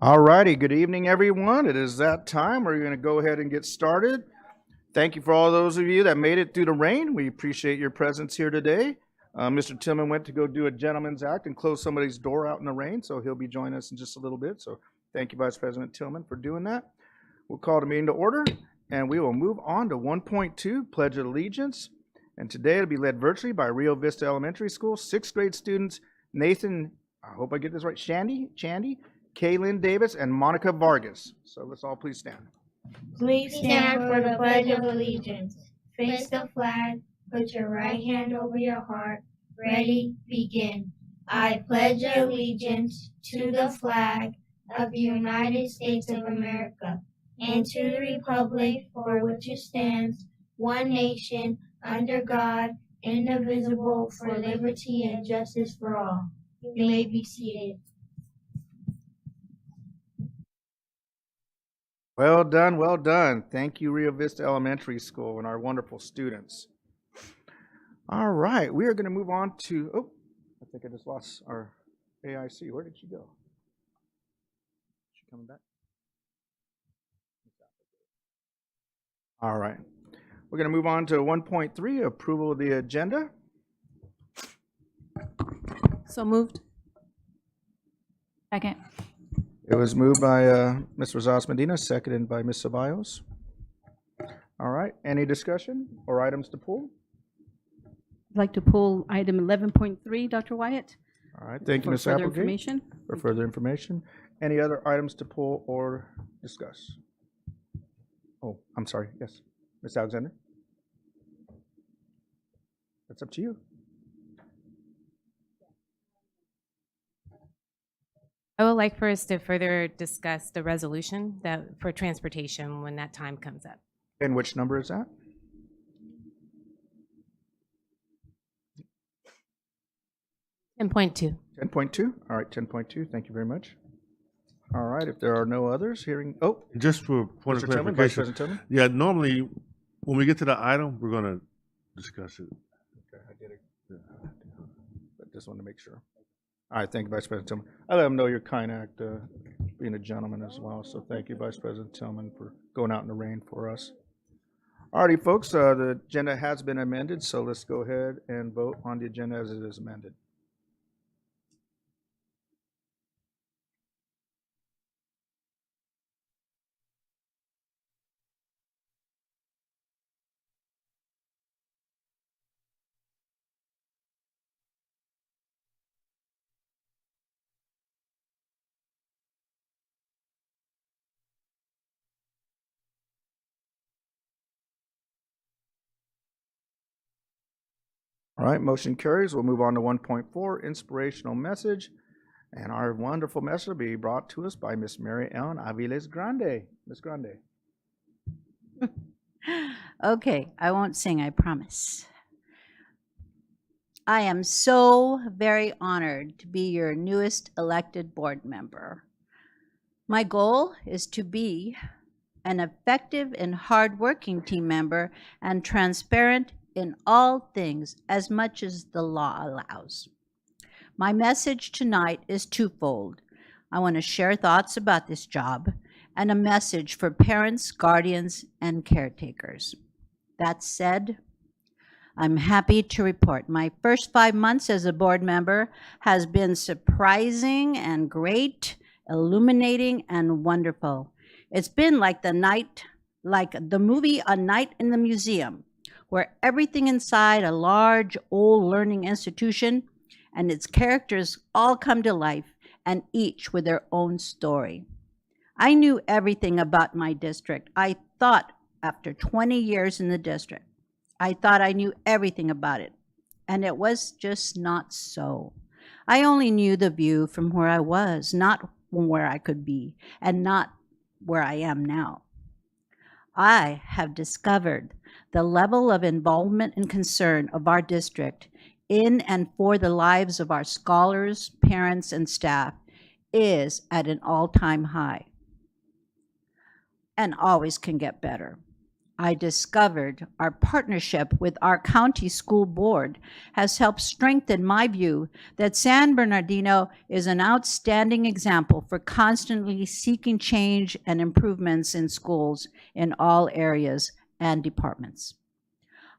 All righty, good evening, everyone. It is that time. We're going to go ahead and get started. Thank you for all those of you that made it through the rain. We appreciate your presence here today. Mr. Tillman went to go do a gentleman's act and close somebody's door out in the rain, so he'll be joining us in just a little bit. So thank you, Vice President Tillman, for doing that. We'll call the meeting to order, and we will move on to 1.2, Pledge of Allegiance. And today it'll be led virtually by Rio Vista Elementary School, 6th grade students, Nathan, I hope I get this right, Chandy, Kaylin Davis, and Monica Vargas. So let's all please stand. Please stand for the Pledge of Allegiance. Face the flag, put your right hand over your heart. Ready, begin. I pledge allegiance to the flag of the United States of America and to the republic for which it stands, one nation, under God, indivisible, for liberty and justice for all. You may be seated. Well done, well done. Thank you, Rio Vista Elementary School and our wonderful students. All right, we are going to move on to, I think I just lost our AIC. Where did she go? Is she coming back? All right. We're going to move on to 1.3, approval of the agenda. So moved. Second. It was moved by Ms. Rosas Medina, seconded by Ms. Ceballos. All right, any discussion or items to pull? I'd like to pull item 11.3, Dr. Wyatt. All right, thank you, For Ms. further Applegate. information. For further information. Any other items to pull or discuss? Oh, I'm sorry, yes. Ms. Alexander? That's up to you. I would like for us to further discuss the resolution that for transportation when that time comes up. And which number is that? 10.2. 10.2? All right, 10.2, thank you very much. All right, if there are no others, Just for point of Mr. Tillman, Vice clarification, President Tillman? yeah, normally when we get to the item, we're going to discuss it. Okay, I did it. But just wanted to make sure. All right, thank you, Vice President Tillman. I let him know your kind act, being a gentleman as well. So thank you, Vice President Tillman, for going out in the rain for us. All righty, folks, the agenda has been amended, so let's go ahead and vote on the agenda as it is amended. All right, motion carries. We'll move on to 1.4, inspirational message. And our wonderful message will be brought to us by Miss Mary Ellen Aviles Grande. Miss Grande. Okay, I won't sing, I promise. I am so very honored to be your newest elected board member. My goal is to be an effective and hardworking team member and transparent in all things as much as the law allows. My message tonight is twofold. I want to share thoughts about this job and a message for parents, guardians, and caretakers. That said, I'm happy to report my first 5 months as a board member has been surprising and great, illuminating and wonderful. It's been like the movie A Night in the Museum, where everything inside a large old learning institution and its characters all come to life, and each with their own story. I knew everything about my district. I thought after 20 years in the district, I thought I knew everything about it, and it was just not so. I only knew the view from where I was, not from where I could be, and not where I am now. I have discovered the level of involvement and concern of our district in and for the lives of our scholars, parents, and staff is at an all-time high and always can get better. I discovered our partnership with our county school board has helped strengthen my view that San Bernardino is an outstanding example for constantly seeking change and improvements in schools in all areas and departments.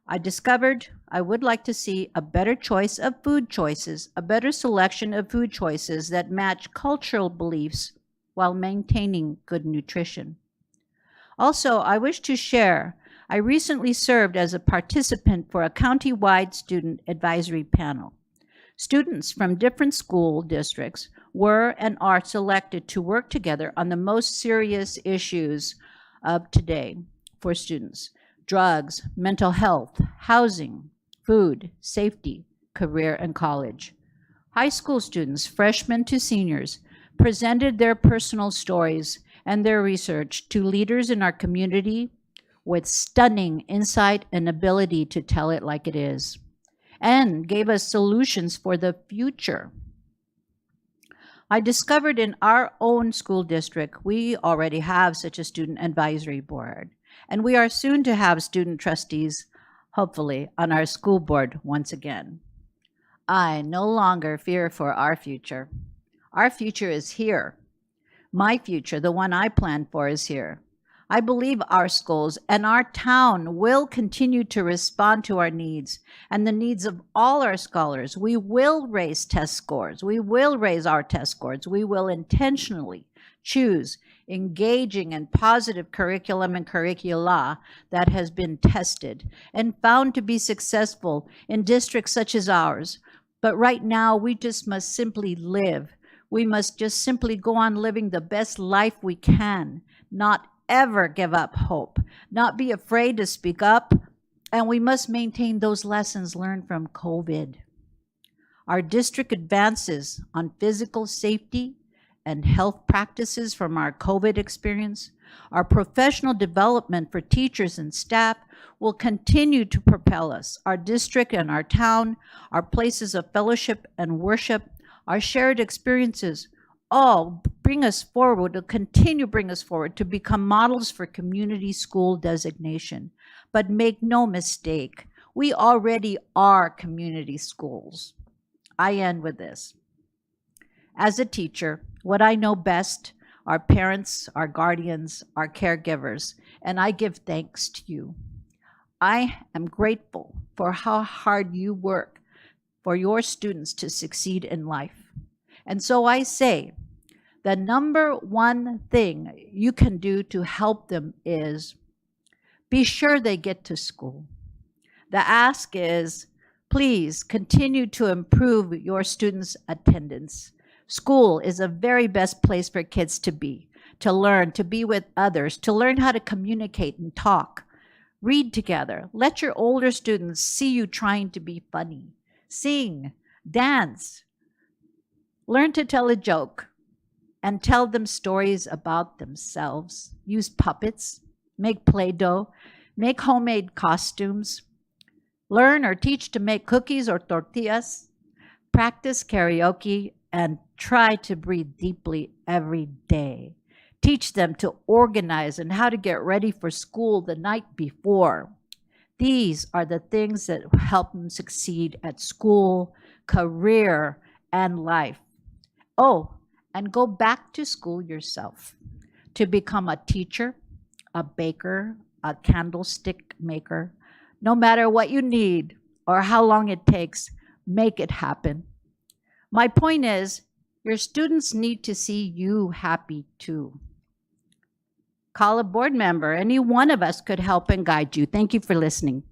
I discovered I would like to see a better choice of food choices, a better selection of food choices that match cultural beliefs while maintaining good nutrition. Also, I wish to share, I recently served as a participant for a county-wide student advisory panel. Students from different school districts were and are selected to work together on the most serious issues of today for students: drugs, mental health, housing, food, safety, career, and college. High school students, freshmen to seniors, presented their personal stories and their research to leaders in our community with stunning insight and ability to tell it like it is, and gave us solutions for the future. I discovered in our own school district, we already have such a student advisory board, and we are soon to have student trustees, hopefully, on our school board once again. I no longer fear for our future. Our future is here. My future, the one I plan for, is here. I believe our schools and our town will continue to respond to our needs and the needs of all our scholars. We will raise test scores. We will raise our test scores. We will intentionally choose engaging and positive curriculum and curricula that has been tested and found to be successful in districts such as ours. But right now, we just must simply live. We must just simply go on living the best life we can, not ever give up hope, not be afraid to speak up, and we must maintain those lessons learned from COVID. Our district advances on physical safety and health practices from our COVID experience, our professional development for teachers and staff will continue to propel us. Our district and our town, our places of fellowship and worship, our shared experiences all bring us forward, will continue to bring us forward to become models for community school designation. But make no mistake, we already are community schools. I end with this. As a teacher, what I know best are parents, our guardians, our caregivers, and I give thanks to you. I am grateful for how hard you work for your students to succeed in life. And so I say, the number one thing you can do to help them is be sure they get to school. The ask is, please continue to improve your students' attendance. School is the very best place for kids to be, to learn, to be with others, to learn how to communicate and talk. Read together. Let your older students see you trying to be funny. Sing, dance, learn to tell a joke, and tell them stories about themselves. Use puppets, make Play-Doh, make homemade costumes, learn or teach to make cookies or tortillas, practice karaoke, and try to breathe deeply every day. Teach them to organize and how to get ready for school the night before. These are the things that help them succeed at school, career, and life. Oh, and go back to school yourself to become a teacher, a baker, a candlestick maker. No matter what you need or how long it takes, make it happen. My point is, your students need to see you happy too. Call a board member. Any one of us could help and guide you. Thank you for listening.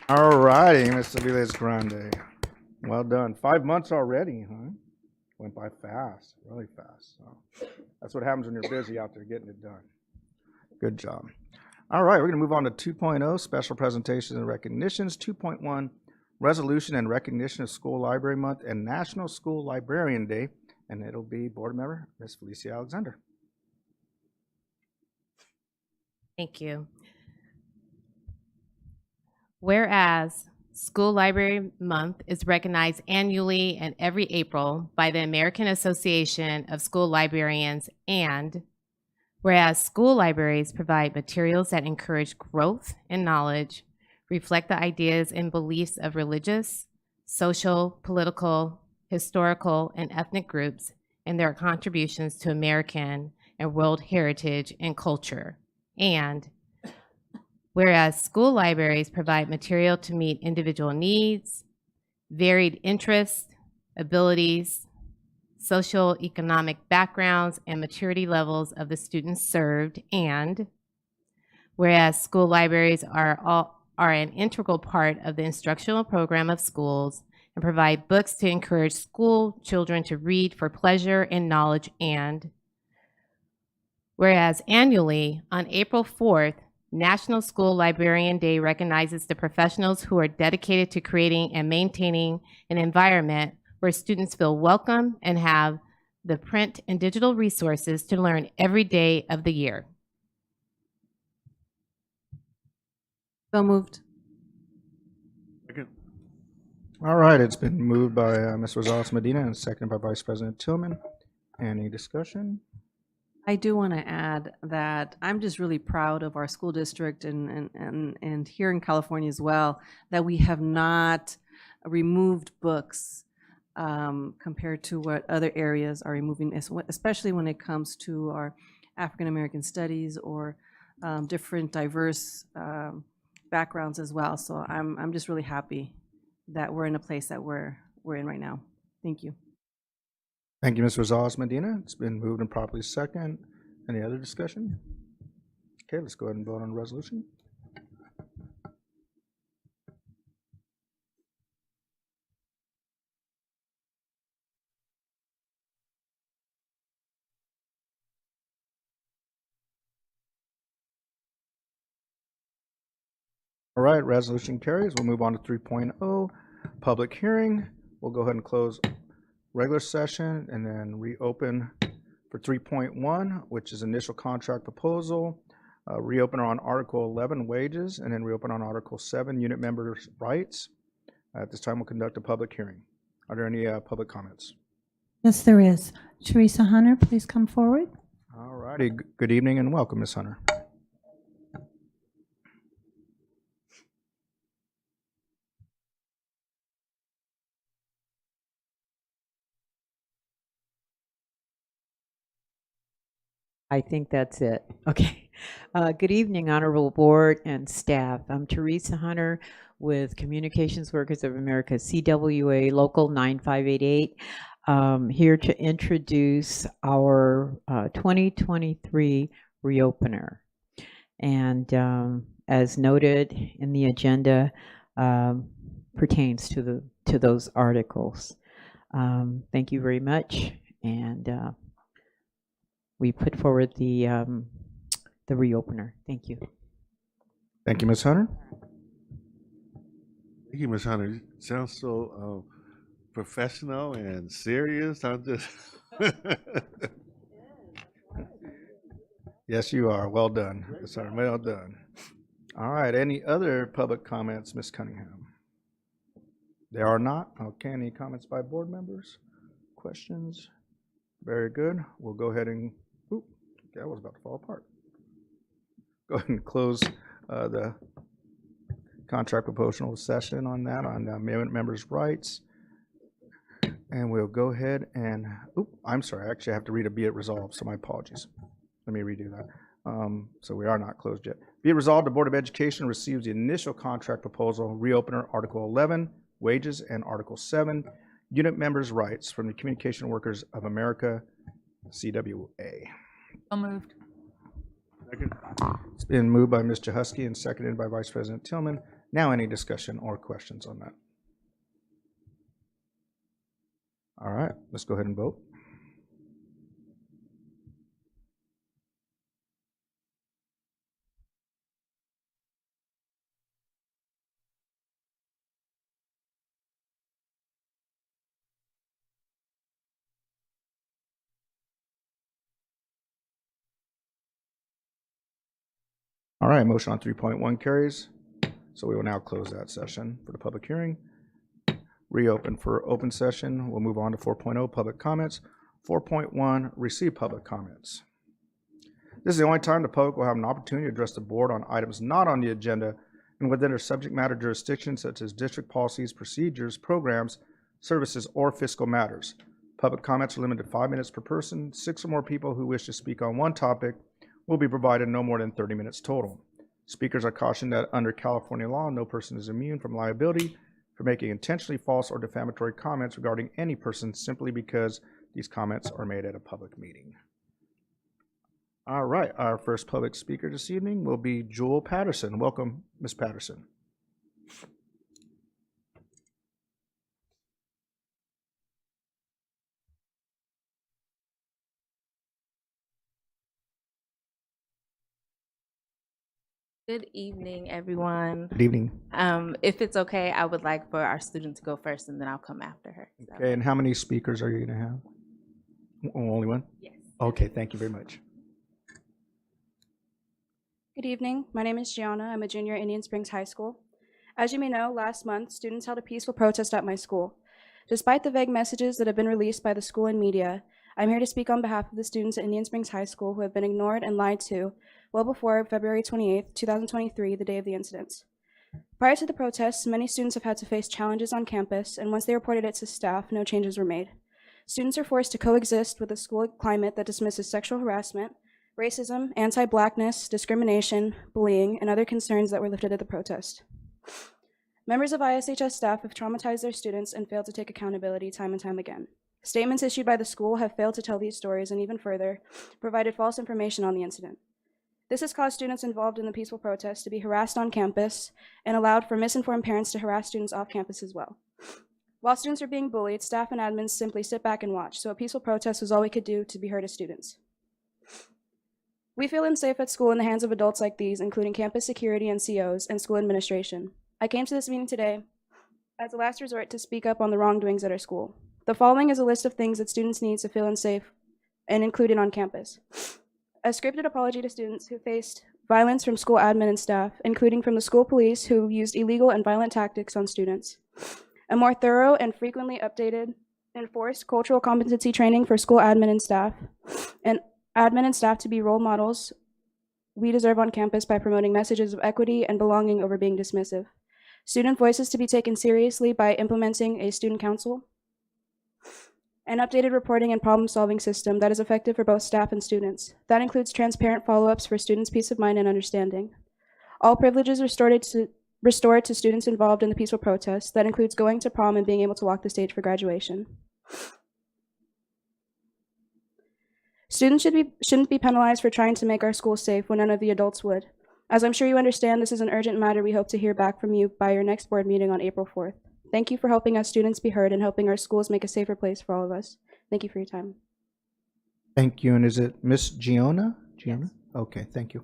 All righty, Mr. Viles Grande. Well done. 5 months already, huh? Went by fast, really fast. So that's what happens when you're busy out there getting it done. Good job. All right, we're going to move on to 2.0, special presentations and recognitions. 2.1, resolution and recognition of School Library Month and National School Librarian Day. And it'll be board member, Ms. Felicia Alexander. Thank you. Whereas School Library Month is recognized annually and every April by the American Association of School Librarians, and Whereas school libraries provide materials that encourage growth and knowledge, reflect the ideas and beliefs of religious, social, political, historical, and ethnic groups, and their contributions to American and world heritage and culture. And whereas school libraries provide material to meet individual needs, varied interests, abilities, social economic backgrounds, and maturity levels of the students served. And whereas school libraries are an integral part of the instructional program of schools and provide books to encourage school children to read for pleasure and knowledge. And whereas annually on April 4th, National School Librarian Day recognizes the professionals who are dedicated to creating and maintaining an environment where students feel welcome and have the print and digital resources to learn every day of the year. So moved. Second. All right, it's been moved by Ms. Rosales Medina and seconded by Vice President Tillman. Any discussion? I do want to add that I'm just really proud of our school district and here in California as well, that we have not removed books compared to what other areas are removing, especially when it comes to our African American studies or different diverse backgrounds as well. So I'm just really happy that we're in a place that we're in right now. Thank you. Thank you, Ms. Rosales Medina. It's been moved and properly second. Any other discussion? Okay, let's go ahead and vote on the resolution. All right, resolution carries. We'll move on to 3.0, public hearing. We'll go ahead and close regular session and then reopen for 3.1, which is initial contract proposal, reopen on Article 11, wages, and then reopen on Article 7, unit members' rights. At this time, we'll conduct a public hearing. Are there any public comments? Yes, there is. Teresa Hunter, please come forward. All righty. Good evening and welcome, Ms. Hunter. I think that's it. Okay. Good evening, Honorable Board and staff. I'm Teresa Hunter with Communications Workers of America, CWA Local 9588, here to introduce our 2023 reopener. And as noted in the agenda, pertains to those articles. Thank you very much. And we put forward the reopener. Thank you. Thank you, Ms. Hunter. Thank you, Ms. Hunter. You sound so professional and serious. I'm just. Yes, you are. Well done. Yes, sir. Well done. All right. Any other public comments, Ms. Cunningham? There are not. Okay. Any comments by board members? Questions? Very good. We'll go ahead and. Oop, that was about to fall apart. Go ahead and close the contract proposal session on that, on members' rights. And we'll go ahead and, I'm sorry, actually I have to read a be it resolved, so my apologies. Let me redo that. So we are not closed yet. Be it resolved, the Board of Education receives the initial contract proposal, reopener, Article 11, wages, and Article 7, unit members' rights from the Communication Workers of America, CWA. So moved. Second. It's been moved by Ms. Jahusky and seconded by Vice President Tillman. Now any discussion or questions on that? All right, let's go ahead and vote. All right, motion on 3.1 carries. So we will now close that session for the public hearing. Reopen for open session. We'll move on to 4.0, public comments. 4.1, receive public comments. This is the only time the public will have an opportunity to address the board on items not on the agenda and within their subject matter jurisdiction, such as district policies, procedures, programs, services, or fiscal matters. Public comments are limited to 5 minutes per person. 6 or more people who wish to speak on one topic will be provided no more than 30 minutes total. Speakers are cautioned that under California law, no person is immune from liability for making intentionally false or defamatory comments regarding any person simply because these comments are made at a public meeting. All right, our first public speaker this evening will be Jewel Patterson. Welcome, Ms. Patterson. Good evening, everyone. Good evening. If it's okay, I would like for our student to go first, and then I'll come after her. Is that Okay, and how many speakers are you going to have? Only one? Yes. Okay, thank you very much. Good evening. My name is Gianna. I'm a junior at Indian Springs High School. As you may know, last month, students held a peaceful protest at my school. Despite the vague messages that have been released by the school and media, I'm here to speak on behalf of the students at Indian Springs High School who have been ignored and lied to well before February 28, 2023, the day of the incidents. Prior to the protests, many students have had to face challenges on campus, and once they reported it to staff, no changes were made. Students are forced to coexist with a school climate that dismisses sexual harassment, racism, anti-Blackness, discrimination, bullying, and other concerns that were lifted at the protest. Members of ISHS staff have traumatized their students and failed to take accountability time and time again. Statements issued by the school have failed to tell these stories and even further, provided false information on the incident. This has caused students involved in the peaceful protest to be harassed on campus and allowed for misinformed parents to harass students off campus as well. While students are being bullied, staff and admins simply sit back and watch, so a peaceful protest was all we could do to be heard as students. We feel unsafe at school in the hands of adults like these, including campus security and COs and school administration. I came to this meeting today as a last resort to speak up on the wrongdoings at our school. The following is a list of things that students need to feel unsafe and included on campus. A scripted apology to students who faced violence from school admin and staff, including from the school police who used illegal and violent tactics on students. A more thorough and frequently updated enforced cultural competency training for school admin and staff, and admin and staff to be role models we deserve on campus by promoting messages of equity and belonging over being dismissive. Student voices to be taken seriously by implementing a student council. An updated reporting and problem-solving system that is effective for both staff and students. That includes transparent follow-ups for students' peace of mind and understanding. All privileges restored to students involved in the peaceful protest. That includes going to prom and being able to walk the stage for graduation. Students shouldn't be penalized for trying to make our school safe when none of the adults would. As I'm sure you understand, this is an urgent matter we hope to hear back from you by your next board meeting on April 4th. Thank you for helping us students be heard and helping our schools make a safer place for all of us. Thank you for your time. Thank you. And is it Miss Gianna? Gianna? Yes. Okay, thank you.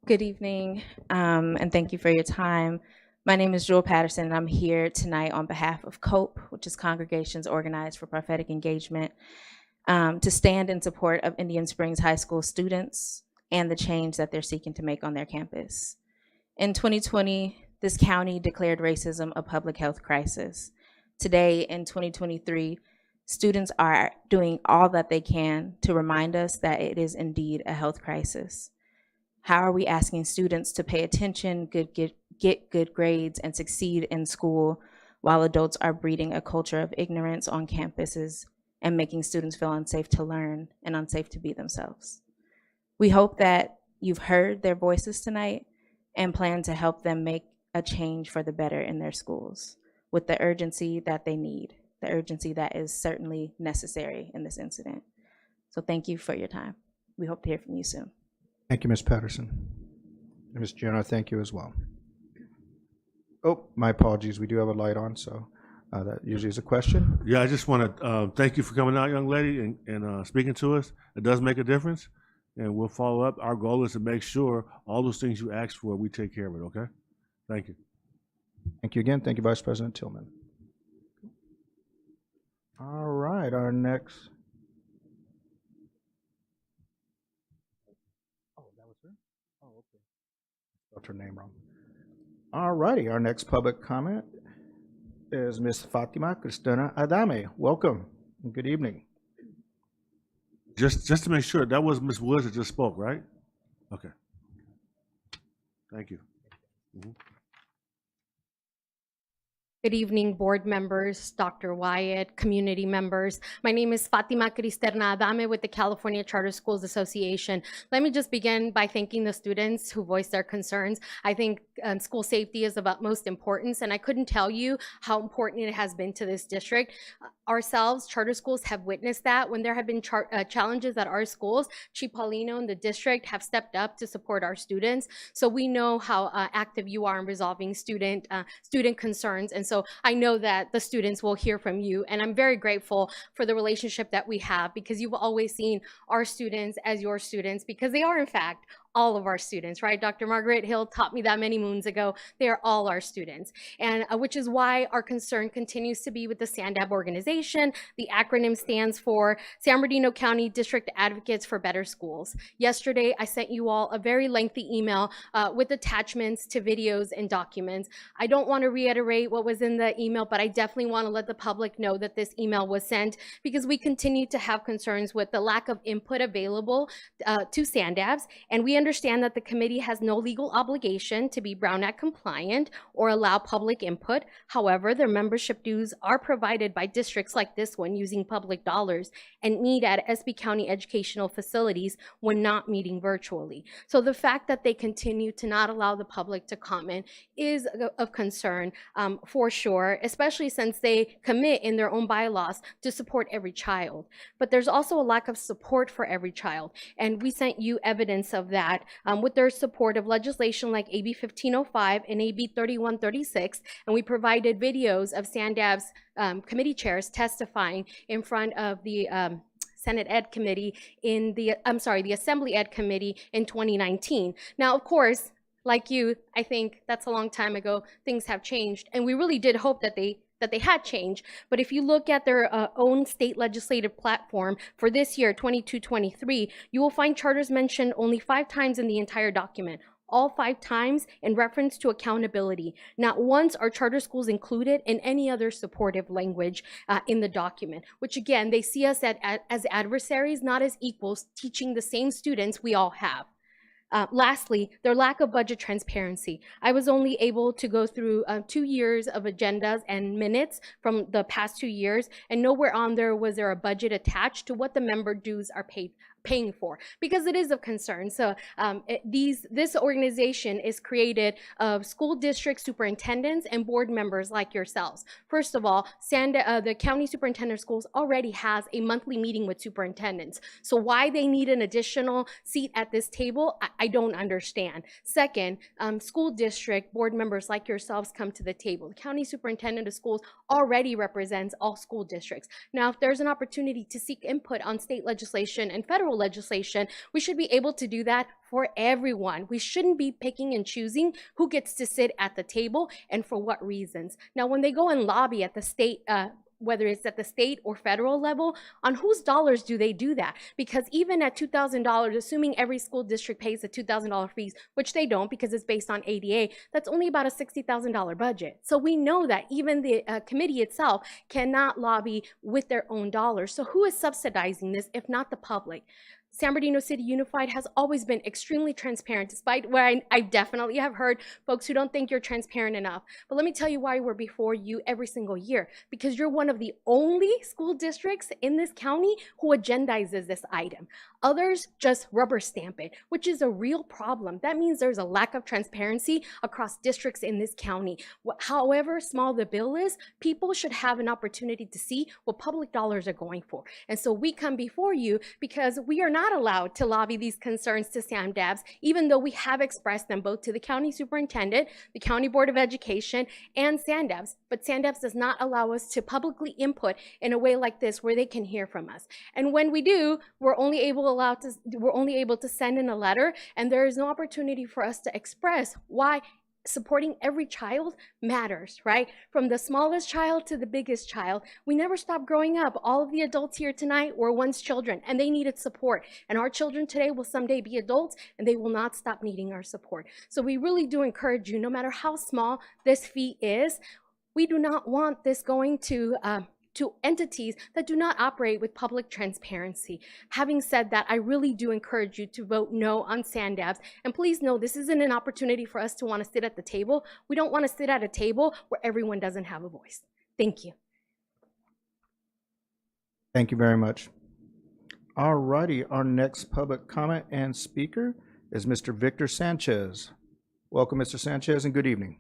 Good evening, and thank you for your time. My name is Jewel Patterson, and I'm here tonight on behalf of COPE, which is Congregations Organized for Prophetic Engagement, to stand in support of Indian Springs High School students and the change that they're seeking to make on their campus. In 2020, this county declared racism a public health crisis. Today, in 2023, students are doing all that they can to remind us that it is indeed a health crisis. How are we asking students to pay attention, get good grades, and succeed in school while adults are breeding a culture of ignorance on campuses and making students feel unsafe to learn and unsafe to be themselves? We hope that you've heard their voices tonight and plan to help them make a change for the better in their schools with the urgency that they need, the urgency that is certainly necessary in this incident. So thank you for your time. We hope to hear from you soon. Thank you, Ms. Patterson. And Ms. Gianna, thank you as well. Oh, my apologies. We do have a light on, so that usually is a question. Yeah, I just want to thank you for coming out, young lady, and speaking to us. It does make a difference, and we'll follow up. Our goal is to make sure all those things you asked for, we take care of it, okay? Thank you. Thank you again. Thank you, Vice President Tillman. All right, our next. Oh, that was her? Oh, okay. Spelled her name wrong. All righty, our next public comment is Ms. Fatima Cristina Adame. Welcome and good evening. Just to make sure, that was Ms. Woods that just spoke, right? Okay. Thank you. Mhm. Good evening, board members, Dr. Wyatt, community members. My name is Fatima Cristerna Adame with the California Charter Schools Association. Let me just begin by thanking the students who voiced their concerns. I think school safety is of utmost importance, and I couldn't tell you how important it has been to this district. Ourselves, charter schools, have witnessed that. When there have been challenges at our schools, Chief Paulino and the district have stepped up to support our students. So we know how active you are in resolving student concerns. And so I know that the students will hear from you. And I'm very grateful for the relationship that we have, because you've always seen our students as your students, because they are, in fact, all of our students, right? Dr. Margaret Hill taught me that many moons ago. They are all our students, and which is why our concern continues to be with the SANDAB organization. The acronym stands for San Bernardino County District Advocates for Better Schools. Yesterday, I sent you all a very lengthy email with attachments to videos and documents. I don't want to reiterate what was in the email, but I definitely want to let the public know that this email was sent because we continue to have concerns with the lack of input available to SANDABs, and we understand that the committee has no legal obligation to be Brown Act compliant or allow public input. However, their membership dues are provided by districts like this one using public dollars and meet at SB County educational facilities when not meeting virtually. So the fact that they continue to not allow the public to comment is of concern for sure, especially since they commit in their own bylaws to support every child. But there's also a lack of support for every child, and we sent you evidence of that with their support of legislation like AB 1505 and AB 3136, and we provided videos of SANDAB's committee chairs testifying in front of the Senate Ed Committee in the Assembly Ed Committee in 2019. Now, of course, like you, I think that's a long time ago. Things have changed, and we really did hope that they had changed. But if you look at their own state legislative platform for this year, 22-23, you will find charters mentioned only 5 times in the entire document, all 5 times in reference to accountability. Not once are charter schools included in any other supportive language in the document, which again, they see us as adversaries, not as equals, teaching the same students we all have. Lastly, their lack of budget transparency. I was only able to go through 2 years of agendas and minutes from the past 2 years, and nowhere on there was there a budget attached to what the member dues are paying for, because it is of concern. So this organization is created of school district superintendents and board members like yourselves. First of all, the county superintendent of schools already has a monthly meeting with superintendents. So why they need an additional seat at this table, I don't understand. Second, school district board members like yourselves come to the table. The county superintendent of schools already represents all school districts. Now, if there's an opportunity to seek input on state legislation and federal legislation, we should be able to do that for everyone. We shouldn't be picking and choosing who gets to sit at the table and for what reasons. Now, when they go and lobby at the state, whether it's at the state or federal level, on whose dollars do they do that? Because even at $2,000, assuming every school district pays the $2,000 fees, which they don't because it's based on ADA, that's only about a $60,000 budget. So we know that even the committee itself cannot lobby with their own dollars. So who is subsidizing this if not the public? San Bernardino City Unified has always been extremely transparent, despite where I definitely have heard folks who don't think you're transparent enough. But let me tell you why we're before you every single year. Because you're one of the only school districts in this county who agendizes this item. Others just rubber stamp it, which is a real problem. That means there's a lack of transparency across districts in this county. However small the bill is, people should have an opportunity to see what public dollars are going for. And so we come before you because we are not allowed to lobby these concerns to SANDABs, even though we have expressed them both to the county superintendent, the county board of education, and SANDABs. But SANDABs does not allow us to publicly input in a way like this where they can hear from us. And when we do, we're only able to send in a letter, and there is no opportunity for us to express why supporting every child matters, right? From the smallest child to the biggest child. We never stop growing up. All of the adults here tonight were once children, and they needed support. And our children today will someday be adults, and they will not stop needing our support. So we really do encourage you, no matter how small this fee is, we do not want this going to to entities that do not operate with public transparency. Having said that, I really do encourage you to vote no on SANDABs. And please know this isn't an opportunity for us to want to sit at the table. We don't want to sit at a table where everyone doesn't have a voice. Thank you. Thank you very much. All righty, our next public comment and speaker is Mr. Victor Sanchez. Welcome, Mr. Sanchez, and good evening.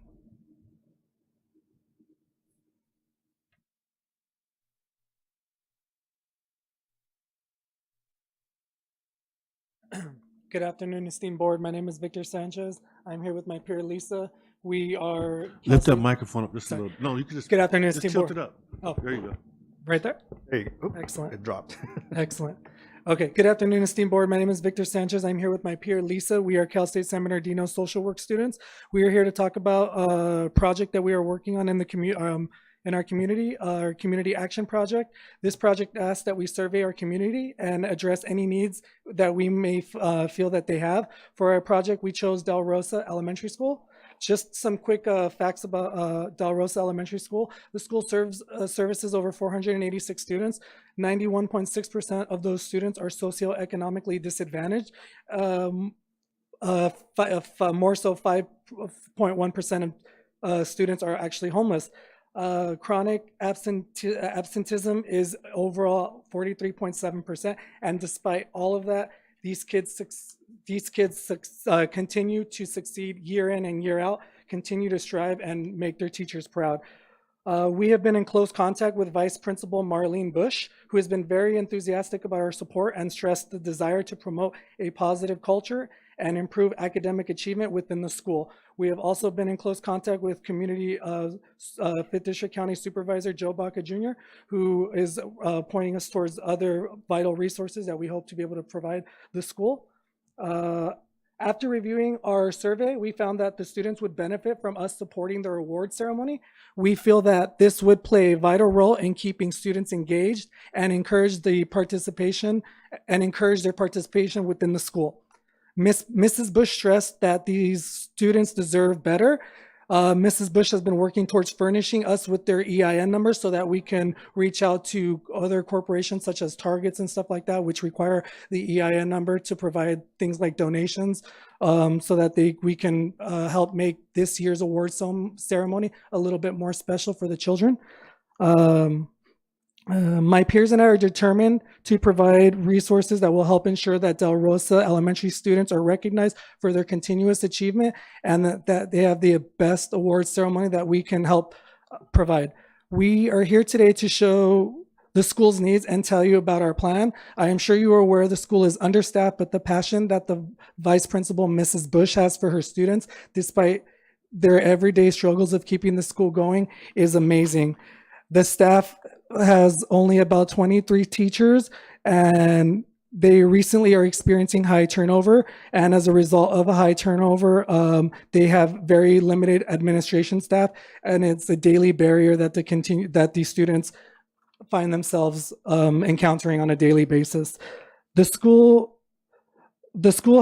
Good afternoon, esteemed board. My name is Victor Sanchez. I'm here with my peer Lisa. We are Lift that microphone up just a little. No, you can just. Good afternoon, just esteemed tilt board. it up. Oh, There you go. right there. There you go. Excellent. It dropped. Excellent. Okay, good afternoon, esteemed board. My name is Victor Sanchez. I'm here with my peer Lisa. We are Cal State San Bernardino social work students. We are here to talk about a project that we are working on in the in our community action project. This project asks that we survey our community and address any needs that we may feel that they have. For our project, we chose Del Rosa Elementary School. Just some quick facts about Del Rosa Elementary School. The school services over 486 students. 91.6% of those students are socioeconomically disadvantaged. More so, 5.1% of students are actually homeless. Chronic absenteeism is overall 43.7%, and despite all of that, these kids continue to succeed year in and year out, continue to strive and make their teachers proud. We have been in close contact with Vice Principal Marlene Bush, who has been very enthusiastic about our support and stressed the desire to promote a positive culture and improve academic achievement within the school. We have also been in close contact with Community 5th District County Supervisor Joe Baca Jr., who is pointing us towards other vital resources that we hope to be able to provide the school. After reviewing our survey, we found that the students would benefit from us supporting the award ceremony. We feel that this would play a vital role in keeping students engaged and encourage their participation within the school. Mrs. Bush stressed that these students deserve better. Mrs. Bush has been working towards furnishing us with their EIN numbers so that we can reach out to other corporations such as Targets and stuff like that, which require the EIN number to provide things like donations, so that we can help make this year's award ceremony a little bit more special for the children. My peers and I are determined to provide resources that will help ensure that Del Rosa Elementary students are recognized for their continuous achievement and that they have the best award ceremony that we can help provide. We are here today to show the school's needs and tell you about our plan. I am sure you are aware the school is understaffed, but the passion that the Vice Principal, Mrs. Bush, has for her students, despite their everyday struggles of keeping the school going, is amazing. The staff has only about 23 teachers, and they recently are experiencing high turnover. And as a result of a high turnover, they have very limited administration staff, and it's a daily barrier that these students find themselves encountering on a daily basis. The school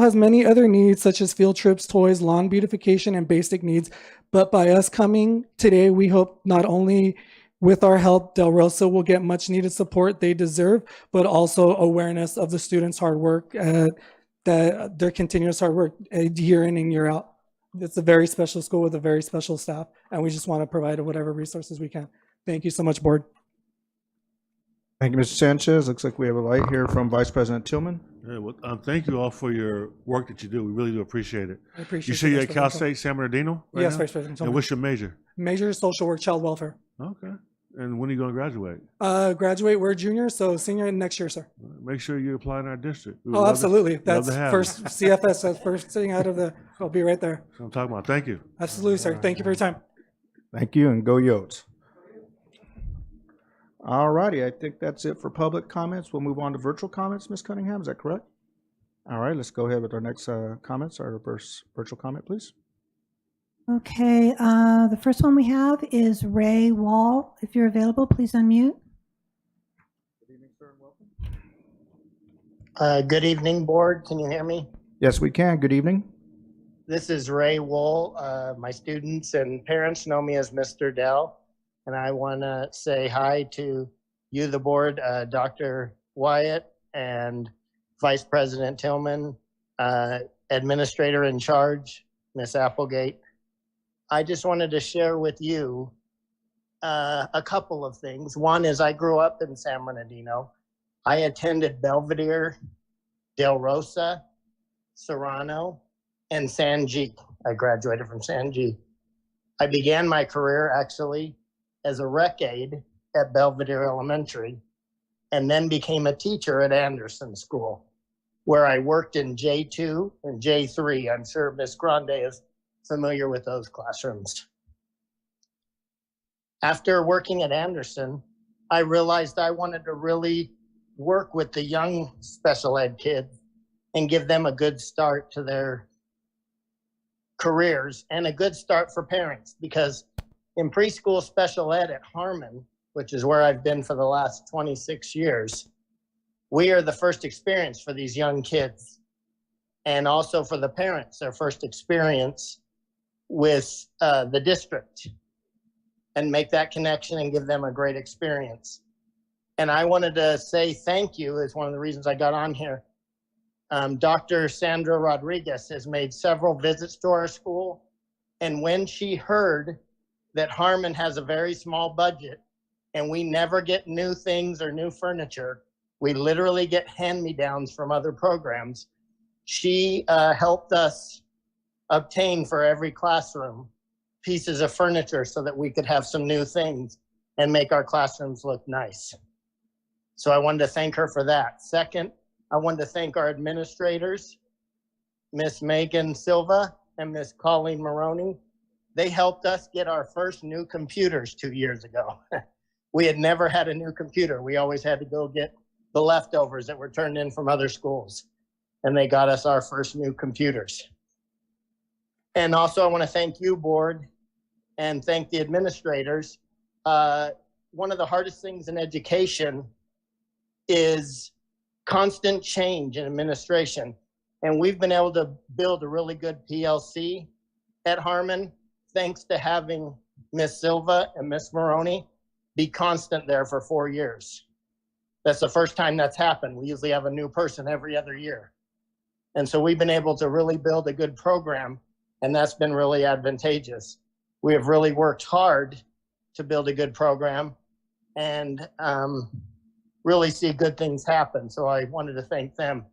has many other needs, such as field trips, toys, lawn beautification, and basic needs. But by us coming today, we hope not only with our help, Del Rosa will get much needed support they deserve, but also awareness of the students' hard work, that their continuous hard work year in and year out. It's a very special school with a very special staff, and we just want to provide whatever resources we can. Thank you so much, board. Thank you, Mr. Sanchez. Looks like we have a light here from Vice President Tillman. Yeah, well, thank you all for your work that you do. We really do appreciate it. I appreciate You it, say you're Vice at Cal President. State San Bernardino right Yes, now? Vice President And Tillman. what's your major? Major is social work, child welfare. Okay. And when are you going to graduate? Graduate, we're juniors, so senior next year, sir. Make sure you apply in our district. We would Oh, love absolutely. to That's have first you. CFS, that's first thing out of the, I'll be right there. That's what I'm talking about. Thank you. Absolutely, sir. Thank you for your time. Thank you, and go Yotes. All righty, I think that's it for public comments. We'll move on to virtual comments, Ms. Cunningham, is that correct? All right, let's go ahead with our next comments. Our first virtual comment, please. Okay, the first one we have is Ray Wall. If you're available, please unmute. Good evening, sir, and welcome. Good evening, board. Can you hear me? Yes, we can. Good evening. This is Ray Wool. My students and parents know me as Mr. Dell, and I want to say hi to you, the board, Dr. Wyatt, and Vice President Tillman, Administrator in charge, Ms. Applegate. I just wanted to share with you a couple of things. One is I grew up in San Bernardino. I attended Belvedere, Del Rosa, Serrano, and San G. I graduated from San G. I began my career actually as a rec aide at Belvedere Elementary, and then became a teacher at Anderson School, where I worked in J2 and J3. I'm sure Ms. Grande is familiar with those classrooms. After working at Anderson, I realized I wanted to really work with the young special ed kids and give them a good start to their careers and a good start for parents, because in preschool special ed at Harmon, which is where I've been for the last 26 years, we are the first experience for these young kids, and also for the parents, their first experience with the district, and make that connection and give them a great experience. And I wanted to say thank you is one of the reasons I got on here. Dr. Sandra Rodriguez has made several visits to our school, and when she heard that Harmon has a very small budget and we never get new things or new furniture, we literally get hand-me-downs from other programs, she helped us obtain for every classroom pieces of furniture so that we could have some new things and make our classrooms look nice. So I wanted to thank her for that. Second, I wanted to thank our administrators, Miss Megan Silva and Miss Colleen Maroney. They helped us get our first new computers 2 years ago. We had never had a new computer. We always had to go get the leftovers that were turned in from other schools, and they got us our first new computers. And also I want to thank you, board, and thank the administrators. One of the hardest things in education is constant change in administration. And we've been able to build a really good PLC at Harmon, thanks to having Miss Silva and Miss Maroney be constant there for 4 years. That's the first time that's happened. We usually have a new person every other year. And so we've been able to really build a good program, and that's been really advantageous. We have really worked hard to build a good program and really see good things happen. So I wanted to thank them.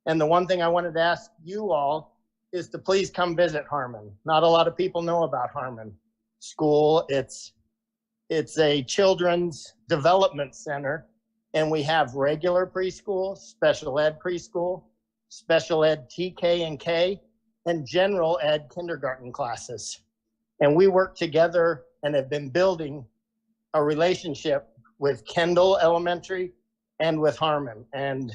And the one thing I wanted to ask you all is to please come visit Harmon. Not a lot of people know about Harmon School. It's a children's development center, and we have regular preschool, special ed preschool, special ed TK and K, and general ed kindergarten classes. And we work together and have been building a relationship with Kendall Elementary and with Harmon. And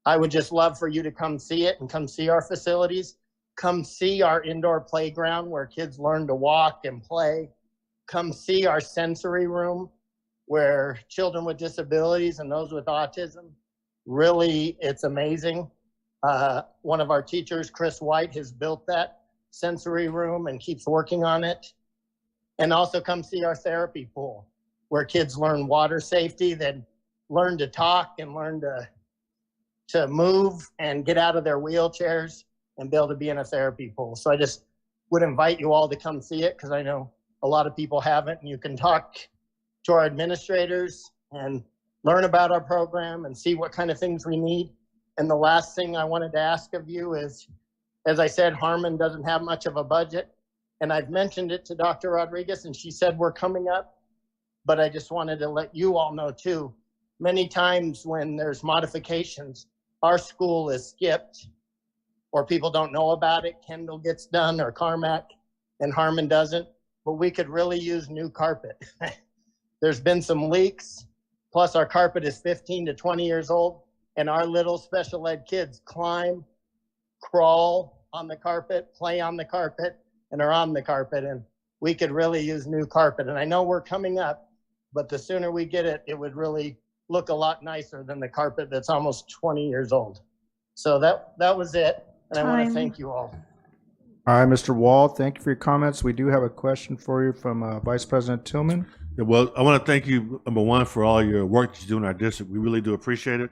I would just love for you to come see it and come see our facilities. Come see our indoor playground where kids learn to walk and play. Come see our sensory room where children with disabilities and those with autism, really, it's amazing. One of our teachers, Chris White, has built that sensory room and keeps working on it. And also come see our therapy pool where kids learn water safety, then learn to talk and learn to move and get out of their wheelchairs and be able to be in a therapy pool. So I just would invite you all to come see it, because I know a lot of people haven't, and you can talk to our administrators and learn about our program and see what kind of things we need. And the last thing I wanted to ask of you is, as I said, Harmon doesn't have much of a budget, and I've mentioned it to Dr. Rodriguez, and she said we're coming up, but I just wanted to let you all know too, many times when there's modifications, our school is skipped or people don't know about it. Kendall gets done or Carmack, and Harmon doesn't, but we could really use new carpet. There's been some leaks, plus our carpet is 15 to 20 years old, and our little special ed kids climb, crawl on the carpet, play on the carpet, and are on the carpet, and we could really use new carpet. And I know we're coming up, but the sooner we get it, it would really look a lot nicer than the carpet that's almost 20 years old. So that was it, and I want to thank you all. All right, Mr. Wall, thank you for your comments. We do have a question for you from Vice President Tillman. Yeah, well, I want to thank you, number one, for all your work that you do in our district. We really do appreciate it.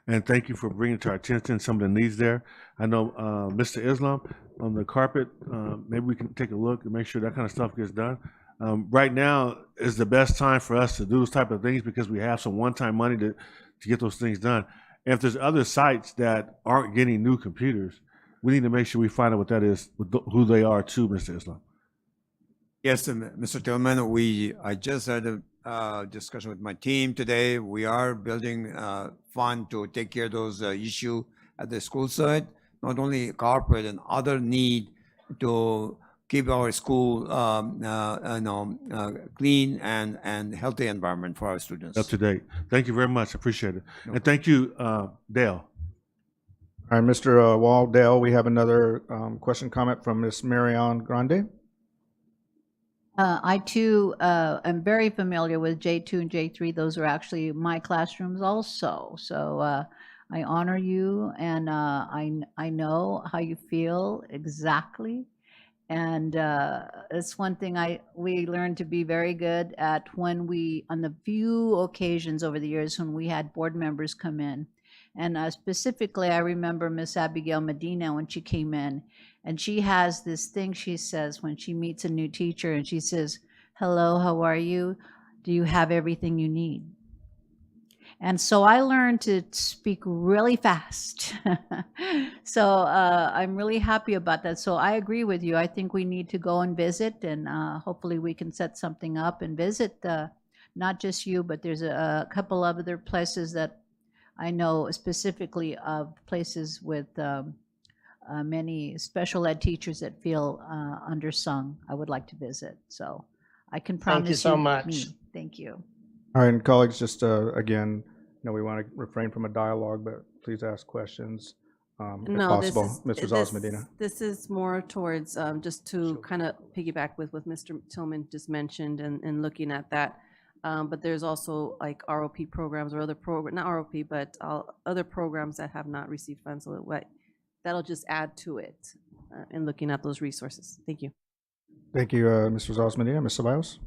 And thank you for bringing to our attention some of the needs there. I know Mr. Islam, on the carpet, maybe we can take a look and make sure that kind of stuff gets done. Right now is the best time for us to do those type of things because we have some one-time money to get those things done. And if there's other sites that aren't getting new computers, we need to make sure we find out what that is, who they are too, Mr. Islam. Yes, Mr. Tillman, I just had a discussion with my team today. We are building a fund to take care of those issues at the school side, not only corporate and other need to keep our school clean and healthy environment for our students. Up to date. Thank you very much. Appreciate it. And thank you, Dale. All right, Mr. Wall, Dale, we have another question, comment from Ms. Marianne Grande. I too am very familiar with J2 and J3. Those are actually my classrooms also. So I honor you, and I know how you feel exactly. And it's one thing we learned to be very good at when on the few occasions over the years when we had board members come in. And specifically, I remember Miss Abigail Medina when she came in, and she has this thing she says when she meets a new teacher, and she says, "Hello, how are you? Do you have everything you need?" And so I learned to speak really fast. So I'm really happy about that. So I agree with you. I think we need to go and visit, and hopefully we can set something up and visit not just you, but there's a couple of other places that I know specifically of places with many special ed teachers that feel undersung. I would like to visit. So I can promise Thank you so much. me. Thank you. All right, and colleagues, just again, we want to refrain from a dialogue, but please ask questions if possible. Mr. Zaz Medina. This is more towards just to kind of piggyback with what Mr. Tillman just mentioned and looking at that. But there's also like ROP programs or other not ROP, but other programs that have not received funds. So that'll just add to it in looking at those resources. Thank you. Thank you, Mr. Zaz Medina. Ms. Ceballos?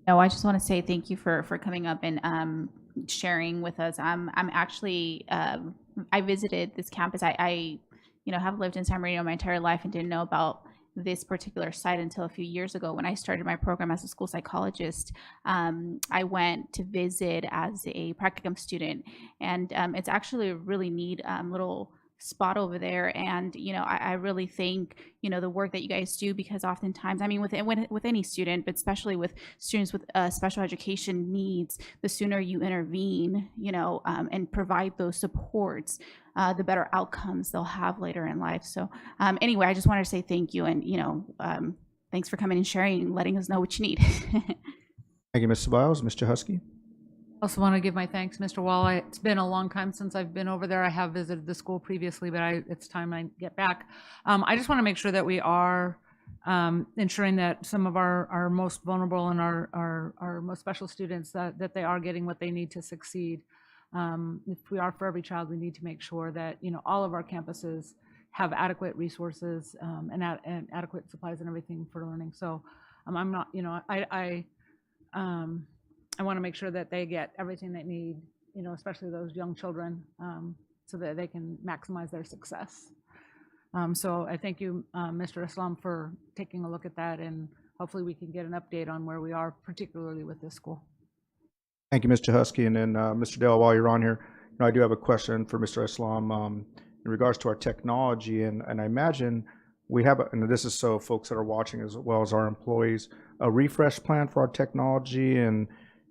No, I just want to say thank you for coming up and sharing with us. I'm actually I visited this campus. I have lived in San Marino my entire life and didn't know about this particular site until a few years ago when I started my program as a school psychologist. I went to visit as a practicum student, and it's actually a really neat little spot over there. And I really think the work that you guys do, because oftentimes, I mean, with any student, but especially with students with special education needs, the sooner you intervene, and provide those supports, the better outcomes they'll have later in life. So anyway, I just wanted to say thank you, and thanks for coming and sharing and letting us know what you need. Thank you, Ms. Ceballos. Mr. Husky? I also want to give my thanks, Mr. Wall. It's been a long time since I've been over there. I have visited the school previously, but it's time I get back. I just want to make sure that we are ensuring that some of our most vulnerable and our most special students, that they are getting what they need to succeed. If we are for every child, we need to make sure that all of our campuses have adequate resources and adequate supplies and everything for learning. So I'm not, I want to make sure that they get everything they need, especially those young children, so that they can maximize their success. So I thank you, Mr. Islam, for taking a look at that, and hopefully we can get an update on where we are, particularly with this school. Thank you, Mr. Husky. And then Mr. Dale, while you're on here, I do have a question for Mr. Islam in regards to our technology. And I imagine we have, and this is so folks that are watching as well as our employees, a refresh plan for our technology. And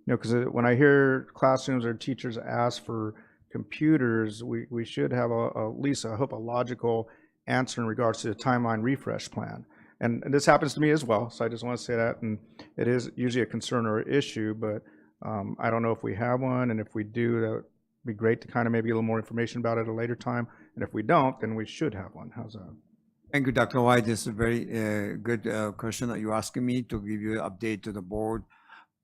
because when I hear classrooms or teachers ask for computers, we should have at least, I hope, a logical answer in regards to the timeline refresh plan. And this happens to me as well, so I just want to say that. And it is usually a concern or issue, but I don't know if we have one, and if we do, that would be great to kind of maybe a little more information about it at a later time. And if we don't, then we should have one. How's that? Thank you, Dr. White. This is a very good question that you're asking me to give you an update to the board.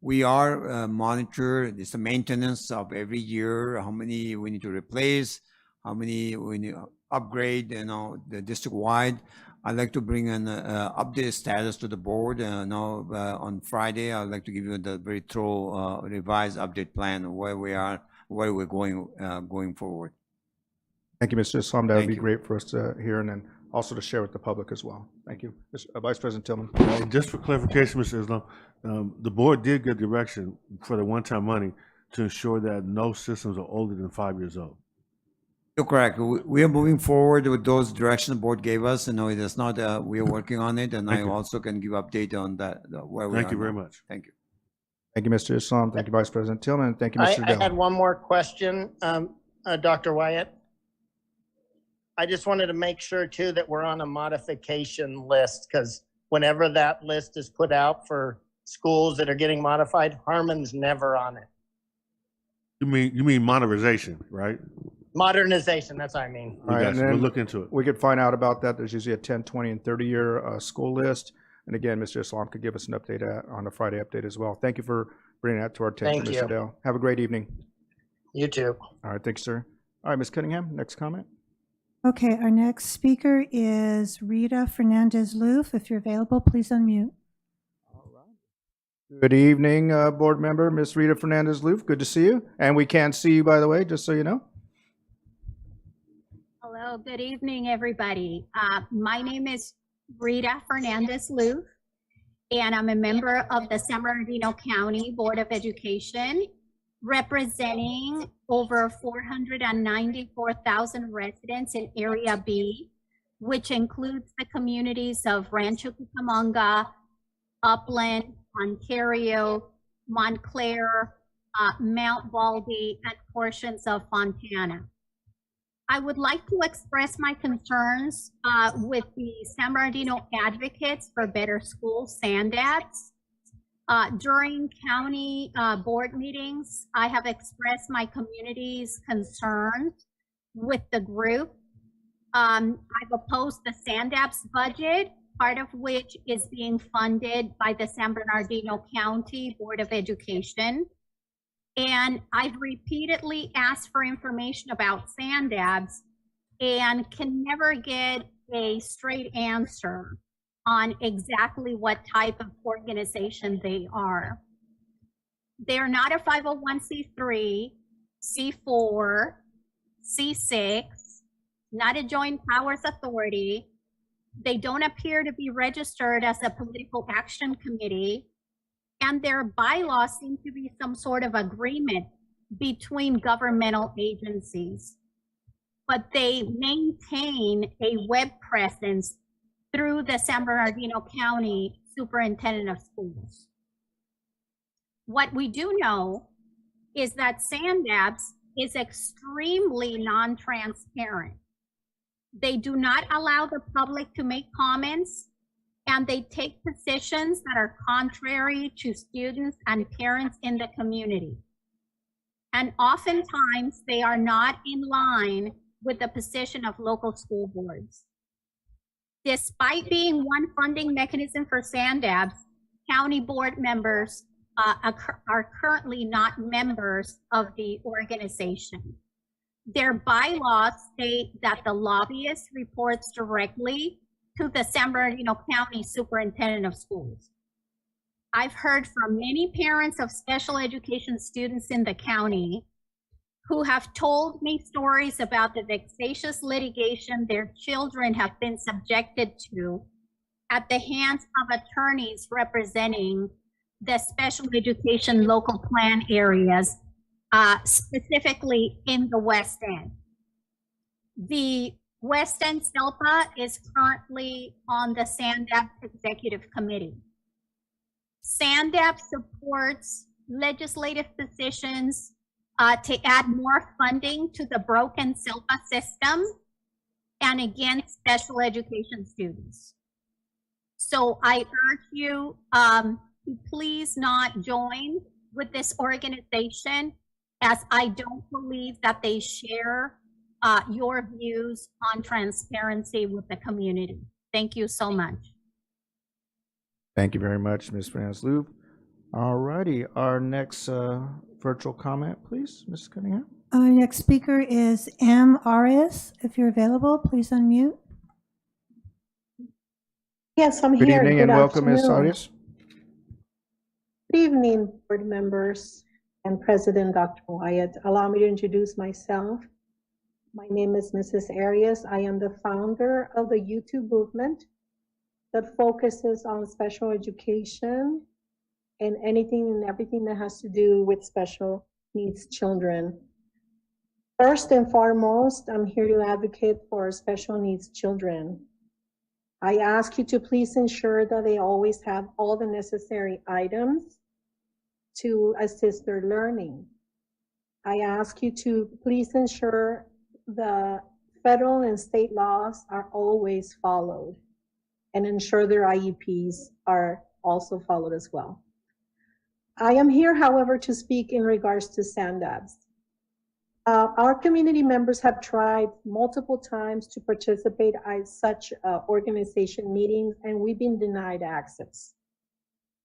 We are monitor this maintenance of every year, how many we need to replace, how many we need to upgrade, the district wide. I'd like to bring an update status to the board. Now, on Friday, I'd like to give you the very thorough revised update plan of where we are, where we're going forward. Thank you, Mr. Islam. That would Thank be you. great for us to hear and then also to share with the public as well. Thank you. Vice President Tillman. And just for clarification, Mr. Islam, the board did get direction for the one-time money to ensure that no systems are older than 5 years old. You're correct. We are moving forward with those directions the board gave us. No, it is not, we are working on it, and Thank I you. also can give update on that, where we are Thank you very now. much. Thank you. Thank you, Mr. Islam. Thank you, Vice President Tillman. Thank you, Mr. I Dell. had one more question, Dr. Wyatt. I just wanted to make sure too that we're on a modification list, because whenever that list is put out for schools that are getting modified, Harmon's never on it. You mean modernization, right? Modernization, that's what I mean. All right, and We'll then look into it. we could find out about that. There's usually a 10, 20, and 30-year school list. And again, Mr. Islam could give us an update on the Friday update as well. Thank you for bringing that to our attention, Thank Mr. you. Dell. Have a great evening. You too. All right, thanks, sir. All right, Ms. Cunningham, next comment. Okay, our next speaker is Rita Fernandez-Loof. If you're available, please unmute. Good evening, board member, Ms. Rita Fernandez-Loof. Good to see you. And we can't see you, by the way, just so you know. Hello, good evening, everybody. My name is Rita Fernandez-Loof, and I'm a member of the San Bernardino County Board of Education, representing over 494,000 residents in Area B, which includes the communities of Rancho Cucamonga, Upland, Ontario, Montclair, Mount Baldy, and portions of Fontana. I would like to express my concerns with the San Bernardino Advocates for Better Schools, SANDADS. During county board meetings, I have expressed my community's concerns with the group. I've opposed the SANDAPS budget, part of which is being funded by the San Bernardino County Board of Education. And I've repeatedly asked for information about SANDABS and can never get a straight answer on exactly what type of organization they are. They are not a 501c3, C4, C6, not a joint powers authority. They don't appear to be registered as a political action committee, and their bylaws seem to be some sort of agreement between governmental agencies. But they maintain a web presence through the San Bernardino County Superintendent of Schools. What we do know is that SANDAPS is extremely non-transparent. They do not allow the public to make comments, and they take positions that are contrary to students and parents in the community. And oftentimes they are not in line with the position of local school boards. Despite being one funding mechanism for SANDABS, county board members are currently not members of the organization. Their bylaws state that the lobbyist reports directly to the San Bernardino County Superintendent of Schools. I've heard from many parents of special education students in the county who have told me stories about the vexatious litigation their children have been subjected to at the hands of attorneys representing the special education local plan areas, specifically in the West End. The West End SELPA is currently on the SANDAP Executive Committee. SANDAP supports legislative positions to add more funding to the broken SELPA system and against special education students. So I urge you to please not join with this organization, as I don't believe that they share your views on transparency with the community. Thank you so much. Thank you very much, Ms. Fernandez-Loof. All righty, our next virtual comment, please, Ms. Cunningham. Our next speaker is M. Arias. If you're available, please unmute. Yes, I'm Good here. evening Good and welcome, Ms. afternoon. Arias. Good evening, board members and President Dr. Wyatt. Allow me to introduce myself. My name is Mrs. Arias. I am the founder of the YouTube movement that focuses on special education and anything and everything that has to do with special needs children. First and foremost, I'm here to advocate for special needs children. I ask you to please ensure that they always have all the necessary items to assist their learning. I ask you to please ensure the federal and state laws are always followed and ensure their IEPs are also followed as well. I am here, however, to speak in regards to SANDABs. Our community members have tried multiple times to participate at such organization meetings, and we've been denied access.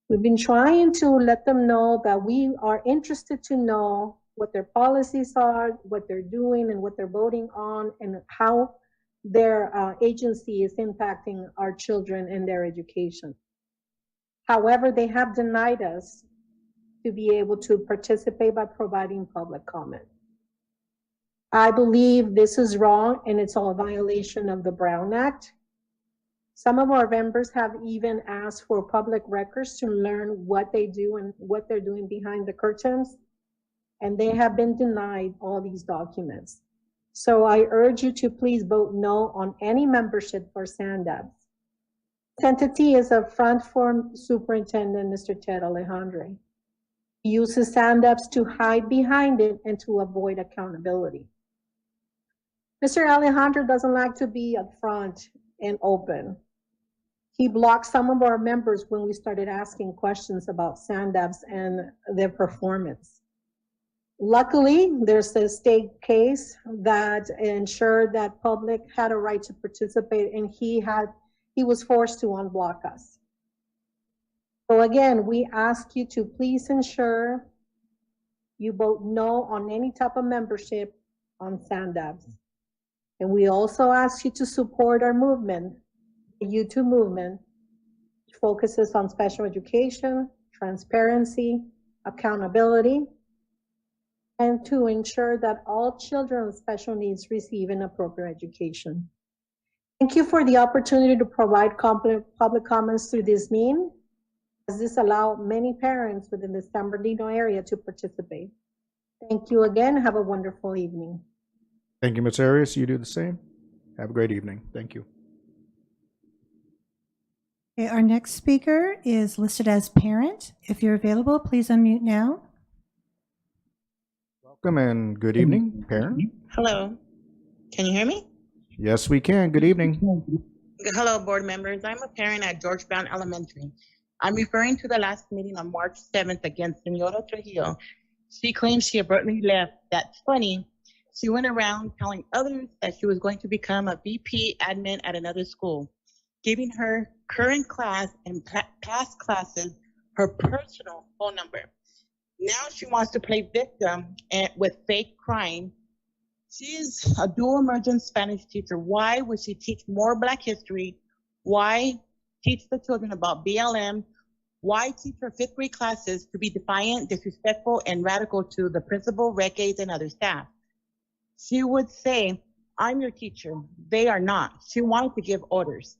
We've been trying to let them know that we are interested to know what their policies are, what they're doing, and what they're voting on, and how their agency is impacting our children and their education. However, they have denied us to be able to participate by providing public comment. I believe this is wrong and it's all a violation of the Brown Act. Some of our members have even asked for public records to learn what they do and what they're doing behind the curtains, and they have been denied all these documents. So I urge you to please vote no on any membership for SANDABs. This entity is a front for Superintendent Mr. Ted Alejandre. He uses SANDABs to hide behind it and to avoid accountability. Mr. Alejandro doesn't like to be upfront and open. He blocked some of our members when we started asking questions about SANDABs and their performance. Luckily, there's a state case that ensured that public had a right to participate, and he was forced to unblock us. So again, we ask you to please ensure you vote no on any type of membership on SANDABs. And we also ask you to support our movement, the YouTube movement, which focuses on special education, transparency, accountability, and to ensure that all children with special needs receive an appropriate education. Thank you for the opportunity to provide public comments through this meeting, as this allows many parents within the San Bernardino area to participate. Thank you again. Have a wonderful evening. Thank you, Ms. Arias. You do the same. Have a great evening. Thank you. Okay, our next speaker is listed as parent. If you're available, please unmute now. Welcome and good evening, parent. Hello. Can you hear me? Yes, we can. Good evening. Hello, board members. I'm a parent at George Brown Elementary. I'm referring to the last meeting on March 7th against Senora Trujillo. She claims she abruptly left. That's funny. She went around telling others that she was going to become a VP admin at another school, giving her current class and past classes her personal phone number. Now she wants to play victim with fake crime. She is a dual emergent Spanish teacher. Why would she teach more Black history? Why teach the children about BLM? Why teach her fifth grade classes to be defiant, disrespectful, and radical to the principal, rec aides, and other staff? She would say, I'm your teacher. They are not. She wanted to give orders.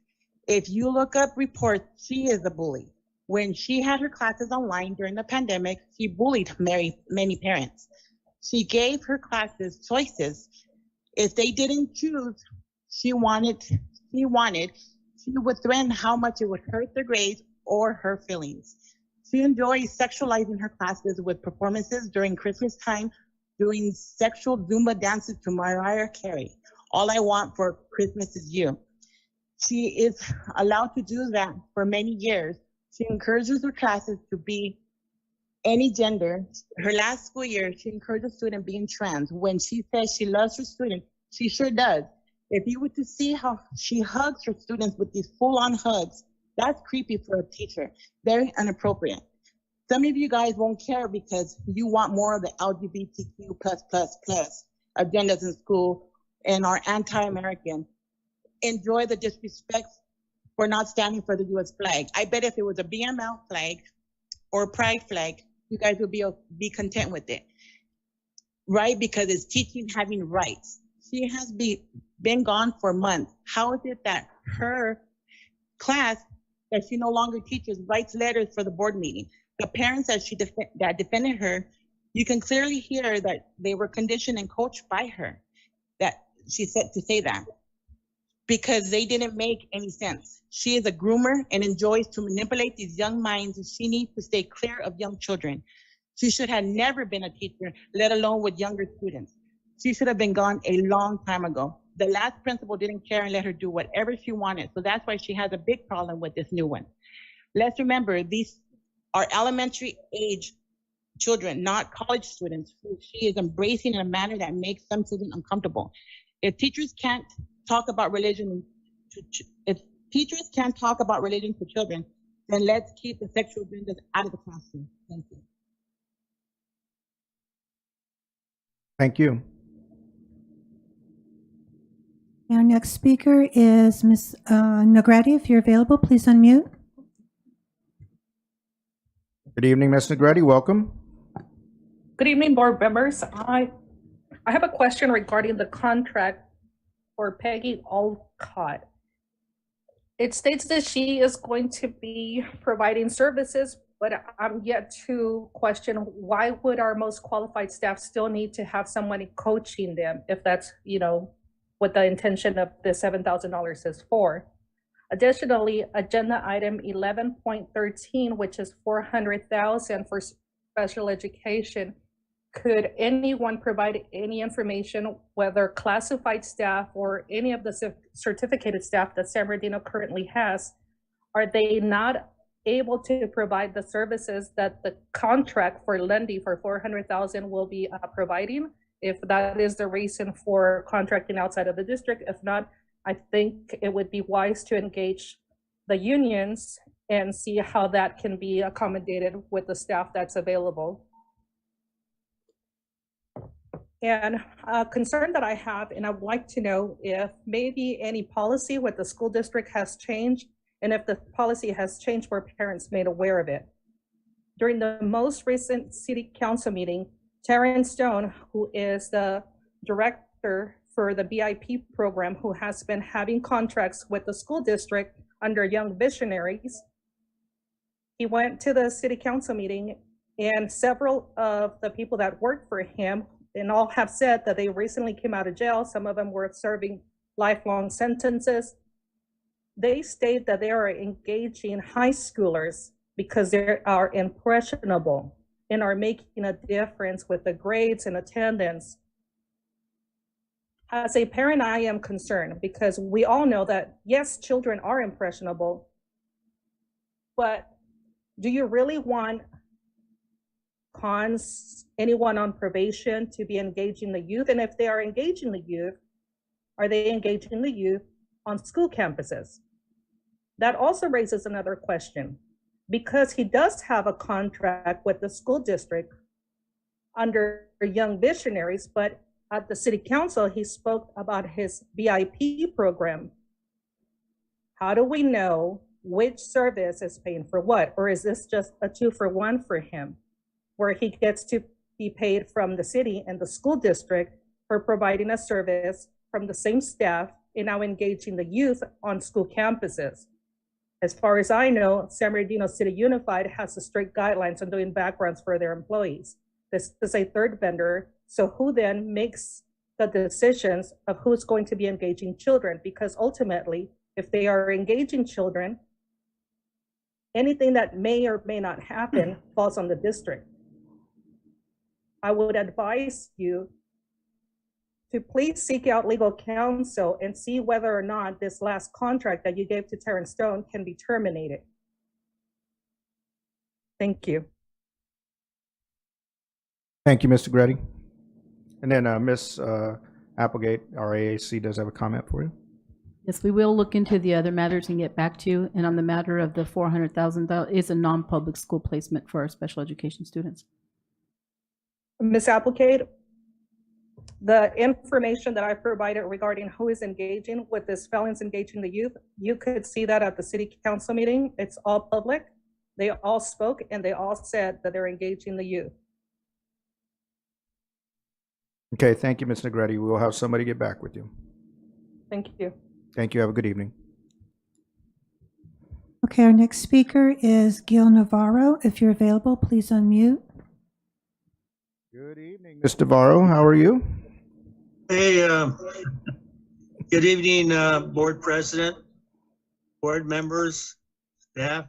If you look up reports, she is a bully. When she had her classes online during the pandemic, she bullied many parents. She gave her classes choices. If they didn't choose, she would threaten how much it would hurt their grades or her feelings. She enjoys sexualizing her classes with performances during Christmas time, doing sexual Zumba dances to Mariah Carey. All I want for Christmas is you. She is allowed to do that for many years. She encourages her classes to be any gender. Her last school year, she encouraged a student being trans. When she says she loves her students, she sure does. If you were to see how she hugs her students with these full-on hugs, that's creepy for a teacher. Very inappropriate. Some of you guys won't care because you want more of the LGBTQ++ agendas in school and are anti-American. Enjoy the disrespect for not standing for the U.S. flag. I bet if it was a BML flag or a pride flag, you guys would be content with it, right? Because it's teaching having rights. She has been gone for months. How is it that her class that she no longer teaches writes letters for the board meeting? The parents that defended her, you can clearly hear that they were conditioned and coached by her. That she said to say that because they didn't make any sense. She is a groomer and enjoys to manipulate these young minds, and she needs to stay clear of young children. She should have never been a teacher, let alone with younger students. She should have been gone a long time ago. The last principal didn't care and let her do whatever she wanted. So that's why she has a big problem with this new one. Let's remember, these are elementary age children, not college students, who she is embracing in a manner that makes some children uncomfortable. If teachers can't talk about religion to children, then let's keep the sexual agendas out of the classroom. Thank you. Thank you. Our next speaker is Ms. Negrete. If you're available, please unmute. Good evening, Ms. Negrete. Welcome. Good evening, board members. I have a question regarding the contract for Peggy Olcott. It states that she is going to be providing services, but I'm yet to question why would our most qualified staff still need to have somebody coaching them if that's, what the intention of the $7,000 is for. Additionally, agenda item 11.13, which is $400,000 for special education. Could anyone provide any information, whether classified staff or any of the certificated staff that San Bernardino currently has, are they not able to provide the services that the contract for Lundy for $400,000 will be providing? If that is the reason for contracting outside of the district, if not, I think it would be wise to engage the unions and see how that can be accommodated with the staff that's available. And a concern that I have, and I would like to know if maybe any policy with the school district has changed, and if the policy has changed where parents made aware of it. During the most recent city council meeting, Taryn Stone, who is the director for the BIP program, who has been having contracts with the school district under Young Visionaries, he went to the city council meeting, and several of the people that worked for him, and all have said that they recently came out of jail. Some of them were serving lifelong sentences. They state that they are engaging high schoolers because they are impressionable and are making a difference with the grades and attendance. As a parent, I am concerned because we all know that, yes, children are impressionable, but do you really want anyone on probation to be engaging the youth? And if they are engaging the youth, are they engaging the youth on school campuses? That also raises another question, because he does have a contract with the school district under Young Visionaries, but at the city council, he spoke about his BIP program. How do we know which service is paying for what? Or is this just a 2-for-1 for him, where he gets to be paid from the city and the school district for providing a service from the same staff and now engaging the youth on school campuses? As far as I know, San Bernardino City Unified has the strict guidelines on doing backgrounds for their employees. This is a third vendor. So who then makes the decisions of who's going to be engaging children? Because ultimately, if they are engaging children, anything that may or may not happen falls on the district. I would advise you to please seek out legal counsel and see whether or not this last contract that you gave to Terrence Stone can be terminated. Thank you. Thank you, Mr. Grady. And then Ms. Applegate, our AAC, does have a comment for you. Yes, we will look into the other matters and get back to you. And on the matter of the $400,000 is a non-public school placement for our special education students. Ms. Applegate, the information that I provided regarding who is engaging with this Felons Engaging the Youth, you could see that at the city council meeting. It's all public. They all spoke and they all said that they're engaging the youth. Okay, thank you, Ms. Negretti. We will have somebody get back with you. Thank you. Thank you. Have a good evening. Okay, our next speaker is Gil Navarro. If you're available, please unmute. Good evening, Ms. Navarro. How are you? Hey, good evening, board president, board members, staff.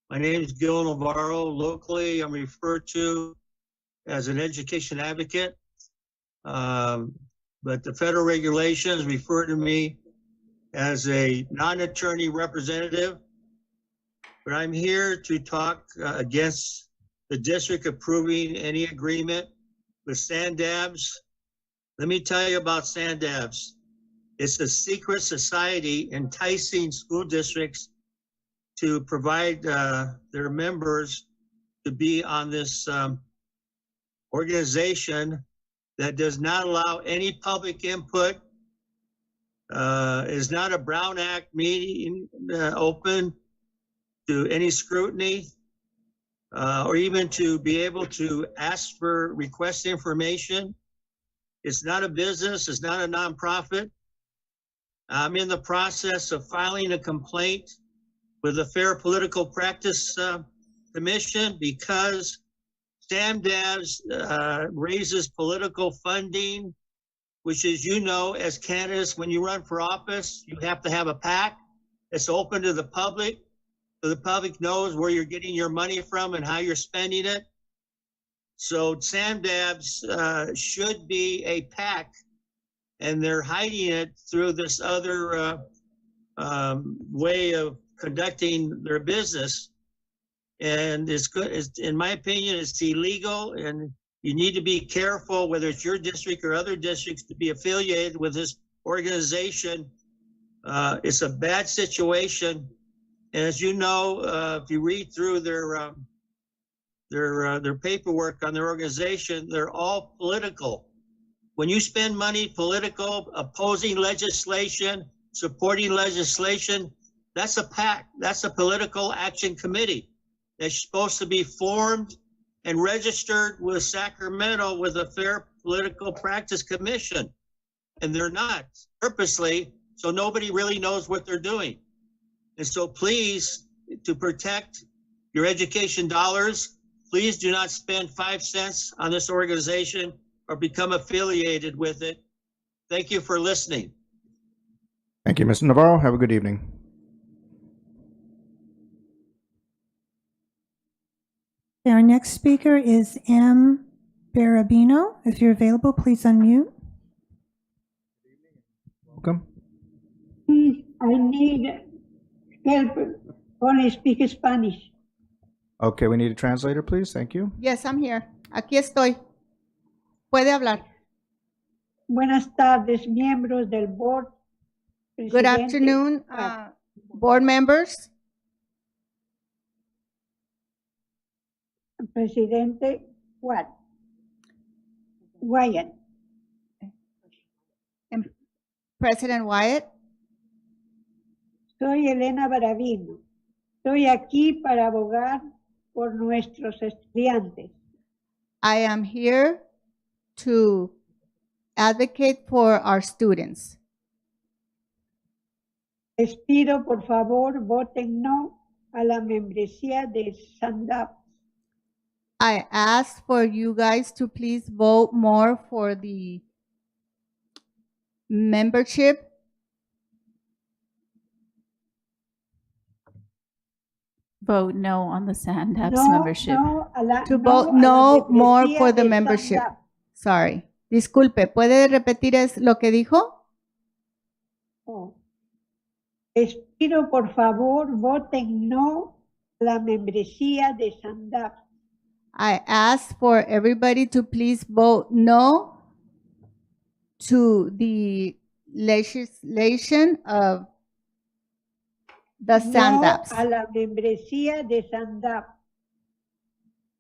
My name is Gil Navarro. Locally, I'm referred to as an education advocate, but the federal regulations refer to me as a non-attorney representative. But I'm here to talk against the district approving any agreement with Sandabs. Let me tell you about Sandabs. It's a secret society enticing school districts to provide their members to be on this organization that does not allow any public input, is not a Brown Act meeting open to any scrutiny, or even to be able to ask for request information. It's not a business, it's not a nonprofit. I'm in the process of filing a complaint with the Fair Political Practice Commission because Sandabs raises political funding, which is, you know, as candidates, when you run for office, you have to have a PAC. It's open to the public, so the public knows where you're getting your money from and how you're spending it. So Sandabs should be a PAC, and they're hiding it through this other way of conducting their business. And it's good. In my opinion, it's illegal, and you need to be careful, whether it's your district or other districts, to be affiliated with this organization. It's a bad situation. And as you know, if you read through their paperwork on their organization, they're all political. When you spend money political, opposing legislation, supporting legislation, that's a PAC. That's a political action committee. They're supposed to be formed and registered with Sacramento with a Fair Political Practice Commission. And they're not, purposely, so nobody really knows what they're doing. And so please, to protect your education dollars, please do not spend 5 cents on this organization or become affiliated with it. Thank you for listening. Thank you, Mr. Navarro. Have a good evening. Our next speaker is M. Barabino. If you're available, please unmute. Welcome. Please, I need help. Only speak Spanish. Okay, we need a translator, please. Thank you. Yes, I'm here. Aquí estoy. Puede hablar. Buenas tardes, miembros del board. Good afternoon, board members. Presidente Wyatt. And President Wyatt. Soy Elena Barabino. Estoy aquí para abogar por nuestros estudiantes. I am here to advocate for our students. Les pido, por favor, voten no a la membresía de Sandab. I ask for you guys to please vote more for the membership. Vote no on the Sandabs No, membership. no a la, To no vote a la no more membresía for the de membership. Sandab. Sorry. Disculpe, ¿puede repetir lo que dijo? Oh. Les pido, por favor, voten no a la membresía de Sandab. I ask for everybody to please vote no to the legislation of the Sandabs. No a la membresía de Sandab.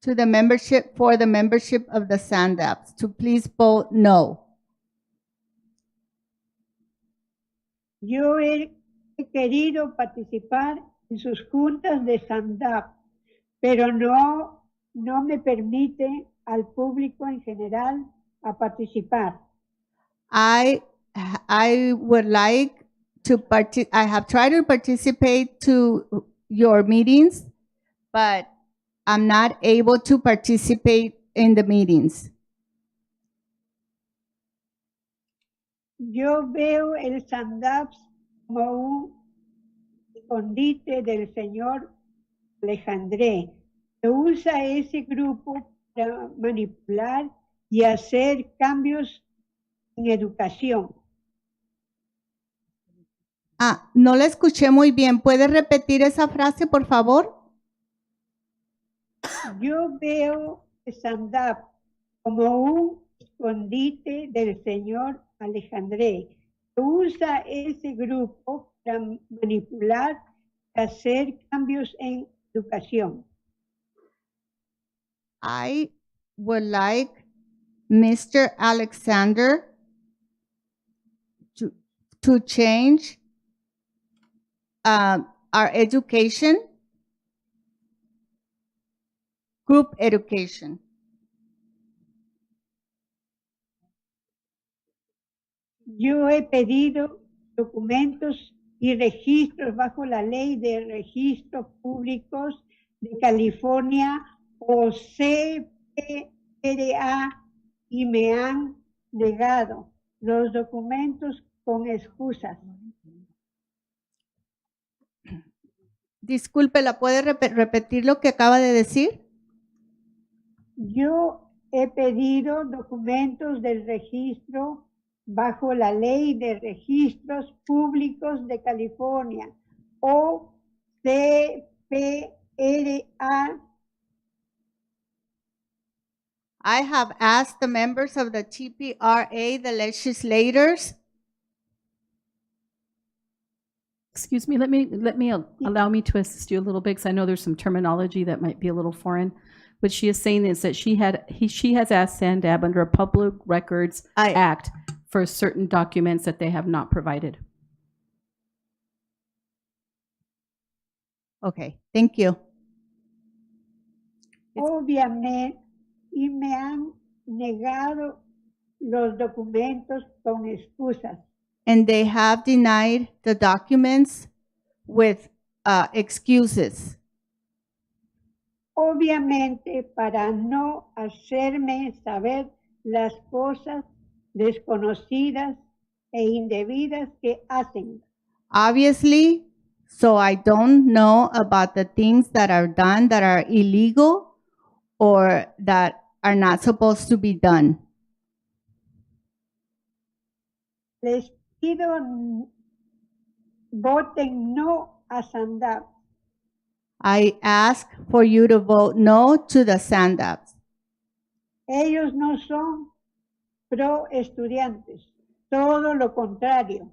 To the membership, for the membership of the Sandabs. To please vote no. Yo he querido participar en sus juntas de stand-up, pero no me permite al público en general a participar. I would like to I have tried to participate to your meetings, but I'm not able to participate in the meetings. Yo veo el stand-up como un escondite del señor Alejandré, que usa ese grupo para manipular y hacer cambios en educación. No la escuché muy bien. ¿Puede repetir esa frase, por favor? Yo veo stand-up como un escondite del señor Alejandré, que usa ese grupo para manipular y hacer cambios en educación. I would like Mr. Alexander to change our education, group education. Yo he pedido documentos y registros bajo la Ley de Registros Públicos de California o CPRA y me han negado los documentos con excusas. Disculpe, ¿la puede repetir lo que acaba de decir? Yo he pedido documentos del registro bajo la Ley de Registros Públicos de California o CPRA. I have asked the members of the TPRA, the legislators. Excuse me, let me allow me to assist you a little bit because I know there's some terminology that might be a little foreign. What she is saying is that she has asked Sandab under a Public Records Act for certain documents that they have not provided. Okay, thank you. Obviamente, y me han negado los documentos con excusas. And they have denied the documents with excuses. Obviamente, para no hacerme saber las cosas desconocidas e indebidas que hacen. Obviously, so I don't know about the things that are done that are illegal or that are not supposed to be done. Les pido voten no a stand-up. I ask for you to vote no to the stand-ups. Ellos no son pro estudiantes, todo lo contrario.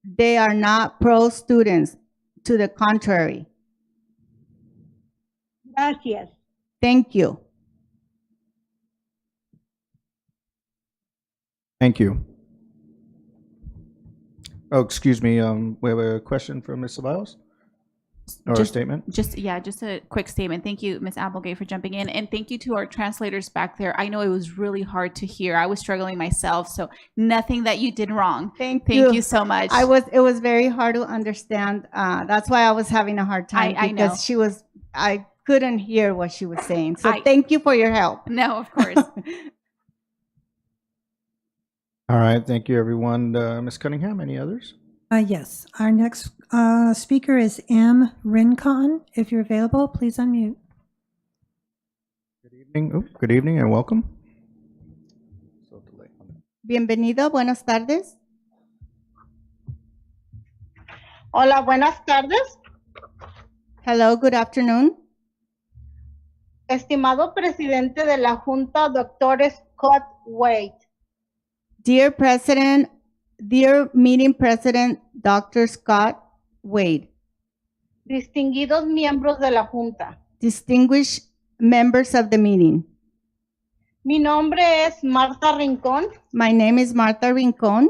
They are not pro students, to the contrary. Gracias. Thank you. Thank you. Oh, excuse me. We have a question from Ms. Ceballos? Or a statement? Just a quick statement. Thank you, Ms. Applegate, for jumping in. And thank you to our translators back there. I know it was really hard to hear. I was struggling myself, so nothing that you did wrong. Thank you so much. It was very hard to understand. That's why I was having a hard time I know. because I couldn't hear what she was saying. So thank you for your help. No, of course. All right. Thank you, everyone. Ms. Cunningham, any others? Yes, our next speaker is M. Rincon. If you're available, please unmute. Good evening and welcome. Bienvenido, buenas tardes. Hola, buenas tardes. Hello, good afternoon. Estimado presidente de la Junta, Dr. Scott Wade. Dear meeting president, Dr. Scott Wade. Distinguidos miembros de la Junta. Distinguished members of the meeting. Mi nombre es Marta Rincón. My name is Marta Rincon.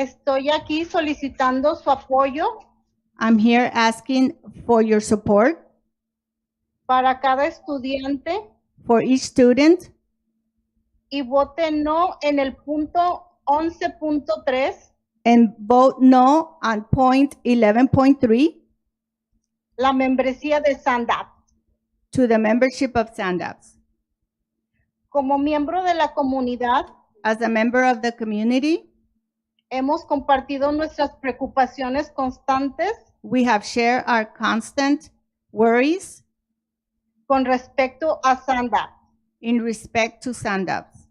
Estoy aquí solicitando su apoyo I'm here asking for your support para cada estudiante for each student y vote no en el punto 11.3 and vote no on point 11.3 la membresía de SANDAP. to the membership of SANDAPS. Como miembro de la comunidad, As a member of the community, hemos compartido nuestras preocupaciones constantes we have shared our constant worries con respecto a SANDAP. in respect to SANDAPS.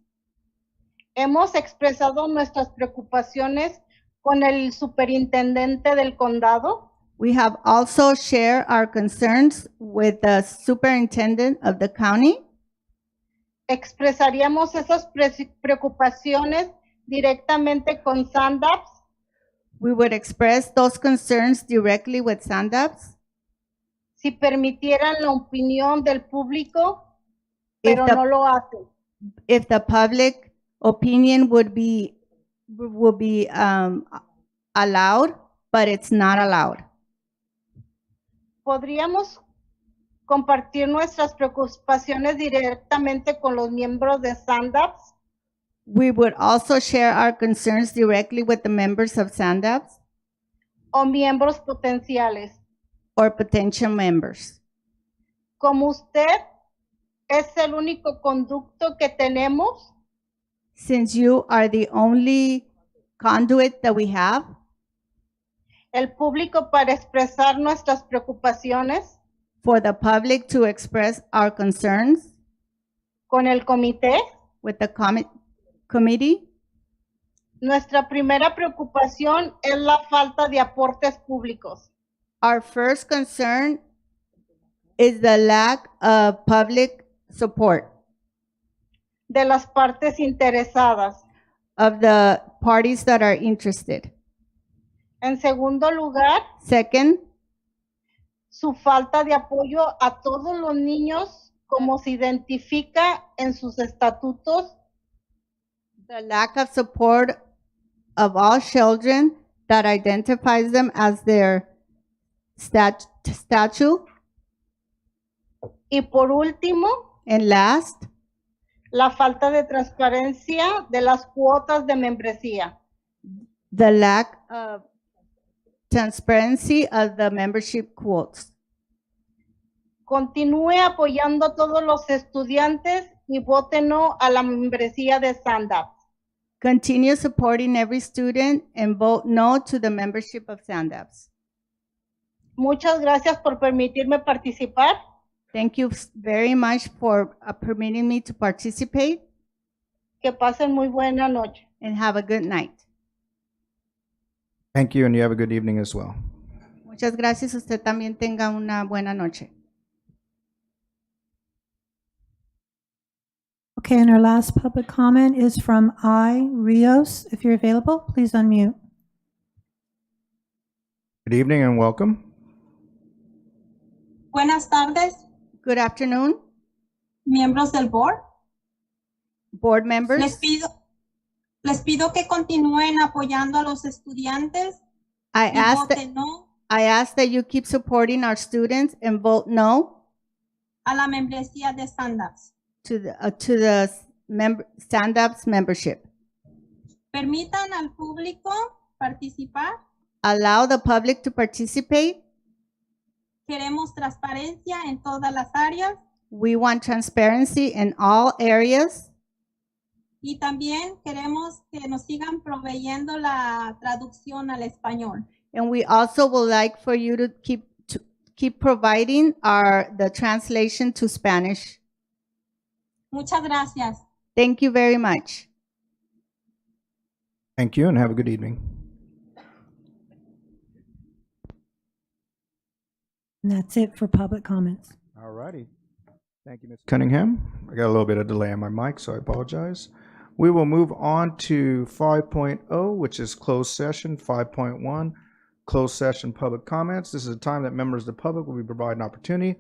Hemos expresado nuestras preocupaciones con el superintendente del condado, We have also shared our concerns with the superintendent of the county. expresaríamos esas preocupaciones directamente con SANDAPS We would express those concerns directly with SANDAPS si permitieran la opinión del público, if pero the, no lo hacen. if the public opinion would be allowed, but it's not allowed. Podríamos compartir nuestras preocupaciones directamente con los miembros de SANDAPS We would also share our concerns directly with the members of SANDAPS o miembros potenciales. or potential members. Como usted es el único conducto que tenemos, Since you are the only conduit that we have, el público para expresar nuestras preocupaciones for the public to express our concerns con el comité, with the committee, nuestra primera preocupación es la falta de aportes públicos. our first concern is the lack of public support de las partes interesadas. of the parties that are interested. En segundo lugar, Second, su falta de apoyo a todos los niños como se identifica en sus estatutos the lack of support of all children that identifies them as their statute. y por último, And last, la falta de transparencia de las cuotas de membresía. the lack of transparency of the membership quotes. Continúe apoyando a todos los estudiantes y vote no a la membresía de SANDAP. Continue supporting every student and vote no to the membership of SANDAPS. Muchas gracias por permitirme participar. Thank you very much for permitting me to participate. Que pasen muy buena noche. And have a good night. Thank you, and you have a good evening as well. Muchas gracias. Usted también tenga una buena noche. Okay, and our last public comment is from I. Rios. If you're available, please unmute. Good evening and welcome. Buenas tardes, Good afternoon, miembros del board. board members. Les pido que continúen apoyando a los estudiantes I y ask voten no that you keep supporting our students and vote no a la membresía de SANDAPS. to the SANDAPS membership. Permitan al público participar. Allow the public to participate. Queremos transparencia en todas las áreas We want transparency in all areas. y también queremos que nos sigan proveyendo la traducción al español. And we also would like for you to keep providing the translation to Spanish. Muchas gracias. Thank you very much. Thank you and have a good evening. And that's it for public comments. All righty. Thank you, Ms. Cunningham. I got a little bit of delay on my mic, so I apologize. We will move on to 5.0, which is closed session. 5.1, closed session public comments. This is a time that members of the public will be provided an opportunity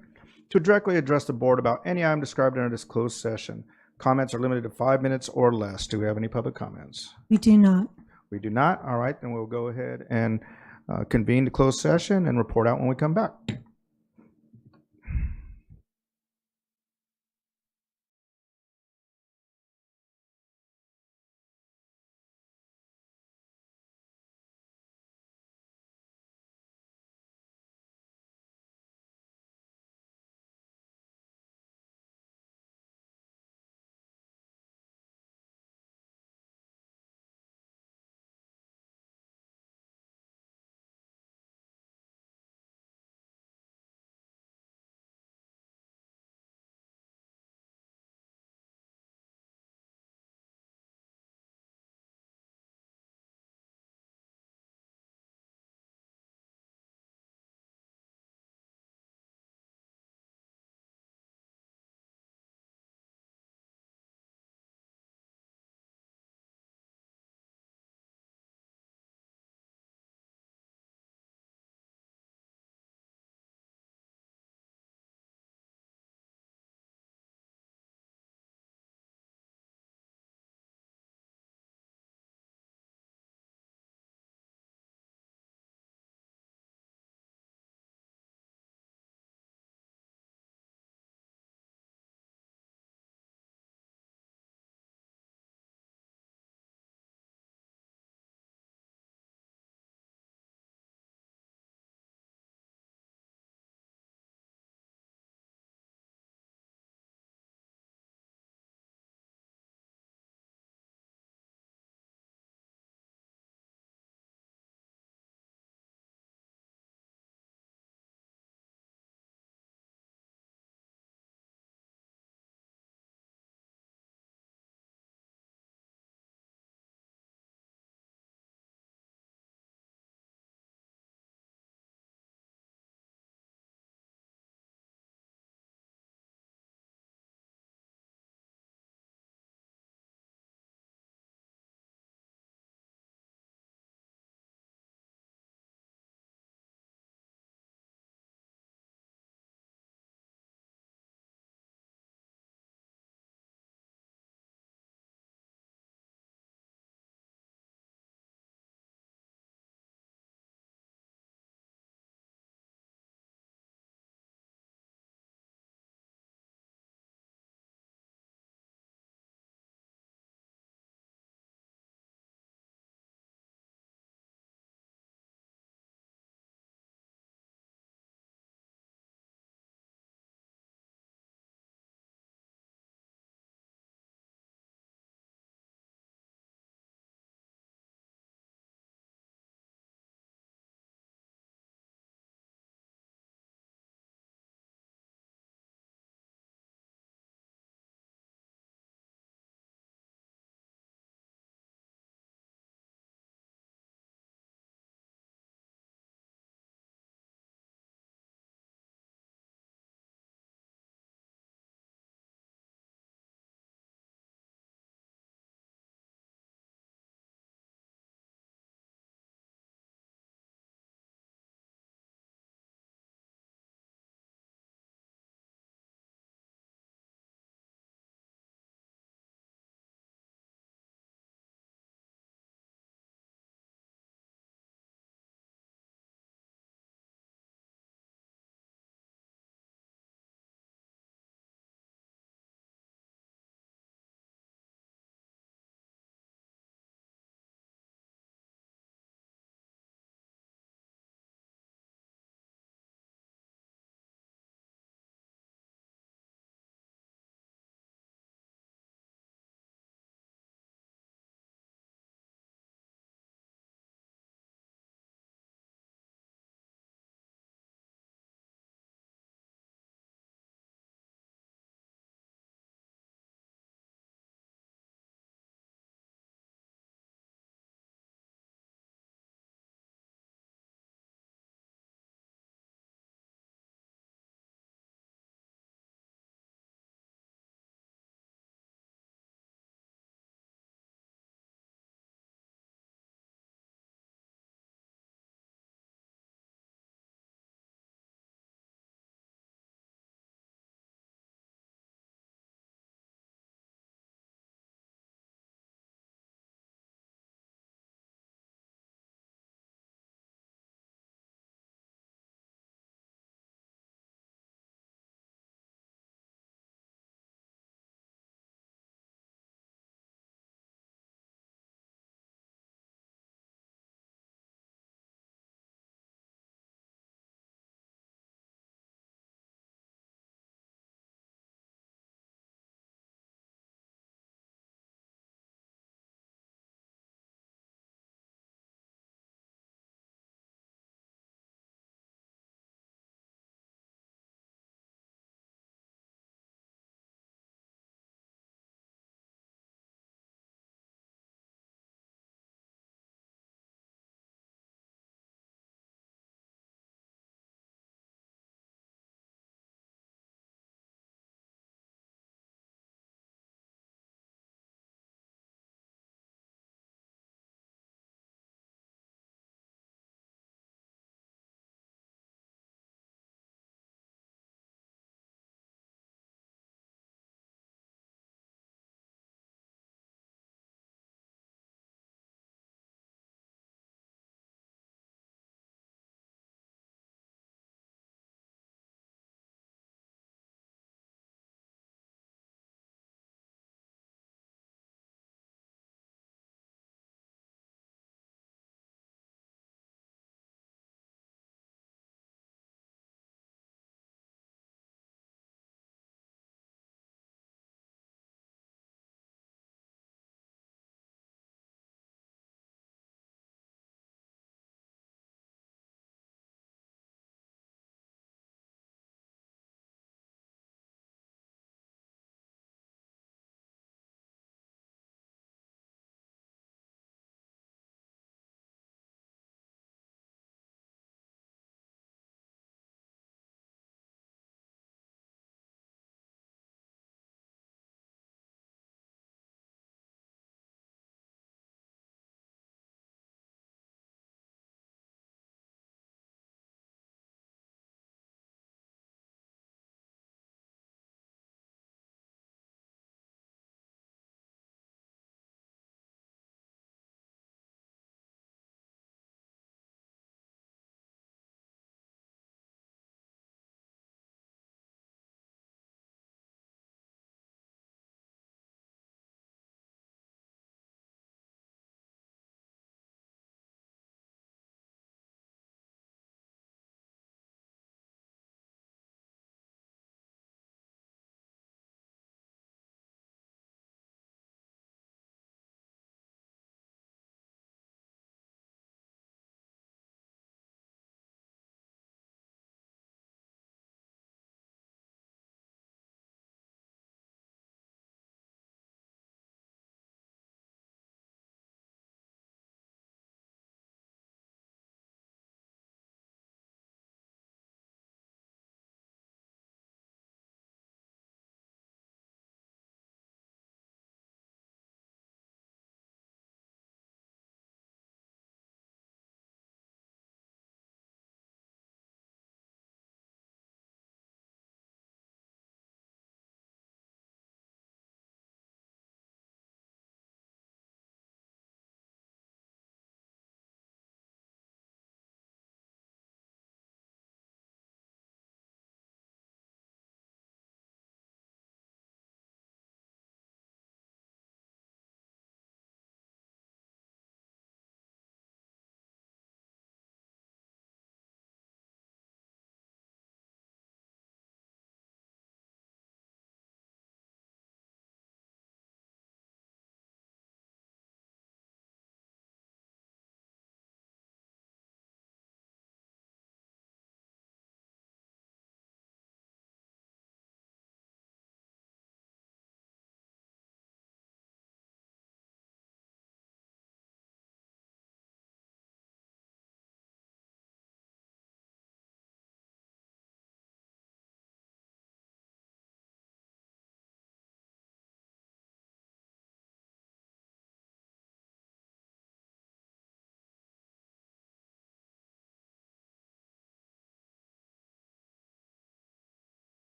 to directly address the board about any item described under this closed session. Comments are limited to 5 minutes or less. Do we have any public comments? We do not. We do not? All right, then we'll go ahead and convene the closed session and report out when we come back.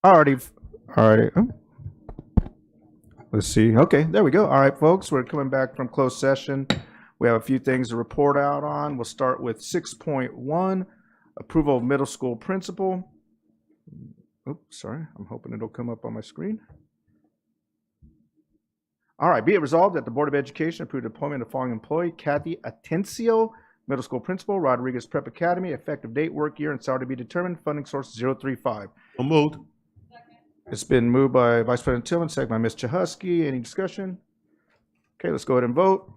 Alrighty, alrighty. Oh, let's see. Okay, there we go. All right, folks, we're coming back from closed session. We have a few things to report out on. We'll start with 6.1, approval of middle school principal. Oops, sorry. I'm hoping it'll come up on my screen. All right, be it resolved that the Board of Education approved the appointment of the following employee: Kathy Atencio, middle school principal, Rodriguez Prep Academy, effective date, work year, and salary to be determined, funding source 035. So moved. It's been moved by Vice President Tillman, second by Ms. Chahusky. Any discussion? Okay, let's go ahead and vote.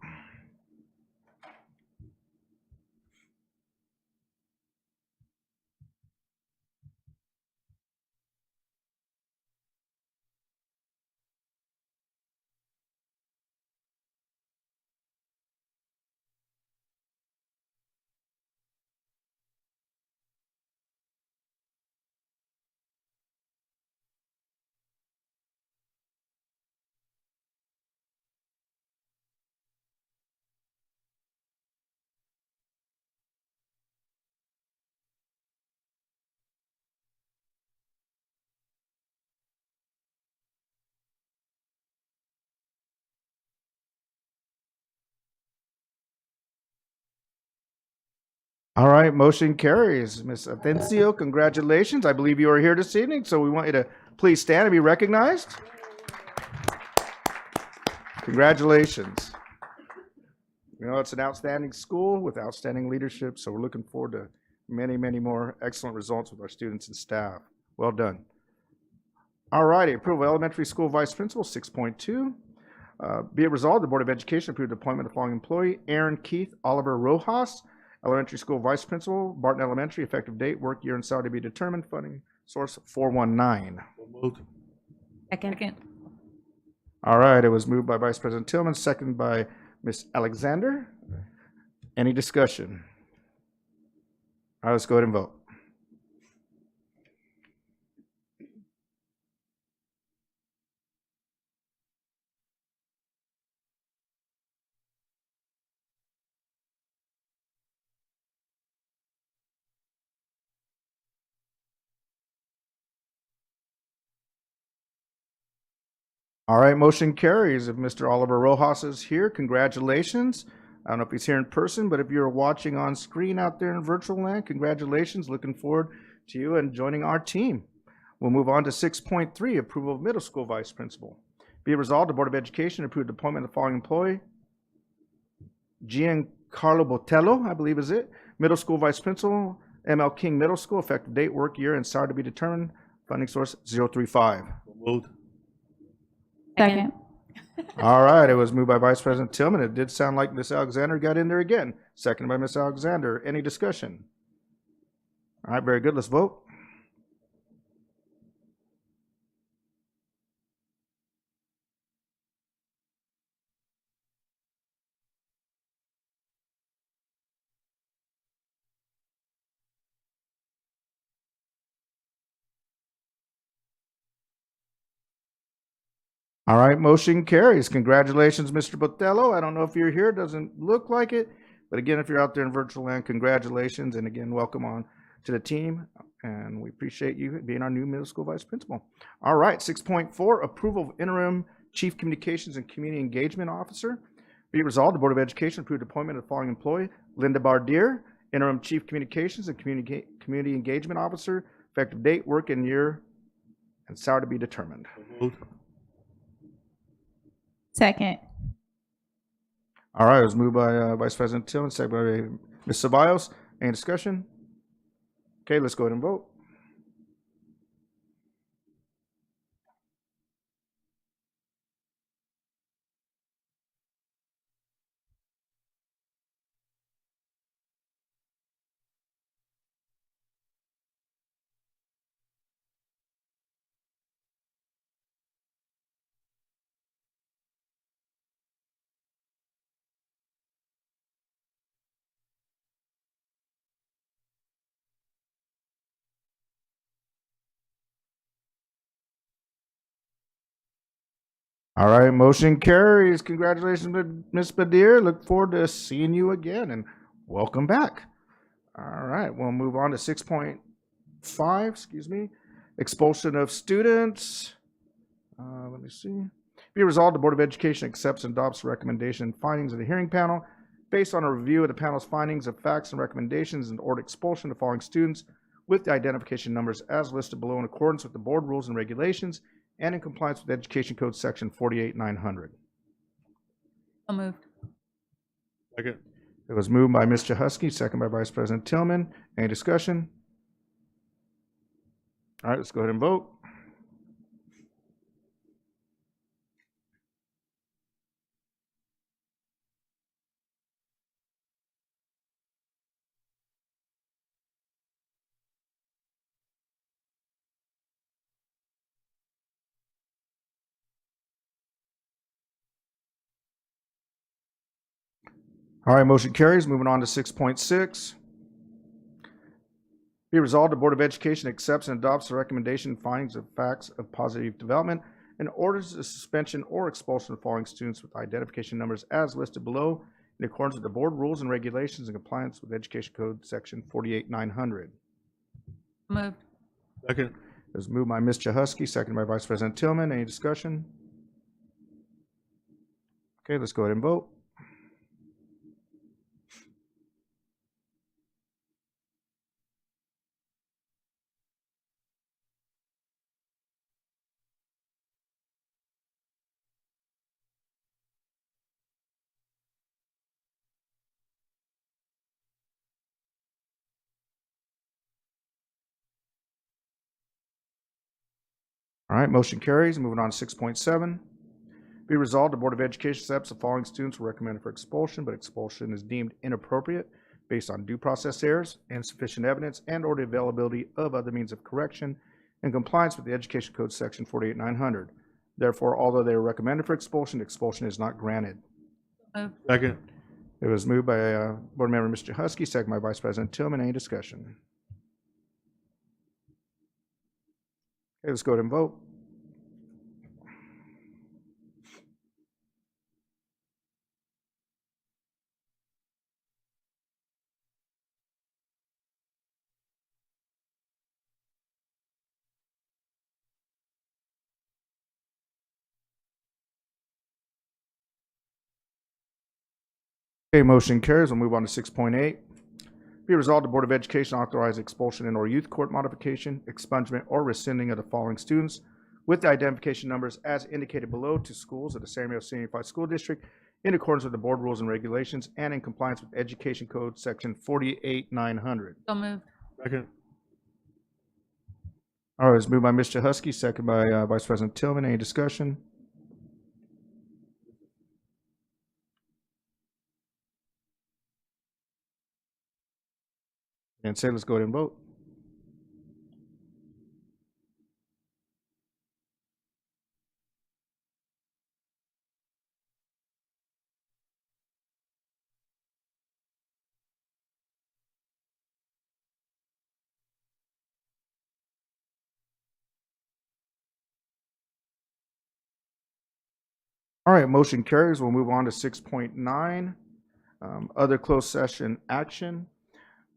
All right, motion carries. Ms. Atencio, congratulations. I believe you are here this evening, so we want you to please stand and be recognized. Congratulations. You know, it's an outstanding school with outstanding leadership, so we're looking forward to many, many more excellent results with our students and staff. Well done. All righty, approval of elementary school vice principal, 6.2. Be it resolved, the Board of Education approved the appointment of the following employee: Aaron Keith Oliver Rojas, elementary school vice principal, Barton Elementary, effective date, work year, and salary to be determined, funding source 419. So moved. Second. All right, it was moved by Vice President Tillman, seconded by Ms. Alexander. Any discussion? All right, let's go ahead and vote. All right, motion carries. If Mr. Oliver Rojas is here, congratulations. I don't know if he's here in person, but if you're watching on screen out there in virtual land, congratulations. Looking forward to you and joining our team. We'll move on to 6.3, approval of middle school vice principal. Be it resolved, the Board of Education approved the appointment of the following employee: Giancarlo Botello, I believe is it, middle school vice principal, ML King Middle School, effective date, work year, and salary to be determined, funding source 035. So moved. Second. All right, it was moved by Vice President Tillman. It did sound like Ms. Alexander got in there again. Seconded by Ms. Alexander. Any discussion? All right, very good. Let's vote. All right, motion carries. Congratulations, Mr. Botello. I don't know if you're here. It doesn't look like it. But again, if you're out there in virtual land, congratulations. And again, welcome on to the team. And we appreciate you being our new middle school vice principal. All right, 6.4, approval of interim chief communications and community engagement officer. Be it resolved, the Board of Education approved appointment of the following employee: Linda Bardier, interim chief communications and community engagement officer, effective date, work and year, and salary to be determined. So moved. Second. All right, it was moved by Vice President Tillman, second by Ms. Ceballos. Any discussion? Okay, let's go ahead and vote. All right, motion carries. Congratulations, Ms. Badir. Look forward to seeing you again, and welcome back. All right, we'll move on to 6.5, Expulsion of students. Let me see. Be resolved, the Board of Education accepts and adopts the recommendation and findings of the hearing panel based on a review of the panel's findings of facts and recommendations and order expulsion of the following students with the identification numbers as listed below in accordance with the board rules and regulations and in compliance with Education Code Section 48900. So moved. Second. It was moved by Ms. Chahusky, second by Vice President Tillman. Any discussion? All right, let's go ahead and vote. All right, motion carries. Moving on to 6.6. Be resolved, the Board of Education accepts and adopts the recommendation and findings of facts of positive development and orders the suspension or expulsion of the following students with identification numbers as listed below in accordance with the board rules and regulations and compliance with Education Code Section 48900. Moved. Second. It was moved by Ms. Chahusky, seconded by Vice President Tillman. Any discussion? Okay, let's go ahead and vote. All right, motion carries. Moving on to 6.7. Be resolved, the Board of Education accepts the following students were recommended for expulsion, but expulsion is deemed inappropriate based on due process errors, insufficient evidence, and/or the availability of other means of correction in compliance with the Education Code Section 48900. Therefore, although they were recommended for expulsion, expulsion is not granted. Second. It was moved by Board Member Mr. Husky, second by Vice President Tillman. Any discussion? Okay, let's go ahead and vote. Okay, motion carries. We'll move on to 6.8. Be resolved, the Board of Education authorize expulsion and/or youth court modification, expungement, or rescinding of the following students with the identification numbers as indicated below to schools of the San Diego City Unified School District in accordance with the board rules and regulations and in compliance with Education Code Section 48900. So moved. Second. All right, it's moved by Mr. Husky, second by Vice President Tillman. Any discussion? And say, let's go ahead and vote. All right, motion carries. We'll move on to 6.9, other closed session action.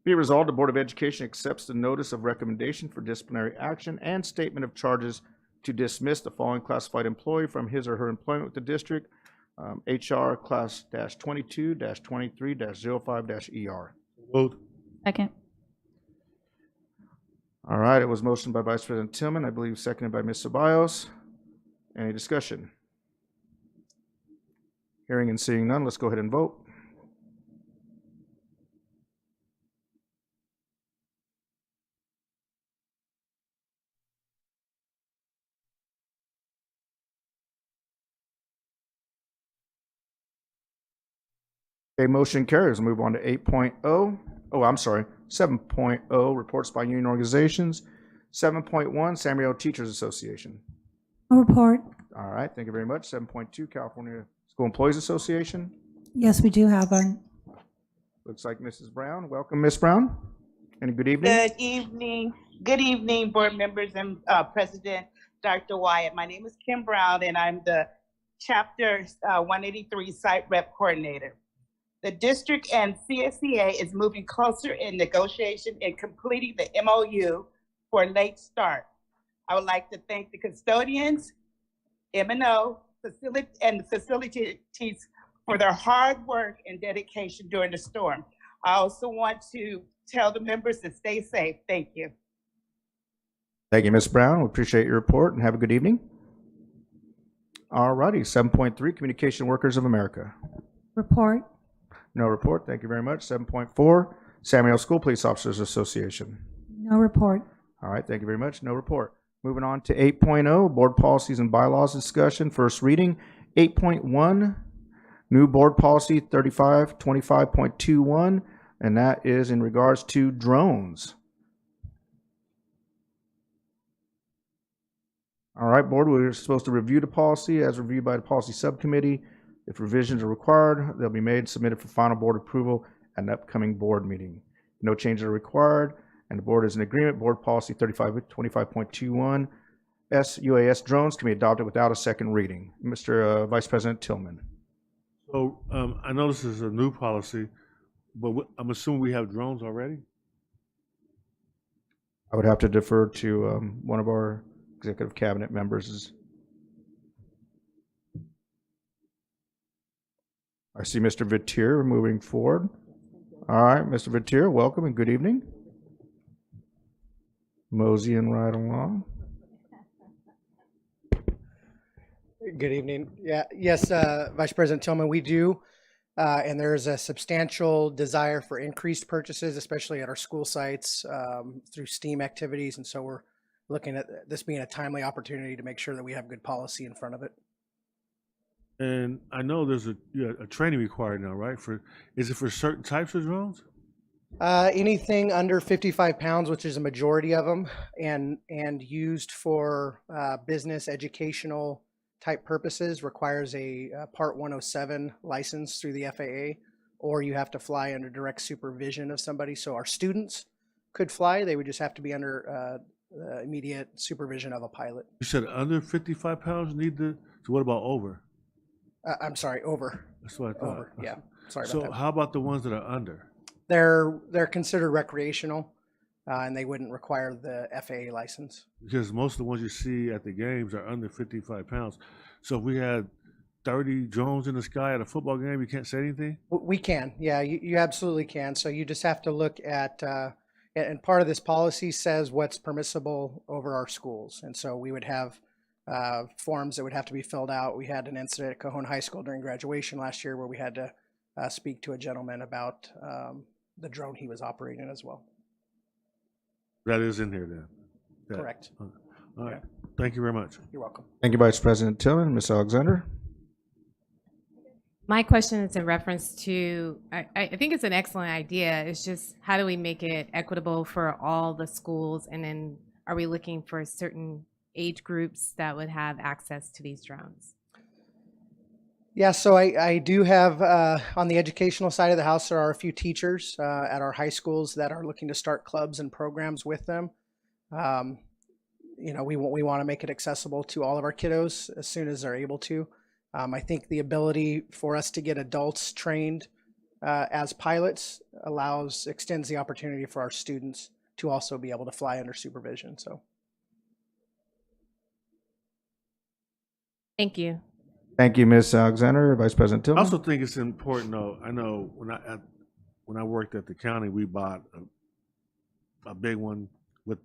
Be it resolved, the Board of Education accepts the notice of recommendation for disciplinary action and statement of charges to dismiss the following classified employee from his or her employment with the district, HR class -22-23-05-ER. Vote. Second. All right, it was motioned by Vice President Tillman, I believe seconded by Ms. Ceballos. Any discussion? Hearing and seeing none, let's go ahead and vote. Okay, motion carries. We'll move on to 8.0. Oh, I'm sorry, 7.0, reports by union organizations. 7.1, San Diego Teachers Association. No report. All right, thank you very much. 7.2, California School Employees Association. Yes, we do have one. Looks like Mrs. Brown. Welcome, Ms. Brown, and good evening. Good evening. Good evening, board members and President Dr. Wyatt. My name is Kim Brown, and I'm the Chapter 183 Site Rep Coordinator. The district and CSEA is moving closer in negotiation and completing the MOU for late start. I would like to thank the custodians, M&O, and the facilities for their hard work and dedication during the storm. I also want to tell the members to stay safe. Thank you. Thank you, Ms. Brown. We appreciate your report and have a good evening. All righty, 7.3, Communication Workers of America. Report. No report. Thank you very much. 7.4, Samuel School Police Officers Association. No report. All right, thank you very much. No report. Moving on to 8.0, Board Policies and Bylaws discussion, first reading. 8.1, new Board Policy 3525.21, and that is in regards to drones. All right, Board, we're supposed to review the policy as reviewed by the Policy Subcommittee. If revisions are required, they'll be made, submitted for final Board approval at an upcoming Board meeting. No changes are required, and the Board is in agreement. Board Policy 3525.21, UAS drones can be adopted without a second reading. Mr. Vice President Tillman. So I know this is a new policy, but I'm assuming we have drones already? I would have to defer to one of our executive cabinet members. I see Mr. Vittier moving forward. All right, Mr. Vittier, welcome and good evening. Moseying right along. Good evening. Yes, Vice President Tillman, we do. And there's a substantial desire for increased purchases, especially at our school sites through STEAM activities. And so we're looking at this being a timely opportunity to make sure that we have good policy in front of it. And I know there's a training required now, right? Is it for certain types of drones? Anything under 55 pounds, which is a majority of them, and used for business, educational type purposes, requires a Part 107 license through the FAA, or you have to fly under direct supervision of somebody. So our students could fly; they would just have to be under immediate supervision of a pilot. You said under 55 pounds need so what about over? I'm sorry, over. That's what I thought. Over, yeah. Sorry about So that. how about the ones that are under? They're considered recreational, and they wouldn't require the FAA license. Because most of the ones you see at the games are under 55 pounds. So if we had 30 drones in the sky at a football game, you can't say anything? We can, yeah, you absolutely can. So you just have to look at, and part of this policy says what's permissible over our schools. And so we would have forms that would have to be filled out. We had an incident at Cajon High School during graduation last year where we had to speak to a gentleman about the drone he was operating as well. That is in here then? Correct. All right. Thank you very much. You're welcome. Thank you, Vice President Tillman. Ms. Alexander. My question is in reference to, I think it's an excellent idea. It's just how do we make it equitable for all the schools? And then are we looking for certain age groups that would have access to these drones? Yeah, so I do have, on the educational side of the house, there are a few teachers at our high schools that are looking to start clubs and programs with them. You know, we want to make it accessible to all of our kiddos as soon as they're able to. I think the ability for us to get adults trained as pilots extends the opportunity for our students to also be able to fly under supervision. So, thank you. Thank you, Ms. Alexander. Vice President I Tillman. also think it's important, though. I know when I worked at the county, we bought a big one with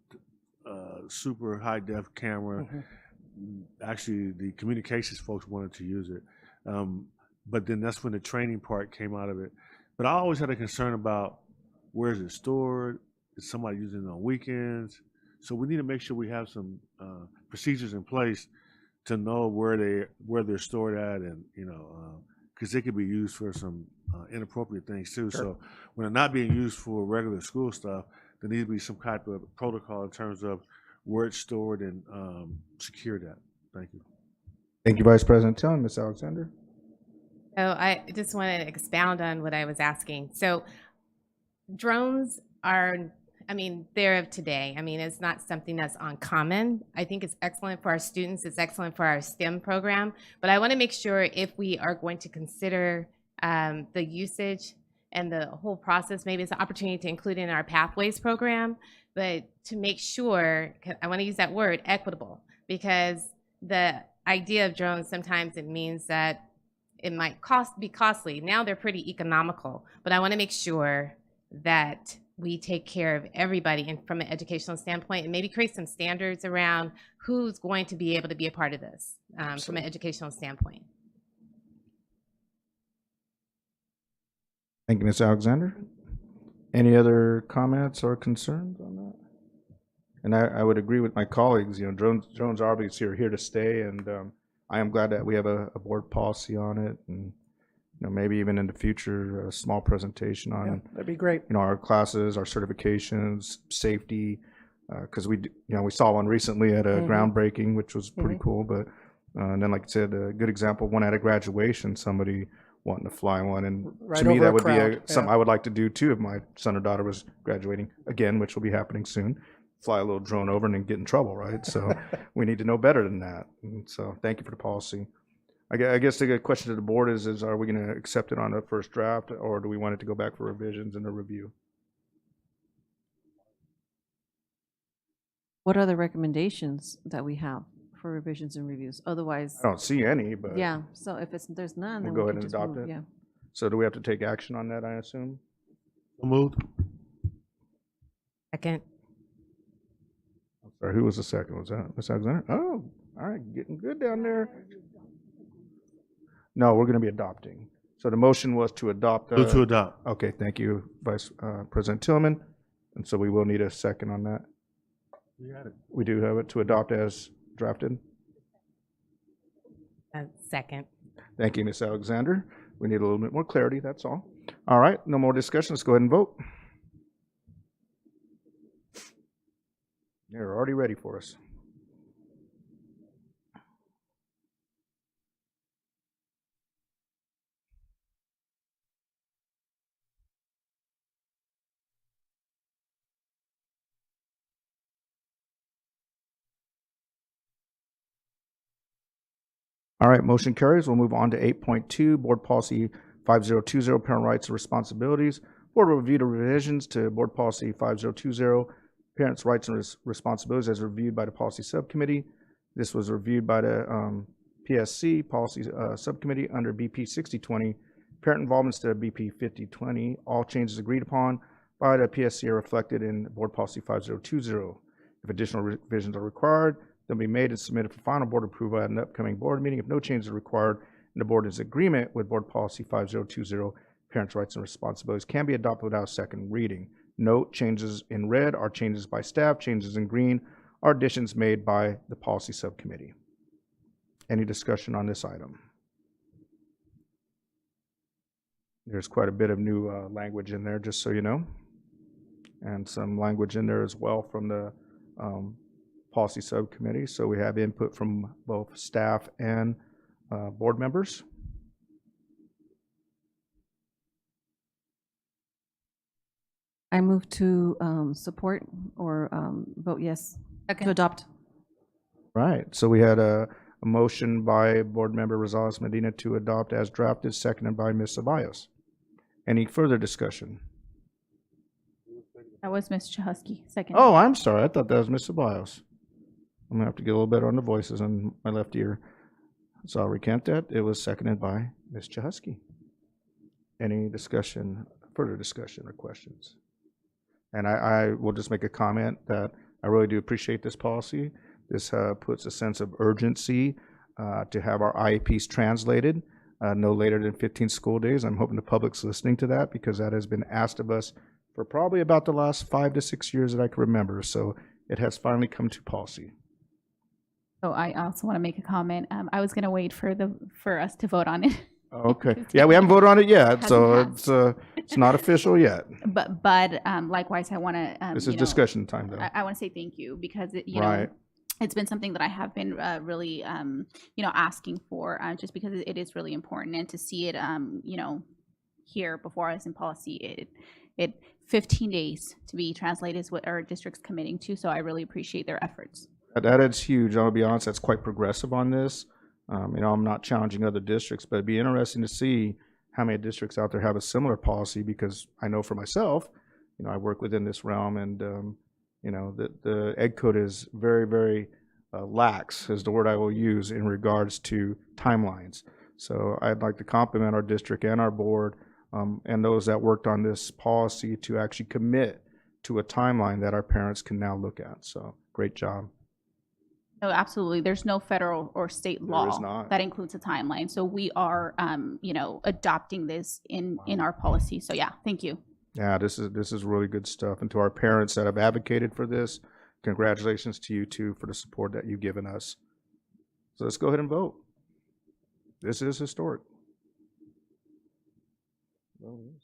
super high def camera. Mm-hmm. Actually, the communications folks wanted to use it, but then that's when the training part came out of it. But I always had a concern about where is it stored? Is somebody using it on weekends? So we need to make sure we have some procedures in place to know where they're stored at, and because they could be used for some inappropriate things too. Sure. So when they're not being used for regular school stuff, there needs to be some type of protocol in terms of where it's stored and secure that. Thank you. Thank you, Vice President Tillman. Ms. Alexander. So I just want to expound on what I was asking. So drones are, they're of today. It's not something that's uncommon. I think it's excellent for our students. It's excellent for our STEM program. But I want to make sure if we are going to consider the usage and the whole process. Maybe it's an opportunity to include in our Pathways program, but to make sure, 'cause I want to use that word, equitable, because the idea of drones, sometimes it means that it might be costly. Now they're pretty economical, but I want to make sure that we take care of everybody and from an educational standpoint, and maybe create some standards around who's going to be able to be a part of this from an educational standpoint. Thank you, Ms. Alexander. Any other comments or concerns on that? And I would agree with my colleagues. You know, drones obviously are here to stay, and I am glad that we have a board policy on it, and you know, maybe even in the future, a small presentation on That'd be great. you know, our classes, our certifications, safety, because we saw one recently at a groundbreaking, which was pretty cool. But and then, like I said, a good example, one at a graduation, somebody wanting to fly one, and Right to me over that a would crowd, be something I would like to do too if my son or daughter was graduating again, which will be happening soon. Fly a little drone over and then get in trouble, right? So we need to know better than that. And so thank you for the policy. I guess the question to the board is are we going to accept it on the first draft, or do we want it to go back for revisions and a review? What are the recommendations that we have for revisions and reviews? Otherwise, I don't see any, but yeah. So if there's none, we'll then go we ahead can and just adopt move. it. Yeah. So do we have to take action on that, I assume? So moved. Second. I'm sorry, who was the second? Was that Ms. Alexander? Oh, all right, getting good down there. No, we're going to be adopting. So the motion was to adopt. Move to adopt. Okay, thank you, Vice President Tillman. And so we will need a second on that. We got it. We do have it to adopt as drafted. Second. Thank you, Ms. Alexander. We need a little bit more clarity, that's all. All right, no more discussion. Let's go ahead and vote. They're already ready for us. All right, motion carries. We'll move on to 8.2, Board Policy 5020, Parent Rights and Responsibilities. Board will review the revisions to Board Policy 5020, Parents' Rights and Responsibilities as reviewed by the Policy Subcommittee. This was reviewed by the PSC Policy Subcommittee under BP 6020. Parent involvements to BP 5020. All changes agreed upon by the PSC are reflected in Board Policy 5020. If additional revisions are required, they'll be made and submitted for final board approval at an upcoming board meeting. If no changes are required and the board is in agreement with Board Policy 5020, Parents' Rights and Responsibilities can be adopted without a second reading. Note, changes in red are changes by staff, changes in green are additions made by the Policy Subcommittee. Any discussion on this item? There's quite a bit of new language in there, just so you know, and some language in there as well from the Policy Subcommittee. So we have input from both staff and board members. I move to support or vote yes to adopt. Right. So we had a motion by Board Member Rosales Medina to adopt as drafted, seconded by Ms. Ceballos. Any further discussion? That was Ms. Chahusky, second. Oh, I'm sorry. I thought that was Ms. Ceballos. I'm gonna have to get a little better on the voices on my left ear. So I'll recant that. It was seconded by Ms. Chahusky. Any discussion, further discussion or questions? And I will just make a comment that I really do appreciate this policy. This puts a sense of urgency to have our IEPs translated no later than 15 school days. I'm hoping the public's listening to that because that has been asked of us for probably about the last 5 to 6 years that I can remember. So it has finally come to policy. So I also want to make a comment. I was going to wait for us to vote on it. Okay. Yeah, we haven't voted on it yet, so it's not official yet. But likewise, I want to. This is discussion time, though. I want to say thank you because you Right. know it's been something that I have been really asking for just because it is really important, and to see it here before us in policy, it 15 days to be translated is what our district's committing to. So I really appreciate their efforts. That is huge. I'll be honest, that's quite progressive on this. I'm not challenging other districts, but it'd be interesting to see how many districts out there have a similar policy, because I know for myself, I work within this realm, and the ed code is very, very lax, is the word I will use, in regards to timelines. So I'd like to compliment our district and our board and those that worked on this policy to actually commit to a timeline that our parents can now look at. So great job. No, absolutely. There's no federal or state There is law not. that includes a timeline. So we are, adopting this in our policy. So yeah, thank you. Yeah, this is really good stuff. And to our parents that have advocated for this, congratulations to you too for the support that you've given us. So let's go ahead and vote. This is historic. Well, it is.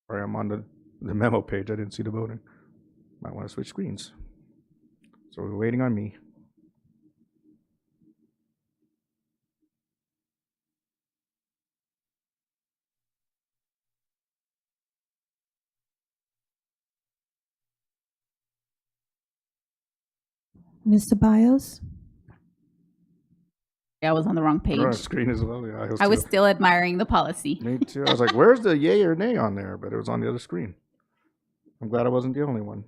Sorry, I'm on the memo page. I didn't see the voting. Might want to switch screens. So we're waiting on me. Mr. Bios? I was on the wrong page. You're on screen as well. Yeah, I was still admiring the policy. Me too. I was like, where's the yay or nay on there? But it was on the other screen. I'm glad I wasn't the only one.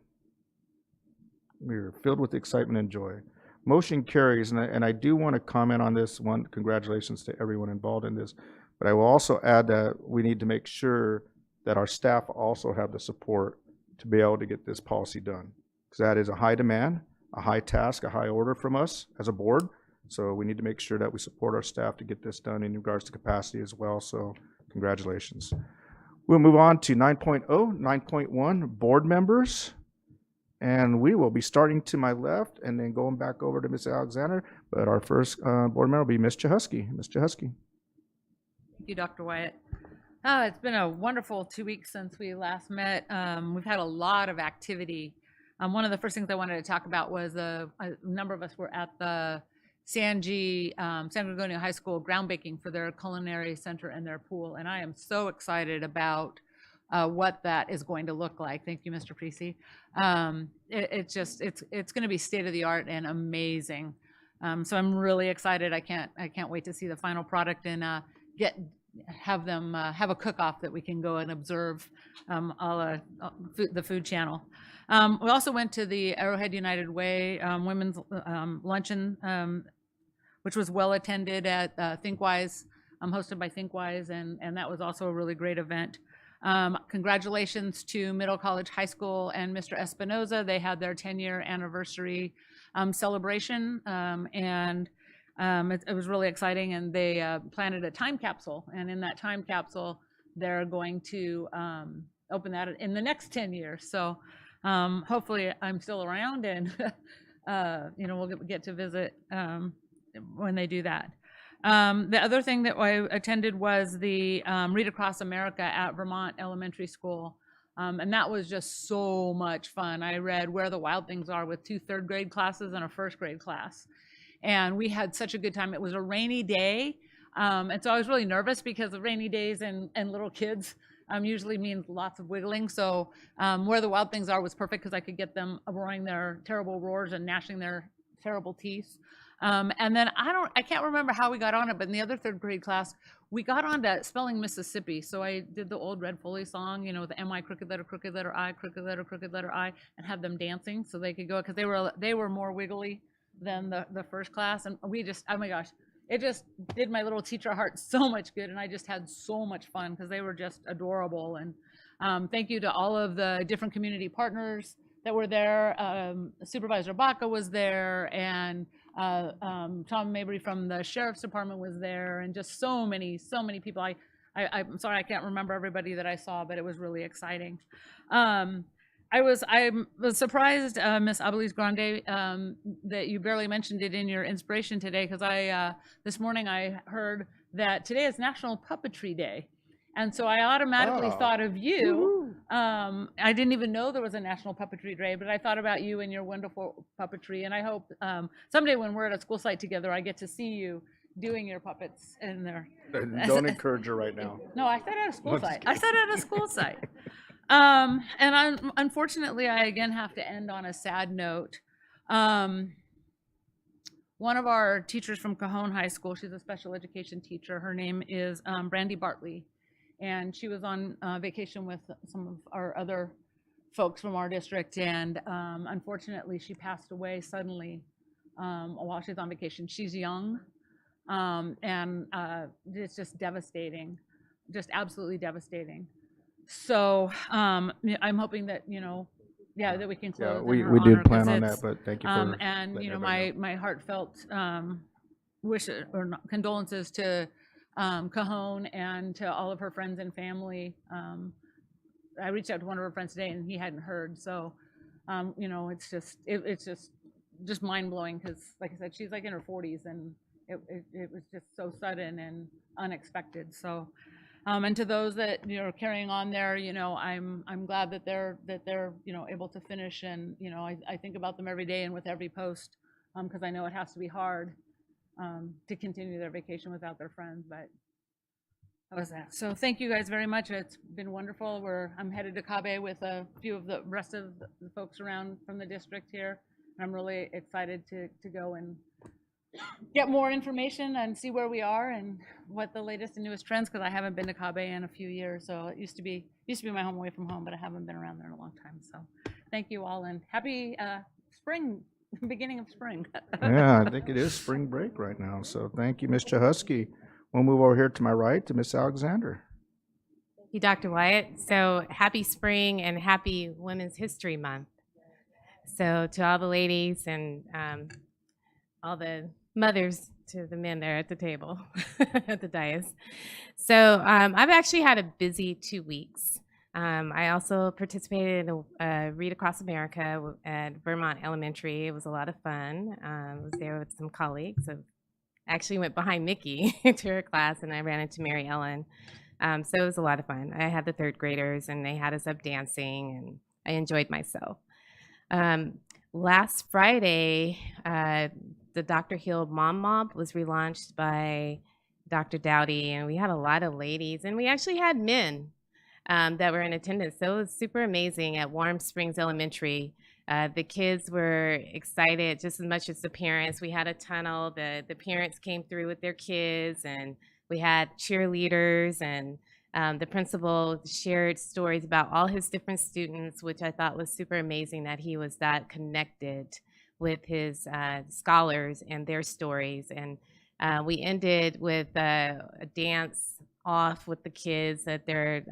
We were filled with excitement and joy. Motion carries, and I do want to comment on this one. Congratulations to everyone involved in this. But I will also add that we need to make sure that our staff also have the support to be able to get this policy done. Because that is a high demand, a high task, a high order from us as a board. So we need to make sure that we support our staff to get this done in regards to capacity as well. So congratulations. We'll move on to 9.0, 9.1, board members. And we will be starting to my left and then going back over to Ms. Alexander. But our first board member will be Ms. Chahusky. Ms. Chahusky. Thank you, Dr. Wyatt. It's been a wonderful 2 weeks since we last met. We've had a lot of activity. One of the first things I wanted to talk about was a number of us were at the San Gregorio High School groundbreaking for their culinary center and their pool. And I am so excited about what that is going to look like. Thank you, Mr. Precy. It's going to be state of the art and amazing. So I'm really excited. I can't wait to see the final product and have them have a cook-off that we can go and observe the Food Channel. We also went to the Arrowhead United Way women's luncheon, which was well attended at ThinkWise, hosted by ThinkWise, and that was also a really great event. Congratulations to Middle College High School and Mr. Espinoza. They had their 10-year anniversary celebration, and it was really exciting, and they planted a time capsule, and in that time capsule, they're going to open that in the next 10 years. So hopefully I'm still around, and we'll get to visit when they do that. The other thing that I attended was the Read Across America at Vermont Elementary School. And that was just so much fun. I read Where the Wild Things Are with 2 third grade classes and a first grade class. And we had such a good time. It was a rainy day. And so I was really nervous because of rainy days and little kids usually means lots of wiggling. So Where the Wild Things Are was perfect because I could get them roaring their terrible roars and gnashing their terrible teeth. And then I can't remember how we got on it, but in the other third grade class, we got on to spelling Mississippi. So I did the old Red Foley song, the M-I, crooked letter I, crooked letter I, and had them dancing so they could go, because they were more wiggly than the first class. And we just, oh my gosh, it just did my little teacher heart so much good. And I just had so much fun because they were just adorable. And thank you to all of the different community partners that were there. Supervisor Baca was there, and Tom Mabry from the Sheriff's Department was there, and just so many people. I'm sorry I can't remember everybody that I saw, but it was really exciting. I was surprised, Miss Abelis Grande, that you barely mentioned it in your inspiration today, because this morning I heard that today is National Puppetry Day. And so I automatically thought of you. I didn't even know there was a National Puppetry Day, but I thought about you and your wonderful puppetry. And I hope someday when we're at a school site together, I get to see you doing your puppets in there. Don't encourage her right now. No, I said at a school site. I said at a school site. Unfortunately, I again have to end on a sad note. One of our teachers from Cajon High School, she's a special education teacher. Her name is Brandy Bartley, and she was on vacation with some of our other folks from our district, and unfortunately she passed away suddenly while she's on vacation. She's young, and it's just devastating, just absolutely devastating. So I'm hoping that, that we can close. Yeah, in her we honor, did plan 'cause on it's, that, but thank you for and letting my heartfelt condolences to Cajon and to all of her friends and family. I reached out to one of her friends today and he hadn't heard. So, it's just mind blowing because, like I said, she's like in her 40s and it was just so sudden and unexpected. So, and to those that are carrying on there, I'm glad that they're able to finish. And I think about them every day and with every post, because I know it has to be hard to continue their vacation without their friends. But that was that. So thank you guys very much. It's been wonderful. I'm headed to Cabe with a few of the rest of the folks around from the district here. And I'm really excited to go and get more information and see where we are and what the latest and newest trends, because I haven't been to Cabe in a few years. So it used to be my home away from home, but I haven't been around there in a long time. So thank you all and happy spring, beginning of spring. Yeah, I think it is spring break right now. So thank you, Ms. Chahusky. We'll move over here to my right to Ms. Alexander. Thank you, Dr. Wyatt. So happy spring and happy Women's History Month. So to all the ladies and all the mothers, to the men there at the table, at the dais. So I've actually had a busy 2 weeks. I also participated in a Read Across America at Vermont Elementary. It was a lot of fun. I was there with some colleagues. I actually went behind Mickey to her class, and I ran into Mary Ellen. So it was a lot of fun. I had the third graders, and they had us up dancing, and I enjoyed myself. Last Friday, the Dr. Hill Mom Mob was relaunched by Dr. Dowdy, and we had a lot of ladies, and we actually had men that were in attendance. So it was super amazing at Warm Springs Elementary. The kids were excited just as much as the parents. We had a tunnel. The parents came through with their kids, and we had cheerleaders, and the principal shared stories about all his different students, which I thought was super amazing that he was that connected with his scholars and their stories. And we ended with a dance off with the kids at their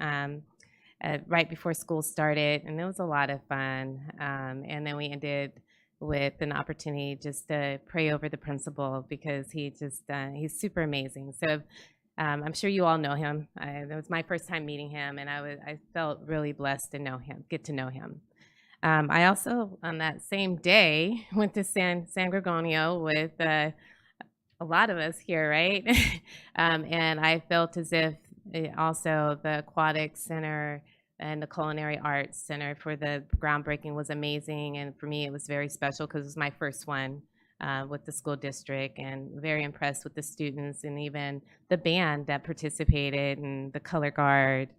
right before school started, and it was a lot of fun. And then we ended with an opportunity just to pray over the principal because he's super amazing. So I'm sure you all know him. It was my first time meeting him, and I felt really blessed to get to know him. I also, on that same day, went to San Gorgonio with a lot of us here, right? And I felt as if also the Aquatic Center and the Culinary Arts Center for the groundbreaking was amazing. And for me, it was very special because it was my first one with the school district, and very impressed with the students and even the band that participated and the color guard.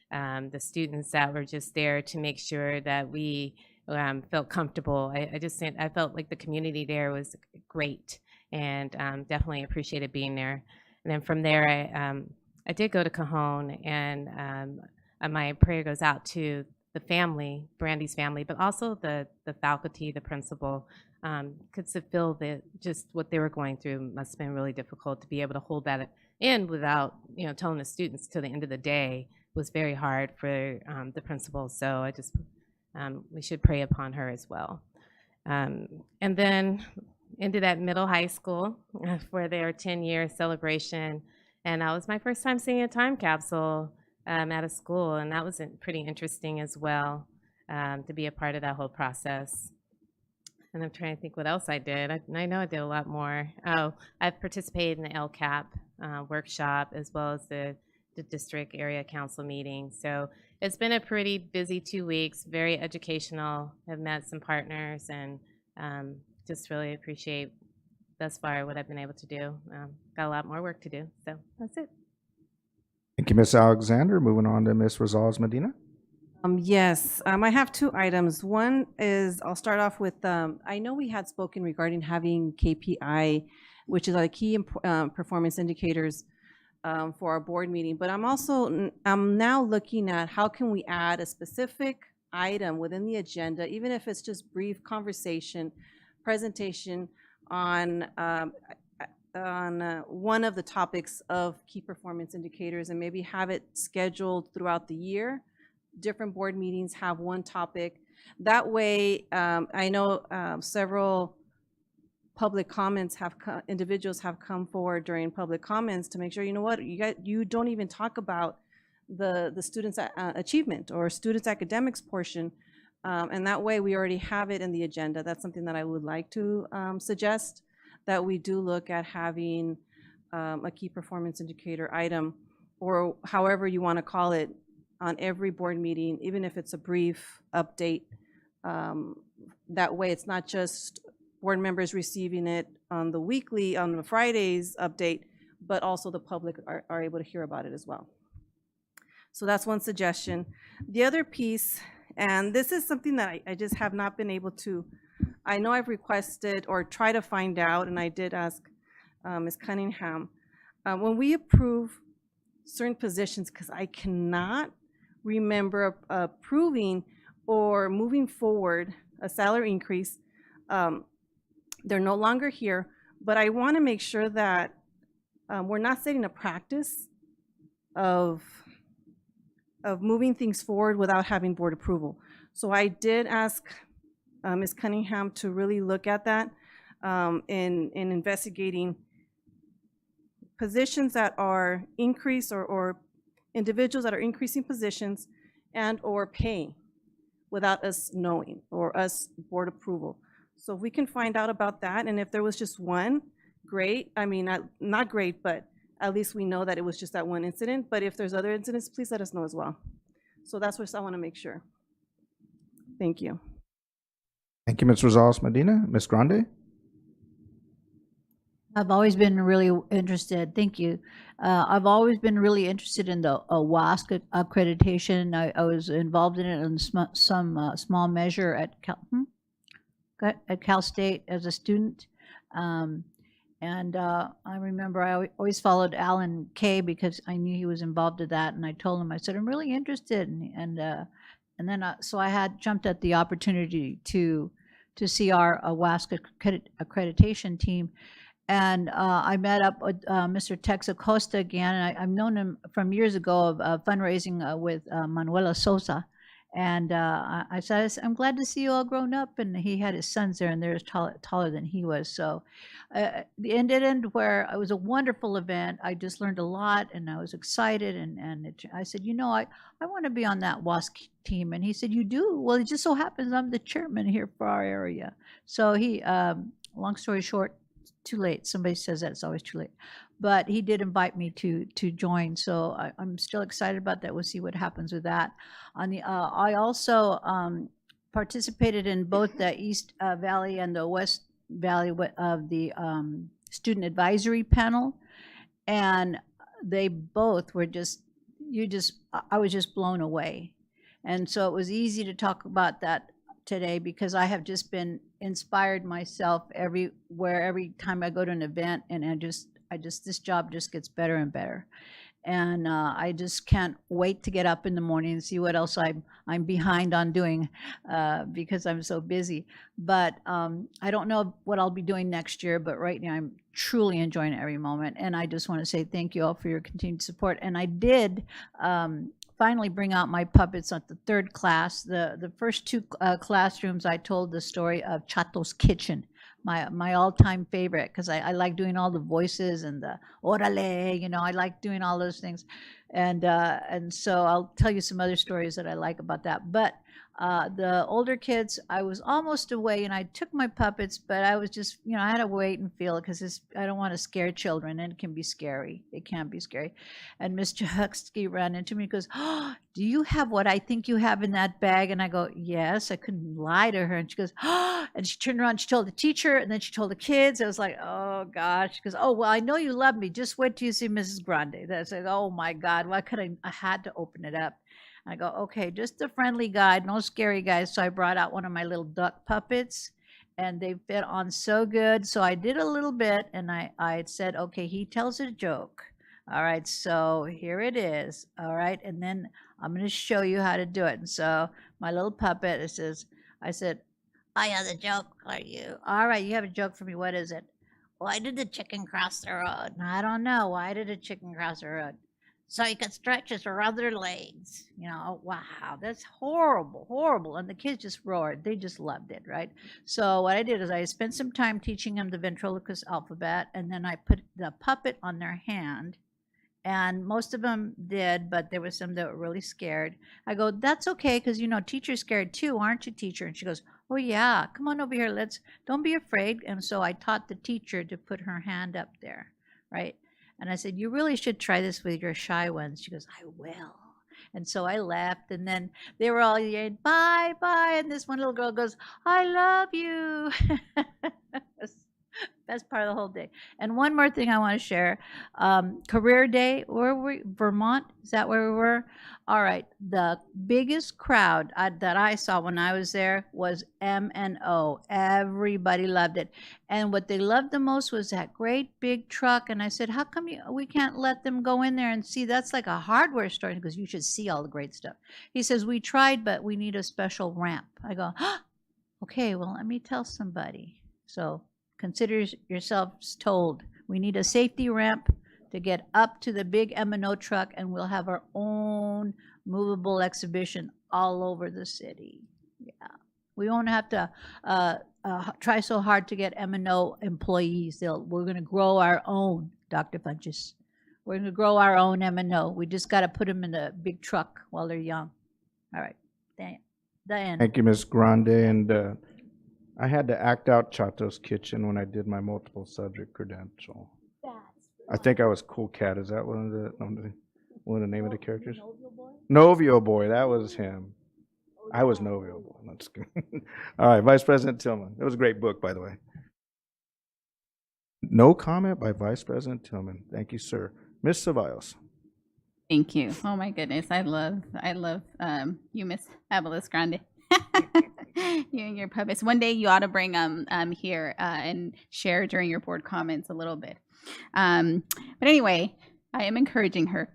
The students that were just there to make sure that we felt comfortable. I felt like the community there was great, and definitely appreciated being there. And then from there, I did go to Cajon, and my prayer goes out to the family, Brandy's family, but also the faculty, the principal, because to feel just what they were going through must have been really difficult. To be able to hold that in without telling the students till the end of the day was very hard for the principal. So I just we should pray upon her as well. And then ended at middle high school for their 10-year celebration, and that was my first time seeing a time capsule at a school, and that was pretty interesting as well, to be a part of that whole process. And I'm trying to think what else I did. I know I did a lot more. Oh, I've participated in the LCAP workshop, as well as the district area council meeting. So it's been a pretty busy 2 weeks, very educational. I've met some partners, and just really appreciate thus far what I've been able to do. Got a lot more work to do, so that's it. Thank you, Ms. Alexander. Moving on to Ms. Rosales Medina. Yes, I have two items. One is, I'll start off with, I know we had spoken regarding having KPI, which is our key performance indicators for our board meeting, but I'm now looking at how can we add a specific item within the agenda, even if it's just brief conversation, presentation on one of the topics of key performance indicators, and maybe have it scheduled throughout the year. Different board meetings have one topic. That way, I know several public comments individuals have come forward during public comments to make sure, you know what, you don't even talk about the students' achievement or students' academics portion, and that way we already have it in the agenda. That's something that I would like to suggest, that we do look at having a key performance indicator item, or however you want to call it, on every board meeting, even if it's a brief update. That way it's not just board members receiving it on the Fridays update, but also the public are able to hear about it as well. So that's one suggestion. The other piece, and this is something that I just have not been able to, I know I've requested or try to find out, and I did ask Ms. Cunningham, when we approve certain positions, because I cannot remember approving or moving forward a salary increase. They're no longer here, but I want to make sure that we're not setting a practice of moving things forward without having board approval. So I did ask Ms. Cunningham to really look at that in investigating positions that are increased or individuals that are increasing positions and or pay without us knowing or us board approval. So if we can find out about that, and if there was just one, great. I mean, not great, but at least we know that it was just that one incident. But if there's other incidents, please let us know as well. So that's what I want to make sure. Thank you. Thank you, Ms. Rosales Medina. Ms. Grande? I've always been really interested. Thank you. I've always been really interested in the WASC accreditation. I was involved in it in some small measure at Cal State as a student. I remember I always followed Alan Kay because I knew he was involved in that, and I told him, I said, I'm really interested, and then so I had jumped at the opportunity to see our WASC accreditation team. And I met up with Mr. Tex Acosta again, and I've known him from years ago of fundraising with Manuela Sosa. And I said, I'm glad to see you all grown up. And he had his sons there, and they're taller than he was. So it ended where it was a wonderful event. I just learned a lot, and I was excited. I said, I want to be on that WASC team. And he said, you do? Well, it just so happens I'm the chairman here for our area. So he, long story short, too late. Somebody says that it's always too late, but he did invite me to join. So I'm still excited about that. We'll see what happens with that. I also participated in both the East Valley and the West Valley of the student advisory panel, and they both were I was just blown away. And so it was easy to talk about that today because I have just been inspired myself every time I go to an event, and this job just gets better and better. And I just can't wait to get up in the morning and see what else I'm behind on doing because I'm so busy. But I don't know what I'll be doing next year, but right now I'm truly enjoying every moment. And I just want to say thank you all for your continued support. And I did finally bring out my puppets at the third class. The first two classrooms, I told the story of Chato's Kitchen, my all-time favorite, because I like doing all the voices and the orale, I like doing all those things. And so I'll tell you some other stories that I like about that. But the older kids, I was almost away, and I took my puppets, but I was just, I had to wait and feel it because I don't want to scare children, and it can be scary. It can be scary. And Mr. Huxley ran into me and goes, oh, do you have what I think you have in that bag? And I go, yes. I couldn't lie to her. And she goes, oh, and she turned around, she told the teacher, and then she told the kids. I was like, oh gosh. She goes, oh, well, I know you love me. Just wait till you see Mrs. Grande. I said, oh my God, why could I had to open it up. I go, okay, just a friendly guide, no scary guys. So I brought out one of my little duck puppets, and they fit on so good. So I did a little bit, and I said, okay, he tells a joke. All right, so here it is. All right, and then I'm going to show you how to do it. And so my little puppet, it says, I said, I have a joke for you. All right, you have a joke for me. What is it? Why did the chicken cross the road? I don't know. Why did a chicken cross the road? So he could stretch his other legs. You know, wow, that's horrible, horrible. And the kids just roared. They just loved it, right? So what I did is I spent some time teaching them the ventriloquist alphabet, and then I put the puppet on their hand. And most of them did, but there was some that were really scared. I go, that's okay, because, you know, teacher's scared too, aren't you, teacher? And she goes, oh, yeah, come on over here. Don't be afraid. And so I taught the teacher to put her hand up there, right? And I said, you really should try this with your shy ones. She goes, I will. And so I left, and then they were all yelling, bye, bye. And this one little girl goes, I love you. Best part of the whole day. And one more thing I want to share. Career Day, where were we? Vermont? Is that where we were? All right. The biggest crowd that I saw when I was there was M&O. Everybody loved it. And what they loved the most was that great big truck. And I said, how come we can't let them go in there and see? That's like a hardware store, because you should see all the great stuff. He says, we tried, but we need a special ramp. I go, okay, well, let me tell somebody. So consider yourselves told. We need a safety ramp to get up to the big M&O truck, and we'll have our own movable exhibition all over the city. Yeah, we won't have to try so hard to get M&O employees. We're going to grow our own, Dr. Funches. We're going to grow our own M&O. We just got to put them in a big truck while they're young. All right, Diane. Thank you, Ms. Grande. And I had to act out Chato's Kitchen when I did my multiple subject credential. I think I was Cool Cat. Is that one of the name of the characters? Novio Boy. That was him. I was Novio Boy. That's good. All right, Vice President Tillman. It was a great book, by the way. No comment by Vice President Tillman. Thank you, sir. Ms. Ceballos. Thank you. Oh my goodness, I love you, Miss Abelis Grande. You and your puppets. One day you ought to bring here and share during your board comments a little bit. But anyway, I am encouraging her.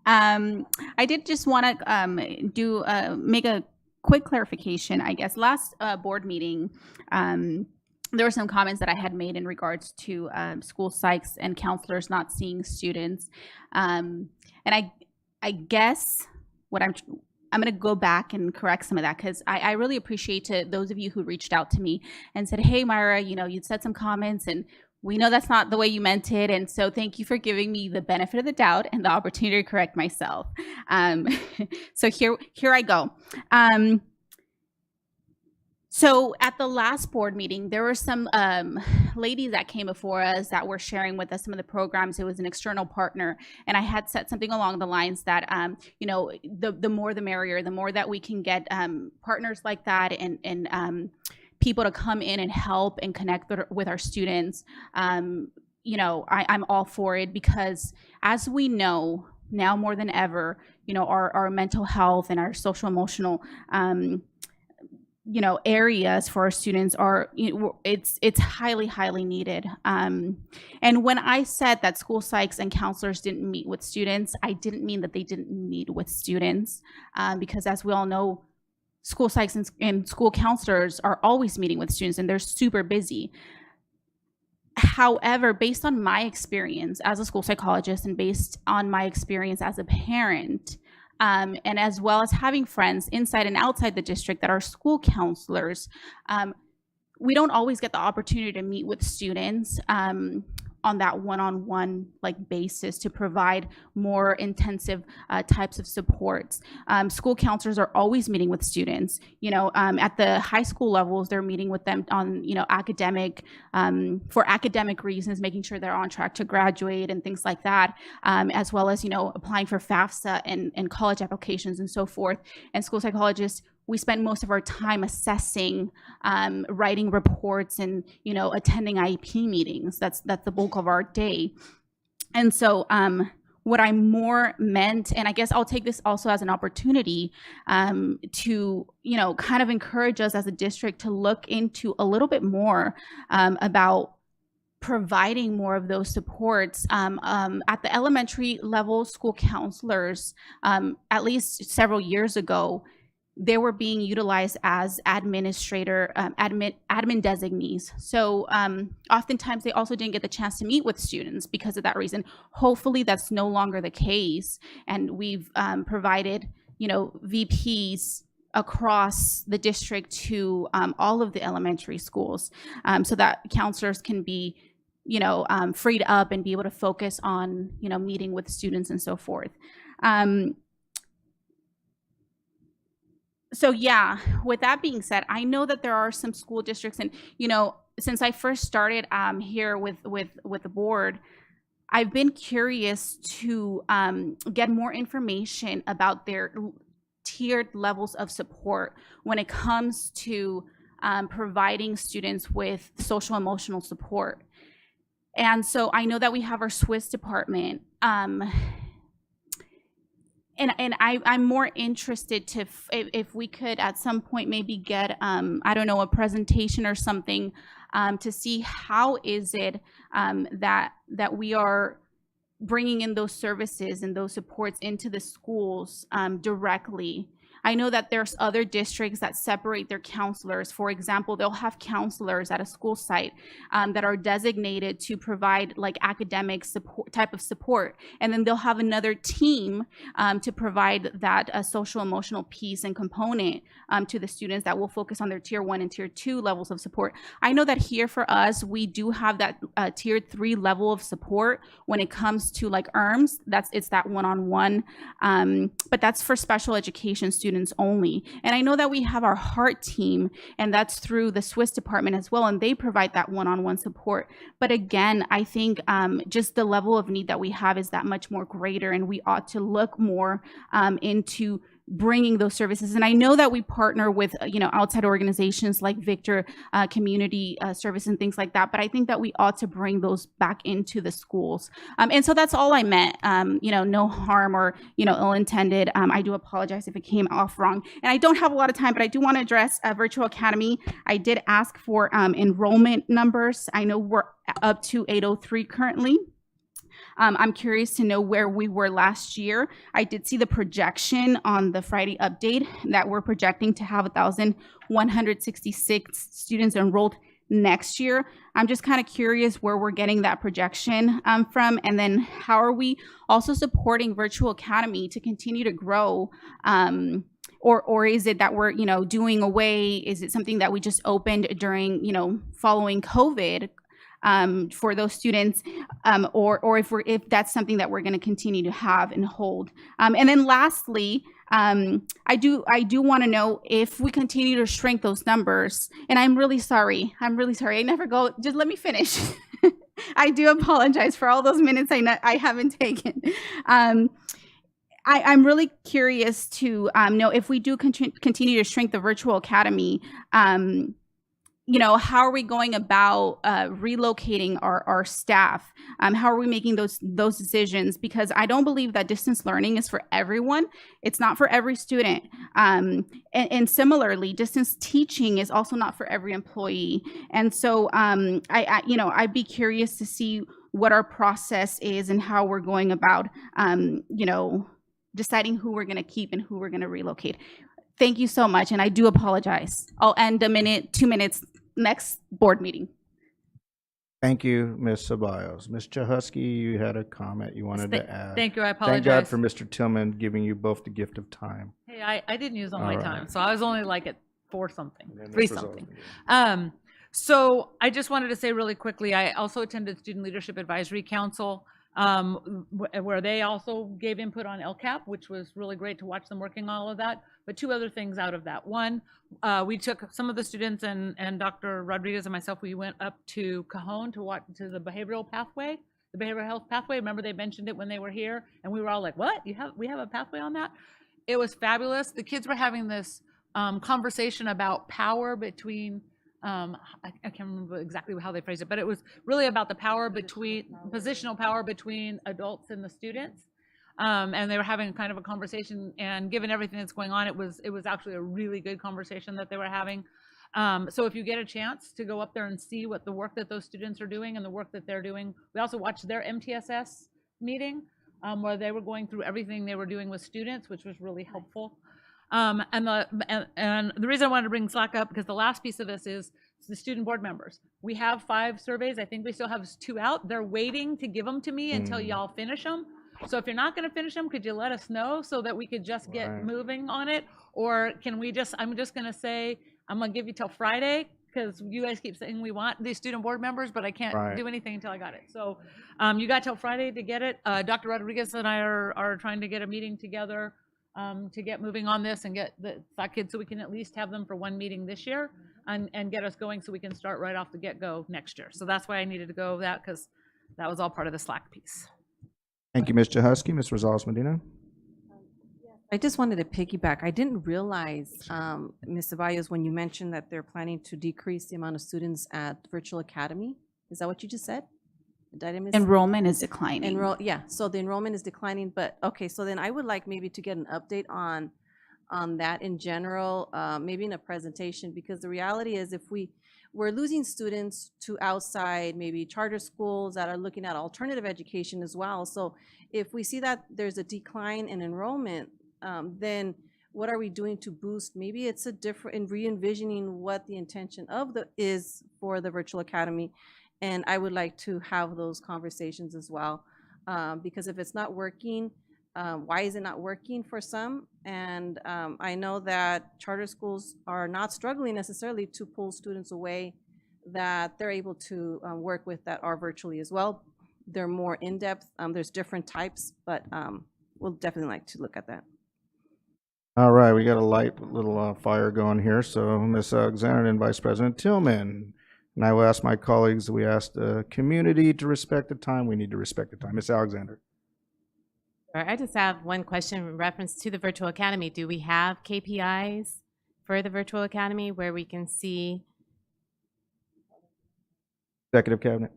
I did just want to make a quick clarification. I guess last board meeting, there were some comments that I had made in regards to school psychs and counselors not seeing students, and I guess what I'm going to go back and correct some of that, because I really appreciate those of you who reached out to me and said, hey, Myra, you said some comments and we know that's not the way you meant it. And so thank you for giving me the benefit of the doubt and the opportunity to correct myself. So here I go. So at the last board meeting, there were some ladies that came before us that were sharing with us some of the programs. It was an external partner, and I had said something along the lines that, the more the merrier, the more that we can get partners like that and people to come in and help and connect with our students. I'm all for it, because as we know now more than ever, our mental health and our social emotional areas for our students are, it's highly needed. And when I said that school psychs and counselors didn't meet with students, I didn't mean that they didn't meet with students, because as we all know, school psychs and school counselors are always meeting with students and they're super busy. However, based on my experience as a school psychologist and based on my experience as a parent, and as well as having friends inside and outside the district that are school counselors, we don't always get the opportunity to meet with students on that one-on-one basis to provide more intensive types of supports. School counselors are always meeting with students. At the high school levels, they're meeting with them on for academic reasons, making sure they're on track to graduate and things like that, as well as applying for FAFSA and college applications and so forth. And school psychologists, we spend most of our time assessing, writing reports, and attending IEP meetings. That's the bulk of our day. And so what I more meant, and I guess I'll take this also as an opportunity to, kind of encourage us as a district to look into a little bit more about providing more of those supports. At the elementary level, school counselors, at least several years ago, they were being utilized as admin designees. So oftentimes they also didn't get the chance to meet with students because of that reason. Hopefully that's no longer the case. And we've provided, VPs across the district to all of the elementary schools so that counselors can be, freed up and be able to focus on, meeting with students and so forth. So yeah, with that being said, I know that there are some school districts, and since I first started here with the board, I've been curious to get more information about their tiered levels of support when it comes to providing students with social emotional support. And so I know that we have our Swiss department. And I'm more interested to if we could at some point maybe get I don't know, a presentation or something to see how is it that we are bringing in those services and those supports into the schools directly. I know that there's other districts that separate their counselors. For example, they'll have counselors at a school site that are designated to provide like academic support, type of support. And then they'll have another team to provide that social emotional piece and component to the students that will focus on their tier 1 and tier 2 levels of support. I know that here for us, we do have that tier 3 level of support when it comes to like ERMs. It's that one-on-one, but that's for special education students only. And I know that we have our HEART team, and that's through the Swiss department as well, and they provide that one-on-one support. But again, I think just the level of need that we have is that much more greater, and we ought to look more into bringing those services. And I know that we partner with outside organizations like Victor Community Service and things like that, but I think that we ought to bring those back into the schools. And so that's all I meant. No harm or ill-intended. I do apologize if it came off wrong. And I don't have a lot of time, but I do want to address Virtual Academy. I did ask for enrollment numbers. I know we're up to 803 currently. I'm curious to know where we were last year. I did see the projection on the Friday update that we're projecting to have 1,166 students enrolled next year. I'm just kind of curious where we're getting that projection from, and then how are we also supporting Virtual Academy to continue to grow? Or is it that we're doing away? Is it something that we just opened during following COVID? For those students, or if that's something that we're going to continue to have and hold. And then lastly, I do want to know if we continue to shrink those numbers. And I'm really sorry. I never go. Just let me finish. I do apologize for all those minutes I haven't taken. I'm really curious to know if we do continue to shrink the Virtual Academy. How are we going about relocating our staff? How are we making those decisions? Because I don't believe that distance learning is for everyone. It's not for every student. And similarly, distance teaching is also not for every employee. And so I'd be curious to see what our process is and how we're going about, deciding who we're going to keep and who we're going to relocate. Thank you so much, and I do apologize. I'll end 2 minutes, next board meeting. Thank you, Ms. Ceballos. Ms. Chahusky, you had a comment you wanted to add. Thank you, I apologize. Thank God for Mr. Tillman giving you both the gift of time. Hey, I didn't use all my time, so I was only like at 3 something. So I just wanted to say really quickly, I also attended Student Leadership Advisory Council, where they also gave input on LCAP, which was really great to watch them working on all of that. But 2 other things out of that. One, we took some of the students and Dr. Rodriguez and myself, we went up to Cajon to watch to the behavioral pathway, the behavioral health pathway. Remember they mentioned it when they were here, and we were all like, what? We have a pathway on that? It was fabulous. The kids were having this conversation about power between, I can't remember exactly how they phrased it, but it was really about the power between, positional power between adults and the students. and they were having kind of a conversation, and given everything that's going on, it was actually a really good conversation that they were having. So if you get a chance to go up there and see what the work that those students are doing and the work that they're doing, we also watched their MTSS meeting where they were going through everything they were doing with students, which was really helpful. And the reason I wanted to bring Slack up, because the last piece of this is the student board members. We have 5 surveys. I think we still have 2 out. They're waiting to give them to me until y'all finish them. So if you're not going to finish them, could you let us know so that we could just get moving on it? Or can we just, I'm just going to say, I'm going to give you till Friday, because you guys keep saying we want these student board members, but I can't do anything until I got it. So you got till Friday to get it. Dr. Rodriguez and I are trying to get a meeting together to get moving on this and get the SAC kids so we can at least have them for one meeting this year and get us going so we can start right off the get-go next year. So that's why I needed to go over that, because that was all part of the Slack piece. Thank you, Ms. Jahusky. Ms. Rosales Medina. I just wanted to piggyback. I didn't realize, Ms. Ceballos, when you mentioned that they're planning to decrease the amount of students at Virtual Academy. Is that what you just said? Did I miss? Enrollment is declining. Yeah, so the enrollment is declining, but okay, so then I would like maybe to get an update on that in general, maybe in a presentation, because the reality is if we're losing students to outside, maybe charter schools that are looking at alternative education as well. So if we see that there's a decline in enrollment, then what are we doing to boost? Maybe it's a different, in re-envisioning what the intention of is for the Virtual Academy. And I would like to have those conversations as well. Because if it's not working, why is it not working for some? And I know that charter schools are not struggling necessarily to pull students away that they're able to work with that are virtually as well. They're more in-depth. There's different types, but we'll definitely like to look at that. All right, we got a light little fire going here. So Ms. Alexander and Vice President Tillman. And I will ask my colleagues, we asked the community to respect the time. We need to respect the time. Ms. Alexander. I just have one question in reference to the Virtual Academy. Do we have KPIs for the Virtual Academy where we can see? Executive Cabinet.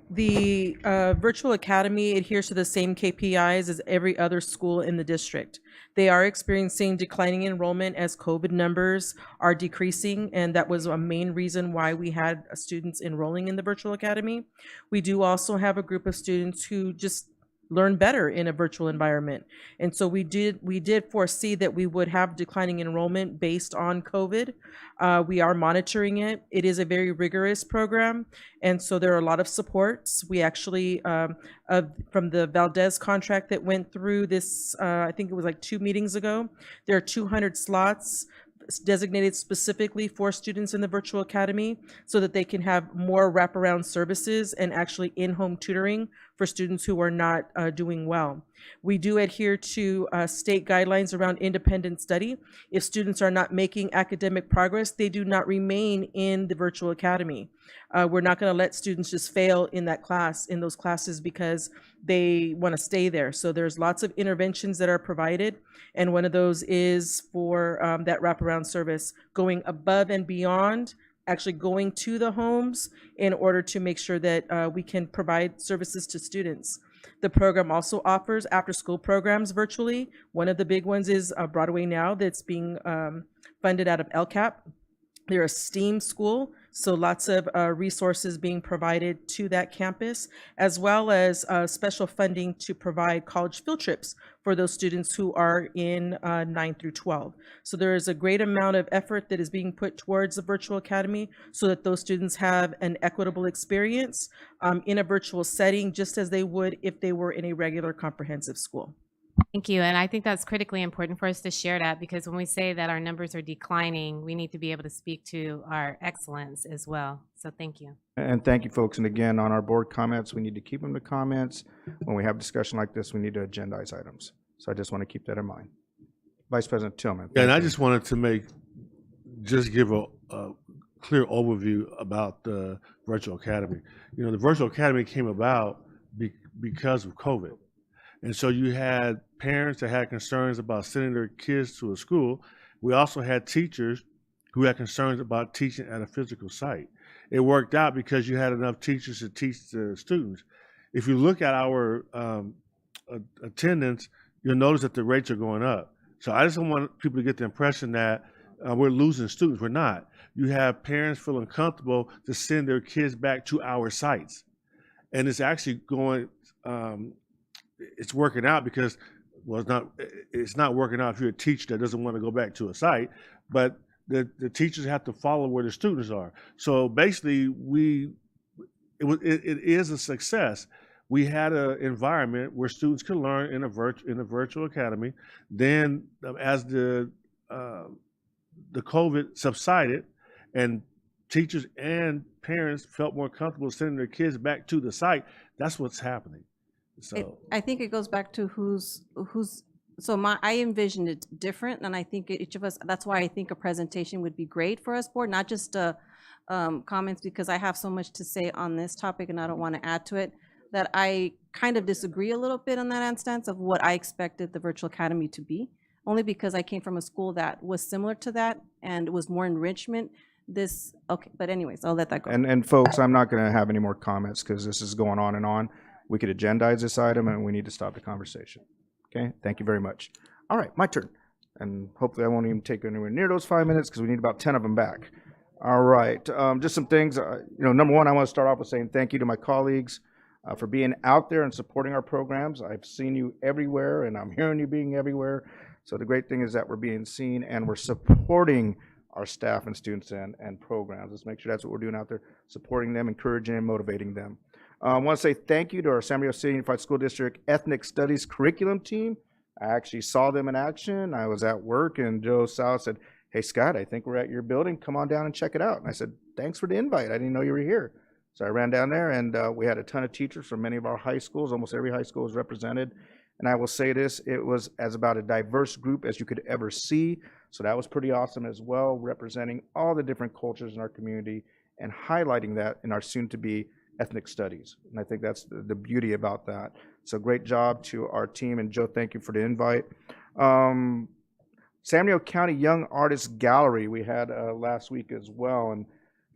The Virtual Academy adheres to the same KPIs as every other school in the district. They are experiencing declining enrollment as COVID numbers are decreasing, and that was a main reason why we had students enrolling in the Virtual Academy. We do also have a group of students who just learn better in a virtual environment. And so we did foresee that we would have declining enrollment based on COVID. We are monitoring it. It is a very rigorous program. And so there are a lot of supports. We actually, from the Valdez contract that went through this, I think it was like 2 meetings ago, there are 200 slots designated specifically for students in the Virtual Academy so that they can have more wraparound services and actually in-home tutoring for students who are not doing well. We do adhere to state guidelines around independent study. If students are not making academic progress, they do not remain in the Virtual Academy. We're not going to let students just fail in that class, in those classes, because they want to stay there. So there's lots of interventions that are provided, and one of those is for that wraparound service, going above and beyond, actually going to the homes in order to make sure that we can provide services to students. The program also offers after-school programs virtually. One of the big ones is Broadway Now, that's being funded out of LCAP. They're a STEAM school, so lots of resources being provided to that campus, as well as special funding to provide college field trips for those students who are in 9 through 12. So there is a great amount of effort that is being put towards the Virtual Academy so that those students have an equitable experience in a virtual setting, just as they would if they were in a regular comprehensive school. Thank you. And I think that's critically important for us to share that, because when we say that our numbers are declining, we need to be able to speak to our excellence as well. So thank you. And thank you, folks. And again, on our board comments, we need to keep them to comments. When we have discussion like this, we need to agendize items. So I just want to keep that in mind. Vice President Tillman. Yeah, and I just wanted to give a clear overview about the Virtual Academy. You know, the Virtual Academy came about because of COVID. And so you had parents that had concerns about sending their kids to a school. We also had teachers who had concerns about teaching at a physical site. It worked out because you had enough teachers to teach the students. If you look at our attendance, you'll notice that the rates are going up. So I just don't want people to get the impression that we're losing students. We're not. You have parents feeling comfortable to send their kids back to our sites. And it's actually going, it's working out because, well, it's not working out if you're a teacher that doesn't want to go back to a site, but the teachers have to follow where the students are. So basically, it is a success. We had an environment where students could learn in a virtual academy. Then, as the COVID subsided, and teachers and parents felt more comfortable sending their kids back to the site, that's what's happening. So I think it goes back to who's. So I envisioned it different, and I think each of us. That's why I think a presentation would be great for us, board, not just comments, because I have so much to say on this topic, and I don't want to add to it. That I kind of disagree a little bit on that instance of what I expected the virtual academy to be, only because I came from a school that was similar to that and was more enrichment. But anyways, I'll let that go. And folks, I'm not going to have any more comments because this is going on and on. We could agendize this item and we need to stop the conversation. Okay, thank you very much. All right, my turn. And hopefully I won't even take anywhere near those 5 minutes because we need about 10 of them back. All right, just some things. Number one, I want to start off with saying thank you to my colleagues for being out there and supporting our programs. I've seen you everywhere and I'm hearing you being everywhere. So the great thing is that we're being seen and we're supporting our staff and students and programs. Let's make sure that's what we're doing out there, supporting them, encouraging and motivating them. I want to say thank you to our San Diego City Unified School District Ethnic Studies curriculum team. I actually saw them in action. I was at work and Joe Sal said, "Hey Scott, I think we're at your building. Come on down and check it out." And I said, "Thanks for the invite. I didn't know you were here." So I ran down there and we had a ton of teachers from many of our high schools. Almost every high school was represented. And I will say this, it was as about a diverse group as you could ever see. So that was pretty awesome as well, representing all the different cultures in our community and highlighting that in our soon-to-be ethnic studies. And I think that's the beauty about that. So great job to our team. And Joe, thank you for the invite. San Diego County Young Artists Gallery we had last week as well. And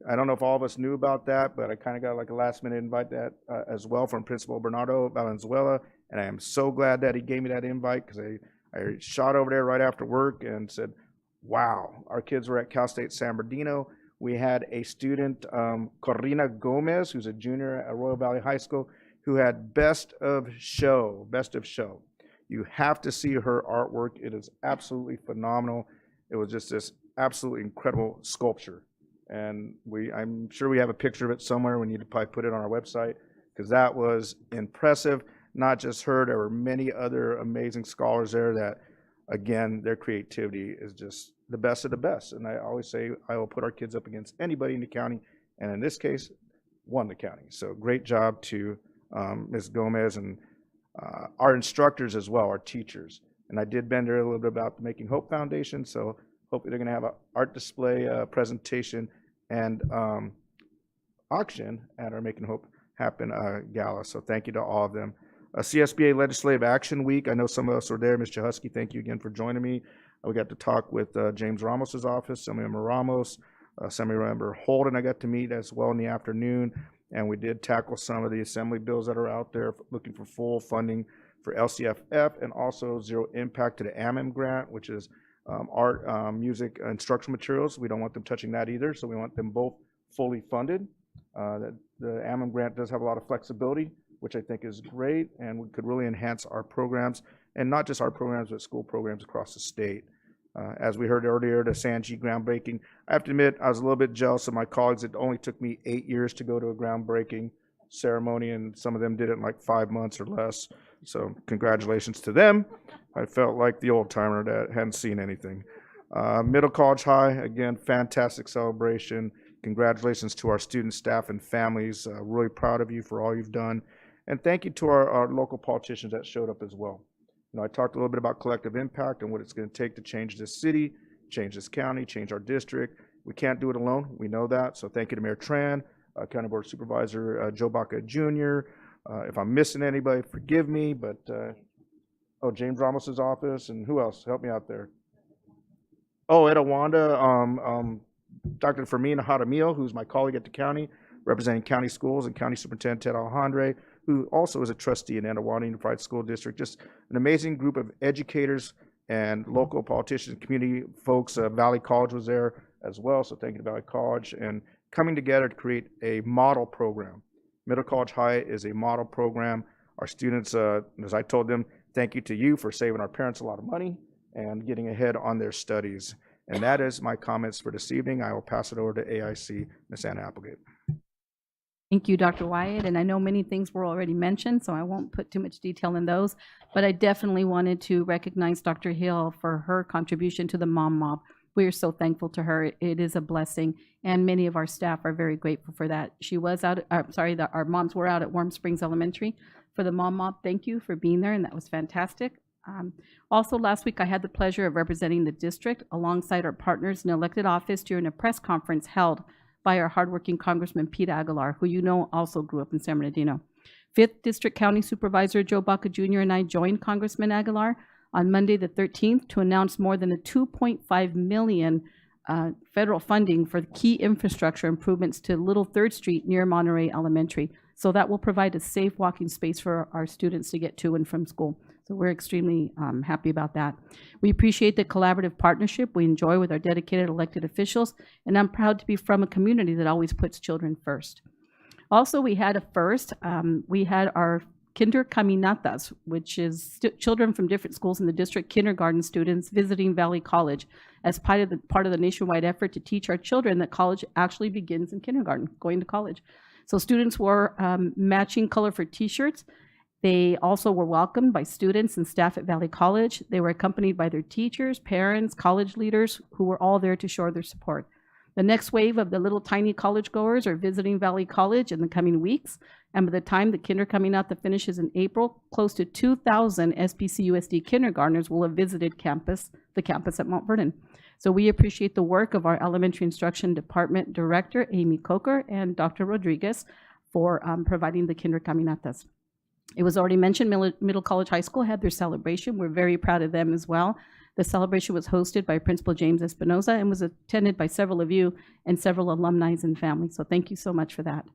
I don't know if all of us knew about that, but I kind of got like a last minute invite that as well from Principal Bernardo Valenzuela. And I am so glad that he gave me that invite because I shot over there right after work and said, wow, our kids were at Cal State San Bernardino. We had a student, Corina Gomez, who's a junior at Royal Valley High School, who had best of show. You have to see her artwork. It is absolutely phenomenal. It was just this absolutely incredible sculpture. And I'm sure we have a picture of it somewhere. We need to probably put it on our website because that was impressive. Not just her, there were many other amazing scholars there that, again, their creativity is just the best of the best. And I always say I will put our kids up against anybody in the county, and in this case, won the county. So great job to Ms. Gomez and our instructors as well, our teachers. And I did bend her a little bit about the Making Hope Foundation, so hopefully they're going to have an art display, presentation, and auction at our Making Hope Happen gala. So thank you to all of them. CSBA Legislative Action Week. I know some of us were there. Ms. Chahusky, thank you again for joining me. We got to talk with James Ramos's office, Assemblymember Ramos, Assemblymember Holden I got to meet as well in the afternoon. And we did tackle some of the assembly bills that are out there looking for full funding for LCFF and also zero impact to the AMM grant, which is art, music, instructional materials. We don't want them touching that either, so we want them both fully funded. The AMM grant does have a lot of flexibility, which I think is great, and we could really enhance our programs, and not just our programs, but school programs across the state. As we heard earlier, the Sanji groundbreaking, I have to admit, I was a little bit jealous of my colleagues. It only took me 8 years to go to a groundbreaking ceremony, and some of them did it in like 5 months or less. So congratulations to them. I felt like the old timer that hadn't seen anything. Middle College High, again, fantastic celebration. Congratulations to our students, staff, and families. Really proud of you for all you've done. And thank you to our local politicians that showed up as well. I talked a little bit about collective impact and what it's going to take to change this city, change this county, change our district. We can't do it alone. We know that. So thank you to Mayor Tran, County Board Supervisor Joe Baca Jr. If I'm missing anybody, forgive me. But, James Ramos's office. And who else? Help me out there. Ed Awanda, Dr. Fermin Jaramillo, who's my colleague at the county, representing county schools, and County Superintendent Ted Alejandre, who also is a trustee in Etiwanda Unified School District. Just an amazing group of educators and local politicians, community folks. Valley College was there as well, so thank you to Valley College, and coming together to create a model program. Middle College High is a model program. Our students, as I told them, thank you to you for saving our parents a lot of money and getting ahead on their studies. And that is my comments for this evening. I will pass it over to AIC, Ms. Anna Applegate. Thank you, Dr. Wyatt. And I know many things were already mentioned, so I won't put too much detail in those. But I definitely wanted to recognize Dr. Hill for her contribution to the Mom Mob. We are so thankful to her. It is a blessing, and many of our staff are very grateful for that. She was out, our moms were out at Warm Springs Elementary for the Mom Mob. Thank you for being there, and that was fantastic. Also, last week I had the pleasure of representing the district alongside our partners in elected office during a press conference held by our hardworking Congressman Pete Aguilar, who you know also grew up in San Bernardino. 5th District County Supervisor Joe Baca Jr. and I joined Congressman Aguilar on Monday the 13th to announce more than a $2.5 million federal funding for key infrastructure improvements to Little 3rd Street near Monterey Elementary. So that will provide a safe walking space for our students to get to and from school. So we're extremely happy about that. We appreciate the collaborative partnership we enjoy with our dedicated elected officials, and I'm proud to be from a community that always puts children first. Also, we had a first. We had our Kinder Caminatas, which is children from different schools in the district, kindergarten students visiting Valley College as part of the nationwide effort to teach our children that college actually begins in kindergarten, going to college. So students wore matching colorful t-shirts. They also were welcomed by students and staff at Valley College. They were accompanied by their teachers, parents, college leaders, who were all there to show their support. The next wave of the little tiny college goers are visiting Valley College in the coming weeks. And by the time the Kinder Caminata finishes in April, close to 2,000 SBCUSD kindergartners will have visited the campus at Mount Vernon. So we appreciate the work of our Elementary Instruction Department Director, Amy Coker, and Dr. Rodriguez for providing the Kinder Caminatas. It was already mentioned, Middle College High School had their celebration. We're very proud of them as well. The celebration was hosted by Principal James Espinoza and was attended by several of you and several alumni and families. So thank you so much for that.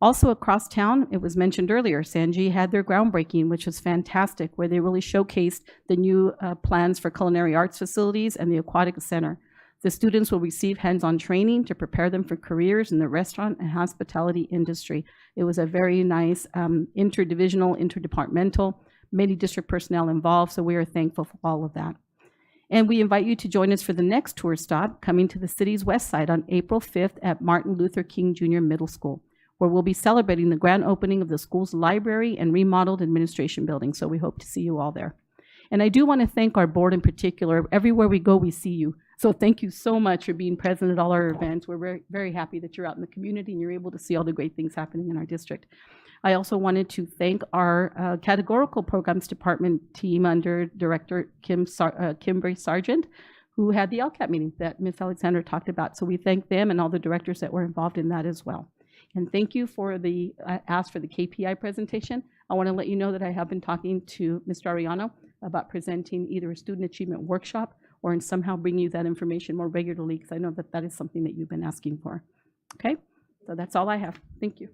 Also across town, it was mentioned earlier, Sanji had their groundbreaking, which was fantastic, where they really showcased the new plans for culinary arts facilities and the aquatic center. The students will receive hands-on training to prepare them for careers in the restaurant and hospitality industry. It was a very nice interdivisional, interdepartmental, many district personnel involved, so we are thankful for all of that. And we invite you to join us for the next tour stop coming to the city's west side on April 5th at Martin Luther King Jr. Middle School, where we'll be celebrating the grand opening of the school's library and remodeled administration building. So we hope to see you all there. And I do want to thank our board in particular. Everywhere we go, we see you. So thank you so much for being present at all our events. We're very, very happy that you're out in the community and you're able to see all the great things happening in our district. I also wanted to thank our categorical programs department team under Director Kimberly Sargent, who had the LCAP meeting that Ms. Alexander talked about. So we thank them and all the directors that were involved in that as well. And thank you for the ask for the KPI presentation. I want to let you know that I have been talking to Mr. Ariano about presenting either a student achievement workshop or in somehow bringing you that information more regularly, because I know that that is something that you've been asking for. Okay, so that's all I have. Thank you.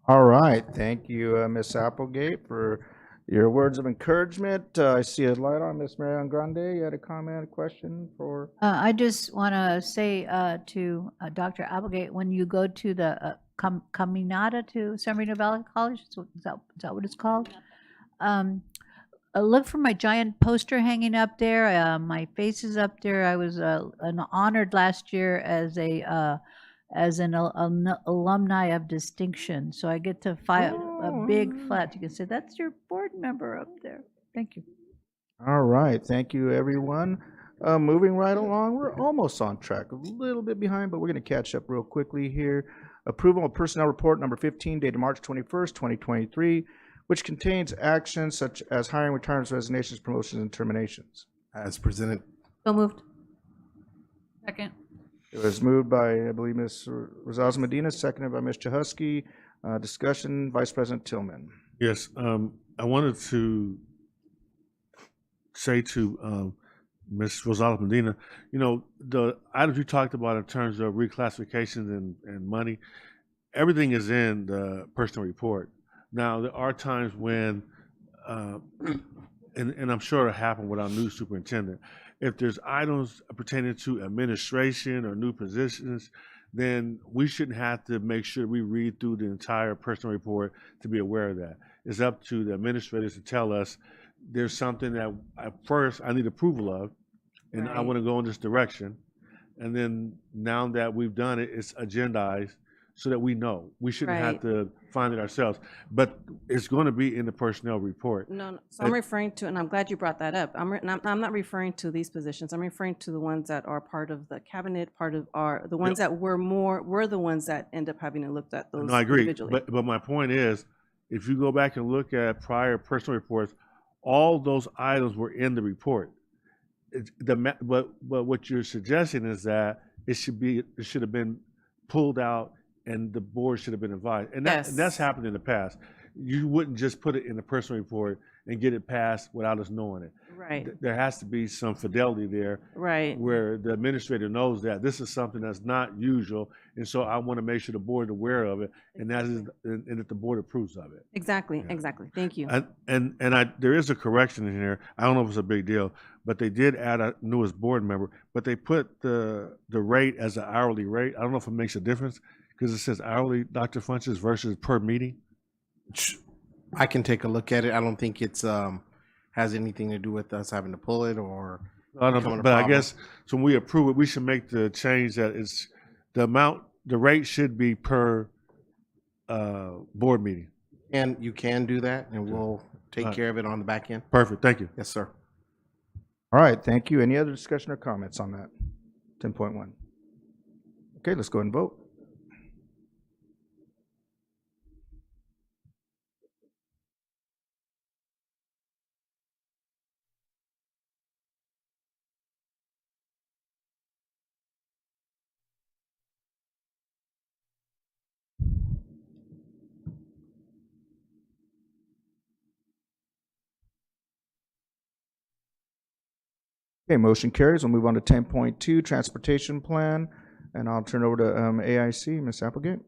All right, thank you, Ms. Applegate, for your words of encouragement. I see a light on Ms. Marion Grande. You had a comment, a question for? I just want to say to Dr. Applegate, when you go to the Caminata to San Bernardino Valley College, is that what it's called? Look for my giant poster hanging up there. My face is up there. I was honored last year as an alumni of distinction. So I get to file a big flat. You can say, that's your board member up there. Thank you. All right, thank you, everyone. Moving right along, we're almost on track, a little bit behind, but we're going to catch up real quickly here. Approval of Personnel Report number 15, dated March 21st, 2023, which contains actions such as hiring, retirements, resignations, promotions, and terminations. As presented. So moved. Second. It was moved by, I believe, Ms. Rosales Medina, seconded by Ms. Chahusky. Discussion, Vice President Tillman. Yes, I wanted to say to Ms. Rosales Medina, you know, the items you talked about in terms of reclassifications and money, everything is in the personal report. Now, there are times when, and I'm sure it'll happen with our new superintendent, if there's items pertaining to administration or new positions, then we shouldn't have to make sure we read through the entire personal report to be aware of that. It's up to the administrators to tell us there's something that at first I need approval of, and I Right. want to go in this direction. And then now that we've done it, it's agendized so that we know. We shouldn't have Right. to find it ourselves. But it's going to be in the personnel report. No, so I'm referring to, and I'm glad you brought that up. I'm not referring to these positions. I'm referring to the ones that are part of the cabinet, part of the ones that we're the ones that end up having to look at those No, I agree. individually. But my point is, if you go back and look at prior personal reports, all those items were in the report. But what you're suggesting is that it should have been pulled out and the board should have been advised. And that's happened in the past. You wouldn't just put it in the personal report and get it passed without us knowing it. Right. There has to be some fidelity there. Right. Where the administrator knows that this is something that's not usual, and so I want to make sure the board is aware of it, and that the board approves of it. Exactly. Exactly. Thank you. There is a correction in here. I don't know if it's a big deal, but they did add a newest board member, but they put the rate as an hourly rate. I don't know if it makes a difference because it says hourly, Dr. Funches, versus per meeting. I can take a look at it. I don't think it's has anything to do with us having to pull it or. becoming a But I problem. guess so when we approve it, we should make the change that it's the amount, the rate should be per board meeting. And you can do that, and we'll take All right. care of it on the back end. Perfect. Thank you. Yes, sir. All right, thank you. Any other discussion or comments on that? 10.1. Okay, let's go ahead and vote. Okay, motion carries. We'll move on to 10.2, transportation plan, and I'll turn over to AIC, Ms. Applegate.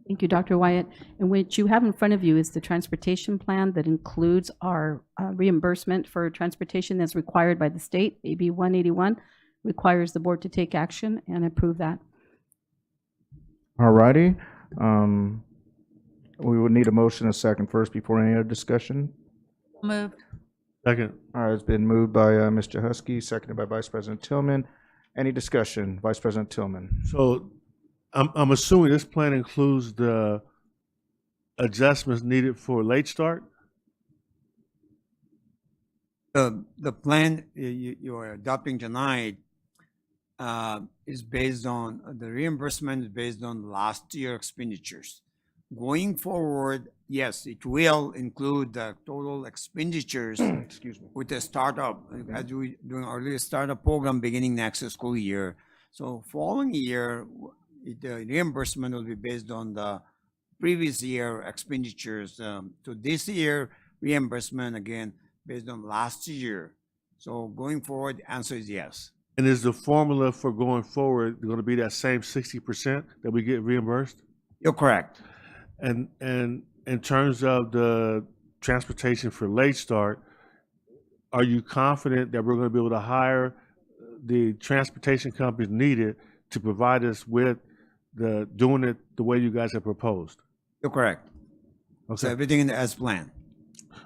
Thank you, Dr. Wyatt. And what you have in front of you is the transportation plan that includes our reimbursement for transportation as required by the state. AB 181 requires the board to take action and approve that. All righty. We would need a motion a second first before any other discussion. Moved. Second. All right, it's been moved by Mr. Husky, seconded by Vice President Tillman. Any discussion? Vice President Tillman. So I'm assuming this plan includes the adjustments needed for late start? The plan you are adopting tonight is based on, the reimbursement is based on last year expenditures. Going forward, yes, it will include the total expenditures Excuse me. with the startup, as we doing earlier startup program beginning next school year. So following year, the reimbursement will be based on the previous year expenditures. So this year reimbursement again based on last year. So going forward, the answer is yes. And is the formula for going forward going to be that same 60% that we get reimbursed? You're correct. And in terms of the transportation for late start, are you confident that we're going to be able to hire the transportation companies needed to provide us with doing it the way you guys have proposed? You're correct. Okay. So everything as planned.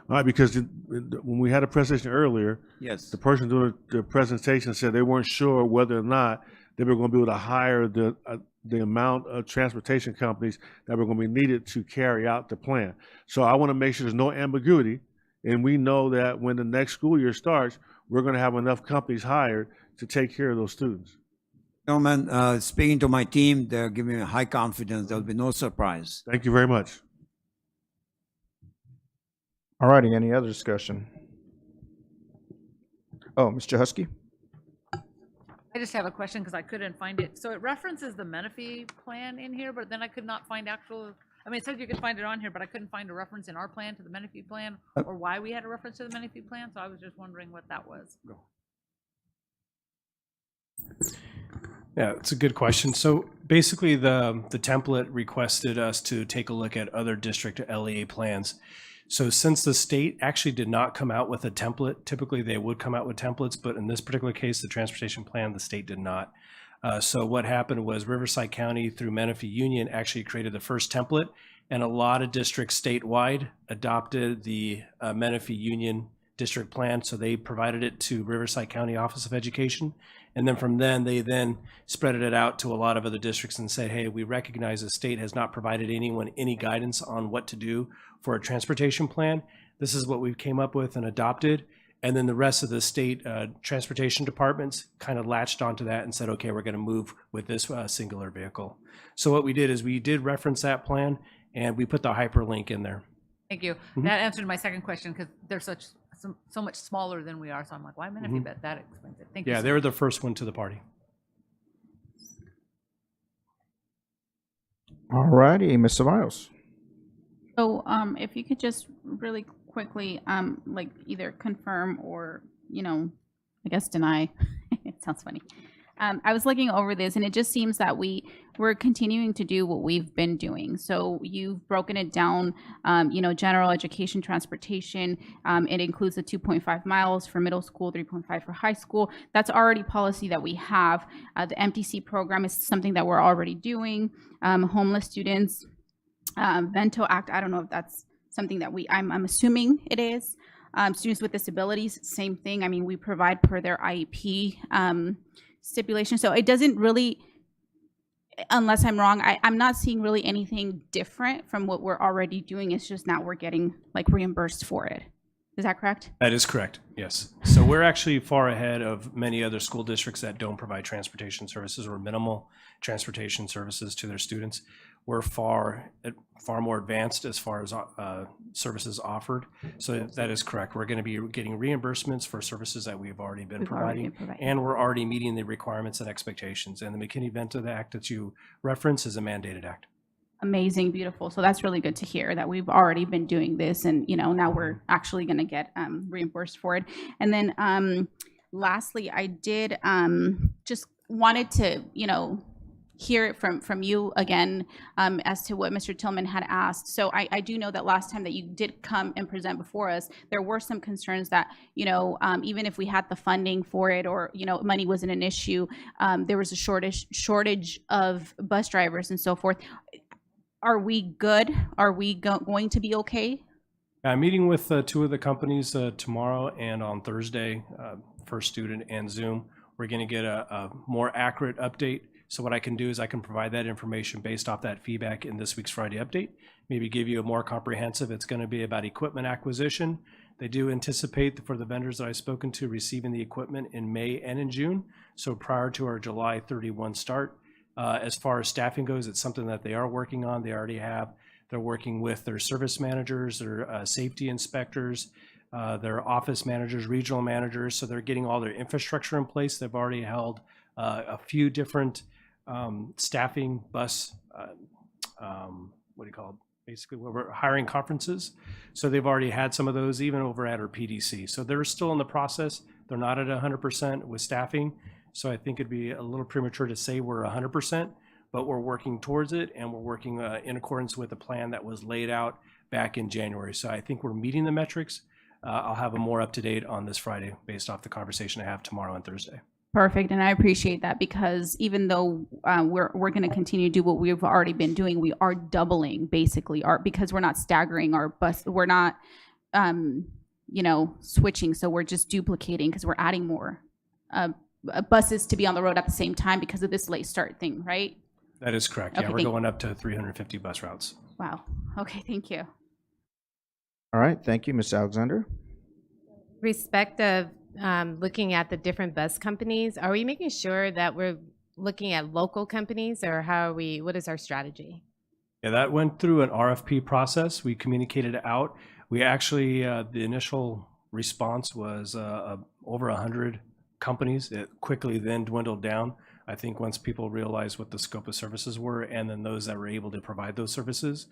All right, because when we had a presentation earlier, Yes. the person doing the presentation said they weren't sure whether or not they were going to be able to hire the amount of transportation companies that were going to be needed to carry out the plan. So I want to make sure there's no ambiguity, and we know that when the next school year starts, we're going to have enough companies hired to take care of those students. Gentlemen, speaking to my team, they're giving me high confidence. There'll be no surprise. Thank you very much. All righty, any other discussion? Oh, Mr. Husky? I just have a question because I couldn't find it. So it references the Menifee plan in here, but then I could not find actual, I mean, it said you could find it on here, but I couldn't find a reference in our plan to the Menifee plan or why we had a reference to the Menifee plan. So I was just wondering what that was. Yeah, it's a good question. So Basically, the template requested us to take a look at other district LEA plans. So since the state actually did not come out with a template, typically they would come out with templates, but in this particular case, the transportation plan, the state did not. So what happened was Riverside County through Menifee Union actually created the first template, and a lot of districts statewide adopted the Menifee Union district plan. So they provided it to Riverside County Office of Education. And then from then, they then spread it out to a lot of other districts and said, hey, we recognize the state has not provided anyone any guidance on what to do for a transportation plan. This is what we came up with and adopted. And then the rest of the state transportation departments kind of latched onto that and said, okay, we're going to move with this singular vehicle. So what we did is we did reference that plan and we put the hyperlink in there. Thank you. Mhm. That answered my second question because they're so much smaller than we are. So I'm like, why Menifee? Mhm. But that explains it. Thank you. Yeah, so they were much. the first one to the party. All righty, Ms. Ceballos. So, if you could just really quickly, like either confirm or, I guess deny. It sounds funny. I was looking over this and it just seems that we're continuing to do what we've been doing. So you've broken it down, general education, transportation. It includes the 2.5 miles for middle school, 3.5 for high school. That's already policy that we have. The MTC program is something that we're already doing. Homeless students, Vento Act, I don't know if that's something that I'm assuming it is. Students with disabilities, same thing. I mean, we provide per their IEP stipulation. So it doesn't really, unless I'm wrong, I'm not seeing really anything different from what we're already doing. It's just now we're getting like reimbursed for it. Is that correct? That is correct, yes. So we're actually far ahead of many other school districts that don't provide transportation services or minimal transportation services to their students. We're far more advanced as far as services offered. So that is correct. We're going to be getting reimbursements for services that we've already been providing, and we're already meeting the requirements and expectations. And the McKinney-Vento Act that you reference is a mandated act. Amazing, beautiful. So that's really good to hear that we've already been doing this and, now we're actually going to get reimbursed for it. And then lastly, I did just wanted to, hear it from you again as to what Mr. Tillman had asked. So I do know that last time that you did come and present before us, there were some concerns that, even if we had the funding for it or, money wasn't an issue, there was a shortage of bus drivers and so forth. Are we good? Are we going to be okay? I'm meeting with two of the companies tomorrow and on Thursday for student and Zoom. We're going to get a more accurate update. So what I can do is I can provide that information based off that feedback in this week's Friday update. Maybe give you a more comprehensive. It's going to be about equipment acquisition. They do anticipate for the vendors that I've spoken to receiving the equipment in May and in June. So prior to our July 31 start. As far as staffing goes, it's something that they are working on. They already have. They're working with their service managers, their safety inspectors, their office managers, regional managers. So they're getting all their infrastructure in place. They've already held a few different staffing bus, basically we're hiring conferences. So they've already had some of those even over at our PDC. So they're still in the process. They're not at 100% with staffing. So I think it'd be a little premature to say we're 100%, but we're working towards it and we're working in accordance with the plan that was laid out back in January. So I think we're meeting the metrics. I'll have a more up to date on this Friday based off the conversation I have tomorrow and Thursday. Perfect, and I appreciate that because even though we're going to continue to do what we've already been doing, we are doubling basically because we're not staggering our bus, we're not, switching, so we're just duplicating because we're adding more buses to be on the road at the same time because of this late start thing, right? That is correct. Okay, Yeah, we're going up to 350 bus routes. Wow. Okay, thank you. All right, thank you, Ms. Alexander. Respect of looking at the different bus companies, are we making sure that we're looking at local companies or what is our strategy? Yeah, that went through an RFP process. We communicated it out. We actually, the initial response was over 100 companies. It quickly then dwindled down. I think once people realized what the scope of services were and then those that were able to provide those services.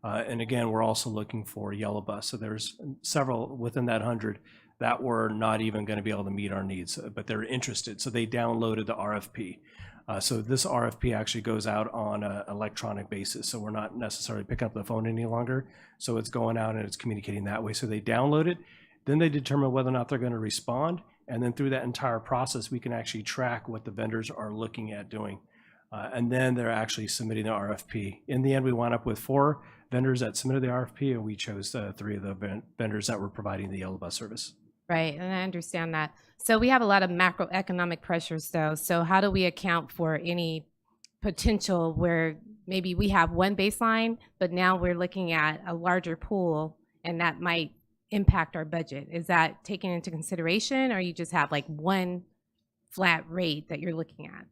And again, we're also looking for yellow bus. So there's several within that 100 that were not even going to be able to meet our needs, but they're interested. So they downloaded the RFP. So this RFP actually goes out on an electronic basis. So we're not necessarily picking up the phone any longer. So it's going out and it's communicating that way. So they download it, then they determine whether or not they're going to respond. And then through that entire process, we can actually track what the vendors are looking at doing. And then they're actually submitting the RFP. In the end, we wound up with 4 vendors that submitted the RFP, and we chose 3 of the vendors that were providing the yellow bus service. Right, and I understand that. So we have a lot of macroeconomic pressures, though. So how do we account for any potential where maybe we have one baseline, but now we're looking at a larger pool, and that might impact our budget? Is that taken into consideration, or you just have like one flat rate that you're looking at?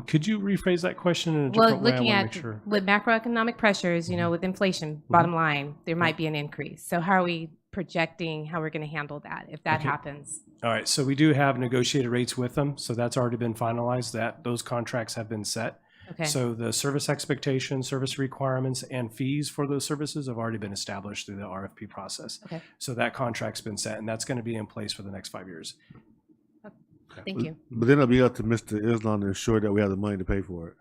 Could you rephrase that question in a Well, different way? I looking wanna at make sure. with macroeconomic pressures, you know, with inflation, bottom line, there might be an increase. So how are we projecting how we're going to handle that if that Okay. happens? All right, so we do have negotiated rates with them, so that's already been finalized. That those contracts have been set. Okay. So the service expectations, service requirements, and fees for those services have already been established through the RFP process. Okay. So that contract's been set, and that's going to be in place for the next 5 years. Thank you. But then it'll be up to Mr. Islam to ensure that we have the money to pay for it.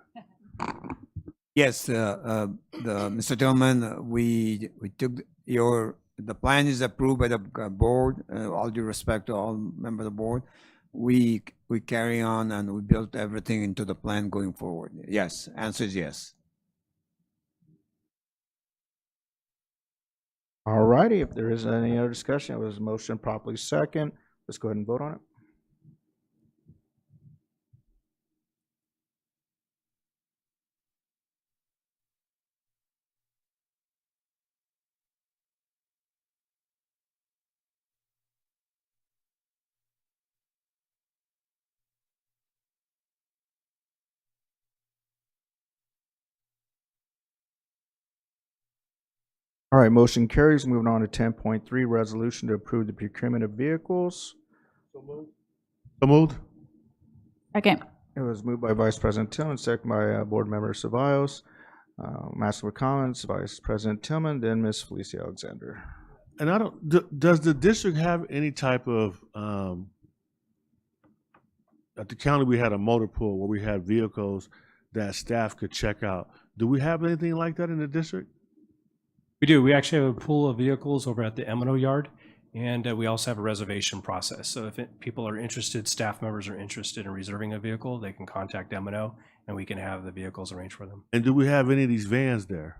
Yes, Mr. Tillman, we took the plan is approved by the board. All due respect to all members of the board, we carry on and we built everything into the plan going forward. Yes, answer is yes. All righty, if there isn't any other discussion, it was a motion properly second. Let's go ahead and vote on it. All right, motion carries. Moving on to 10.3, resolution to approve the procurement of vehicles. So moved. Second. It was moved by Vice President Tillman, second by Board Member Ceballos. Asking for comments, Vice President Tillman, then Ms. Felicia Alexander. And I don't, does the district have any type of, at the county, we had a motor pool where we had vehicles that staff could check out. Do we have anything like that in the district? We do. We actually have a pool of vehicles over at the M&O yard, and we also have a reservation process. So if people are interested, staff members are interested in reserving a vehicle, they can contact M&O, and we can have the vehicles arranged for them. And do we have any of these vans there?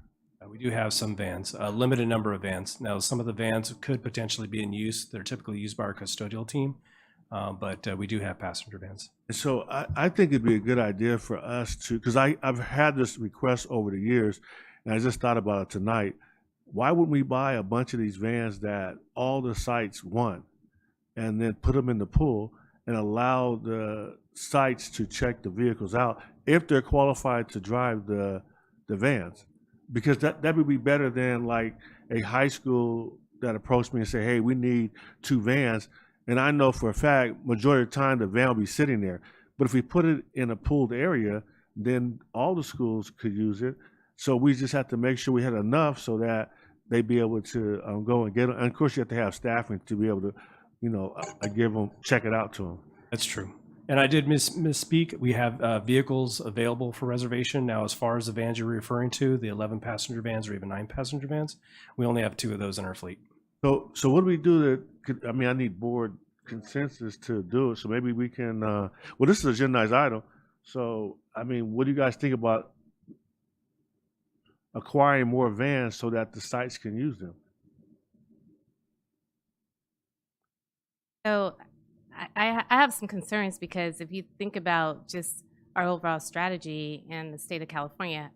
We do have some vans, a limited number of vans. Now, some of the vans could potentially be in use. They're typically used by our custodial team, but we do have passenger vans. And so I think it'd be a good idea for us to, because I've had this request over the years, and I just thought about it tonight. Why wouldn't we buy a bunch of these vans that all the sites want and then put them in the pool and allow the sites to check the vehicles out if they're qualified to drive the vans? Because that would be better than like a high school that approached me and say, hey, we need 2 vans. And I know for a fact, majority of the time the van will be sitting there. But if we put it in a pooled area, then all the schools could use it. So we just have to make sure we had enough so that they'd be able to go and get them. And of course, you have to have staffing to be able to, check it out to them. That's true. And I did misspeak. We have vehicles available for reservation. Now, as far as the vans you're referring to, the 11 passenger vans or even 9 passenger vans, we only have 2 of those in our fleet. So what do we do I need board consensus to do it. So maybe we can, this is a agendized item. So, what do you guys think about acquiring more vans so that the sites can use them? So I have some concerns because if you think about just our overall strategy in the state of California,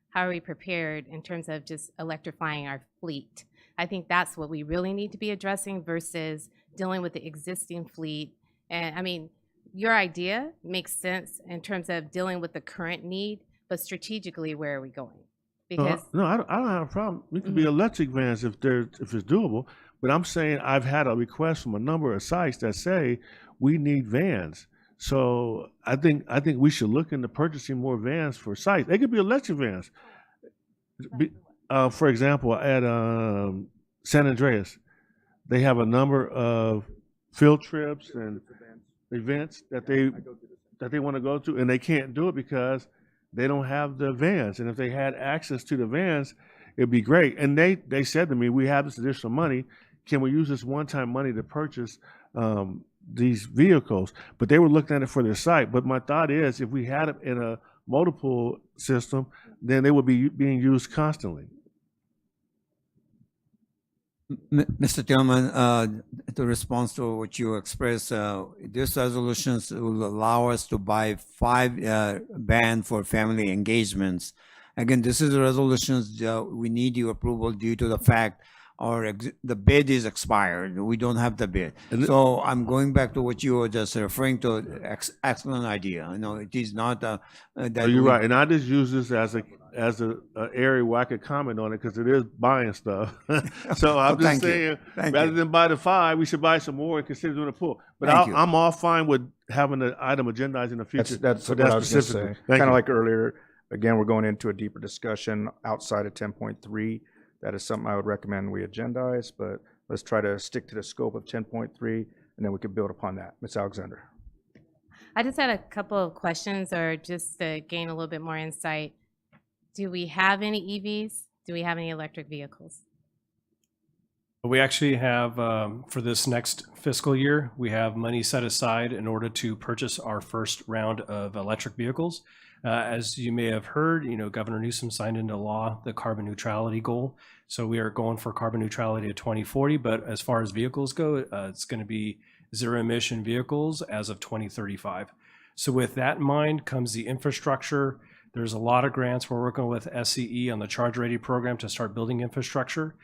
how are we prepared in terms of just electrifying our fleet? I think that's what we really need to be addressing versus dealing with the existing fleet. And your idea makes sense in terms of dealing with the current need, but strategically, where are we going? Because No, I don't have a problem. It could be electric vans if it's doable. But I'm saying I've had a request from a number of sites that say we need vans. So I think we should look into purchasing more vans for sites. They could be electric vans. For example, at San Andreas, they have a number of field trips and events that that they want to go to, and they can't do it because they don't have the vans. And if they had access to the vans, it'd be great. And they said to me, we have this additional money. Can we use this one-time money to purchase these vehicles? But they were looking at it for their site. But my thought is, if we had it in a multiple system, then they would be being used constantly. Mr. Tillman, to respond to what you expressed, these resolutions will allow us to buy 5 vans for family engagements. Again, this is a resolutions we need your approval due to the fact the bid is expired. We don't have the bid. So I'm going back to what you were just referring to. Excellent idea. You know, it is not that. You're right, and I just use this as a area where I could comment on it because it is buying stuff. So I'm just saying, rather than buy the 5, we should buy some more and consider doing a pool. But I'm all fine with having the item agendized in the future. That's what I was going to say. Kind of like earlier. Again, we're going into a deeper discussion outside of 10.3. That is something I would recommend we agendize, but let's try to stick to the scope of 10.3, and then we can build upon that. Ms. Alexander. I just had a couple of questions, or just to gain a little bit more insight. Do we have any EVs? Do we have any electric vehicles? We actually have, for this next fiscal year, we have money set aside in order to purchase our first round of electric vehicles. As you may have heard, Governor Newsom signed into law the carbon neutrality goal. So we are going for carbon neutrality at 2040. But as far as vehicles go, it's going to be zero emission vehicles as of 2035. So with that in mind comes the infrastructure. There's a lot of grants. We're working with SCE on the Charge Ready program to start building infrastructure.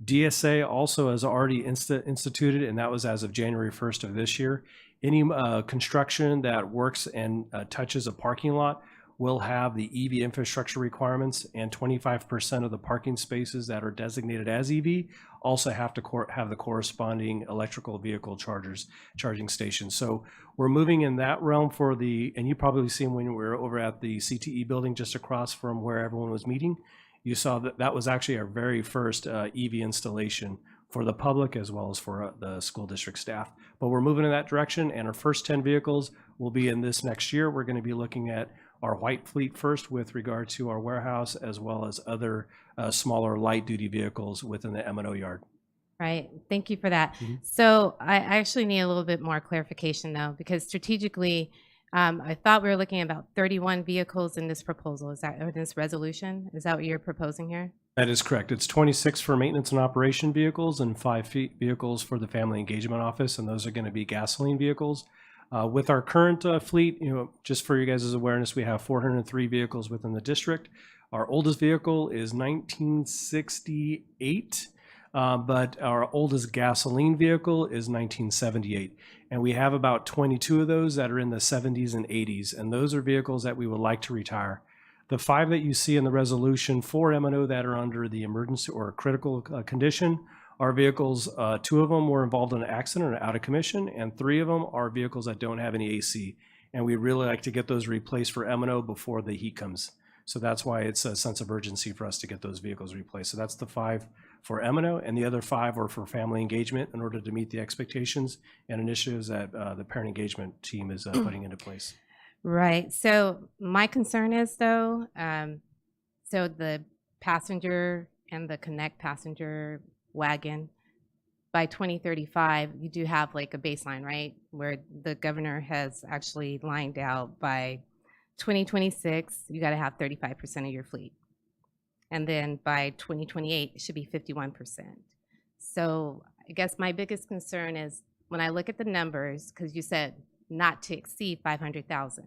DSA also has already instituted, and that was as of January 1st of this year. Any construction that works and touches a parking lot will have the EV infrastructure requirements, and 25% of the parking spaces that are designated as EV also have to have the corresponding electrical vehicle charging stations. So we're moving in that realm and you probably seen when we were over at the CTE building just across from where everyone was meeting, you saw that was actually our very first EV installation for the public as well as for the school district staff. But we're moving in that direction, and our first 10 vehicles will be in this next year. We're going to be looking at our white fleet first with regard to our warehouse, as well as other smaller light duty vehicles within the M&O yard. Right. Thank you for that. So I actually need a little bit more clarification though, because strategically, I thought we were looking at about 31 vehicles in this proposal. Or this resolution? Is that what you're proposing here? That is correct. It's 26 for maintenance and operation vehicles and 5 vehicles for the family engagement office, and those are going to be gasoline vehicles. With our current fleet, just for you guys' awareness, we have 403 vehicles within the district. Our oldest vehicle is 1968, but our oldest gasoline vehicle is 1978. And we have about 22 of those that are in the 70s and 80s, and those are vehicles that we would like to retire. The 5 that you see in the resolution for M&O that are under the emergency or critical condition are vehicles, 2 of them were involved in an accident or out of commission, and 3 of them are vehicles that don't have any AC. And we'd really like to get those replaced for M&O before the heat comes. So that's why it's a sense of urgency for us to get those vehicles replaced. So that's the 5 for M&O, and the other 5 are for family engagement in order to meet the expectations and initiatives that the parent engagement team is putting into place. Right. So my concern is though, so the passenger and the Connect passenger wagon, by 2035, you do have like a baseline, right? Where the governor has actually lined out by 2026, you got to have 35% of your fleet. And then by 2028, it should be 51%. So I guess my biggest concern is when I look at the numbers, because you said not to exceed 500,000.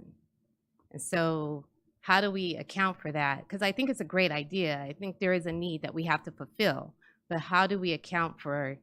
And so how do we account for that? Because I think it's a great idea. I think there is a need that we have to fulfill. But how do we account for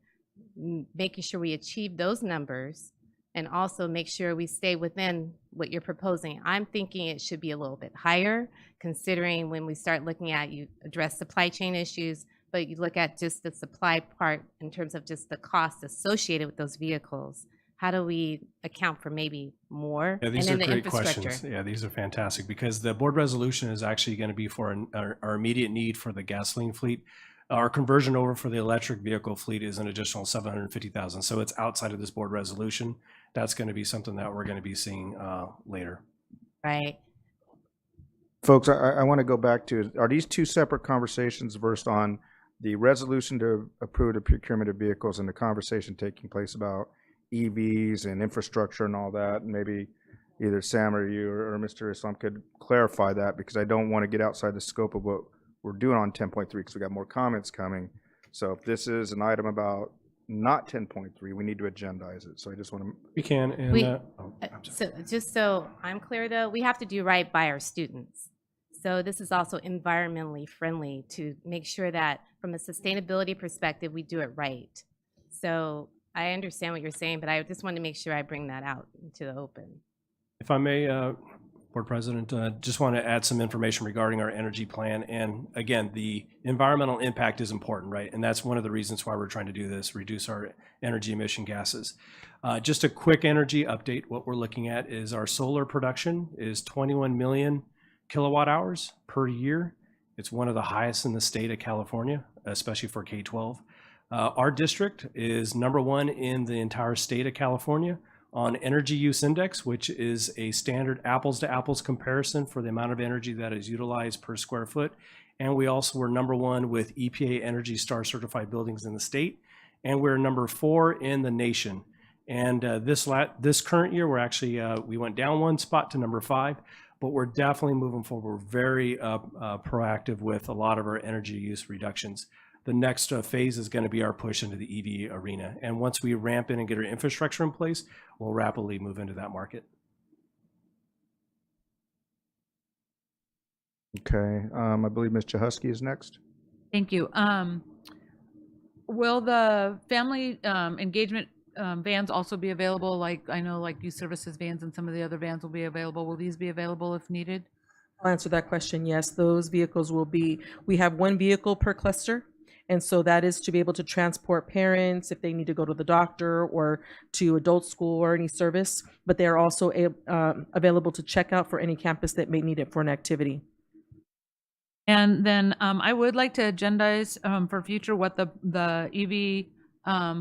making sure we achieve those numbers and also make sure we stay within what you're proposing? I'm thinking it should be a little bit higher, considering when we start looking at, you address supply chain issues, but you look at just the supply part in terms of just the cost associated with those vehicles. How do we account for maybe more? Yeah, these are the great questions. Yeah, these are fantastic because the board resolution is actually going to be for our immediate need for the gasoline fleet. Our conversion over for the electric vehicle fleet is an additional 750,000. So it's outside of this board resolution. That's going to be something that we're going to be seeing later. right? Folks, I want to go back to, are these two separate conversations versed on the resolution to approve the procurement of vehicles and the conversation taking place about EVs and infrastructure and all that? And maybe either Sam or you or Mr. Islam could clarify that, because I don't want to get outside the scope of what we're doing on 10.3, because we got more comments coming. So if this is an item about not 10.3, we need to agendize it. So I just want to. We can. And, We, I'm sorry. so just so I'm clear though, we have to do right by our students. So this is also environmentally friendly to make sure that from a sustainability perspective, we do it right. So I understand what you're saying, but I just want to make sure I bring that out into the open. If I may, Board President, just want to add some information regarding our energy plan. And again, the environmental impact is important, right? And that's one of the reasons why we're trying to do this, reduce our energy emission gases. Just a quick energy update. What we're looking at is our solar production is 21 million kilowatt hours per year. It's one of the highest in the state of California, especially for K-12. Our district is #1 in the entire state of California on Energy Use Index, which is a standard apples to apples comparison for the amount of energy that is utilized per square foot. And we also were #1 with EPA Energy Star certified buildings in the state. And we're #4 in the nation. And this current year, we're actually, we went down one spot to #5, but we're definitely moving forward. We're very proactive with a lot of our energy use reductions. The next phase is going to be our push into the EV arena. And once we ramp in and get our infrastructure in place, we'll rapidly move into that market. Okay, I believe Ms. Chahusky is next. Thank you. Will the family engagement vans also be available? Like, I know like youth services vans and some of the other vans will be available. Will these be available if needed? I'll answer that question. Yes, those vehicles will be, we have one vehicle per cluster. And so that is to be able to transport parents if they need to go to the doctor or to adult school or any service, but they're also available to check out for any campus that may need it for an activity. And then I would like to agendize for future what the EV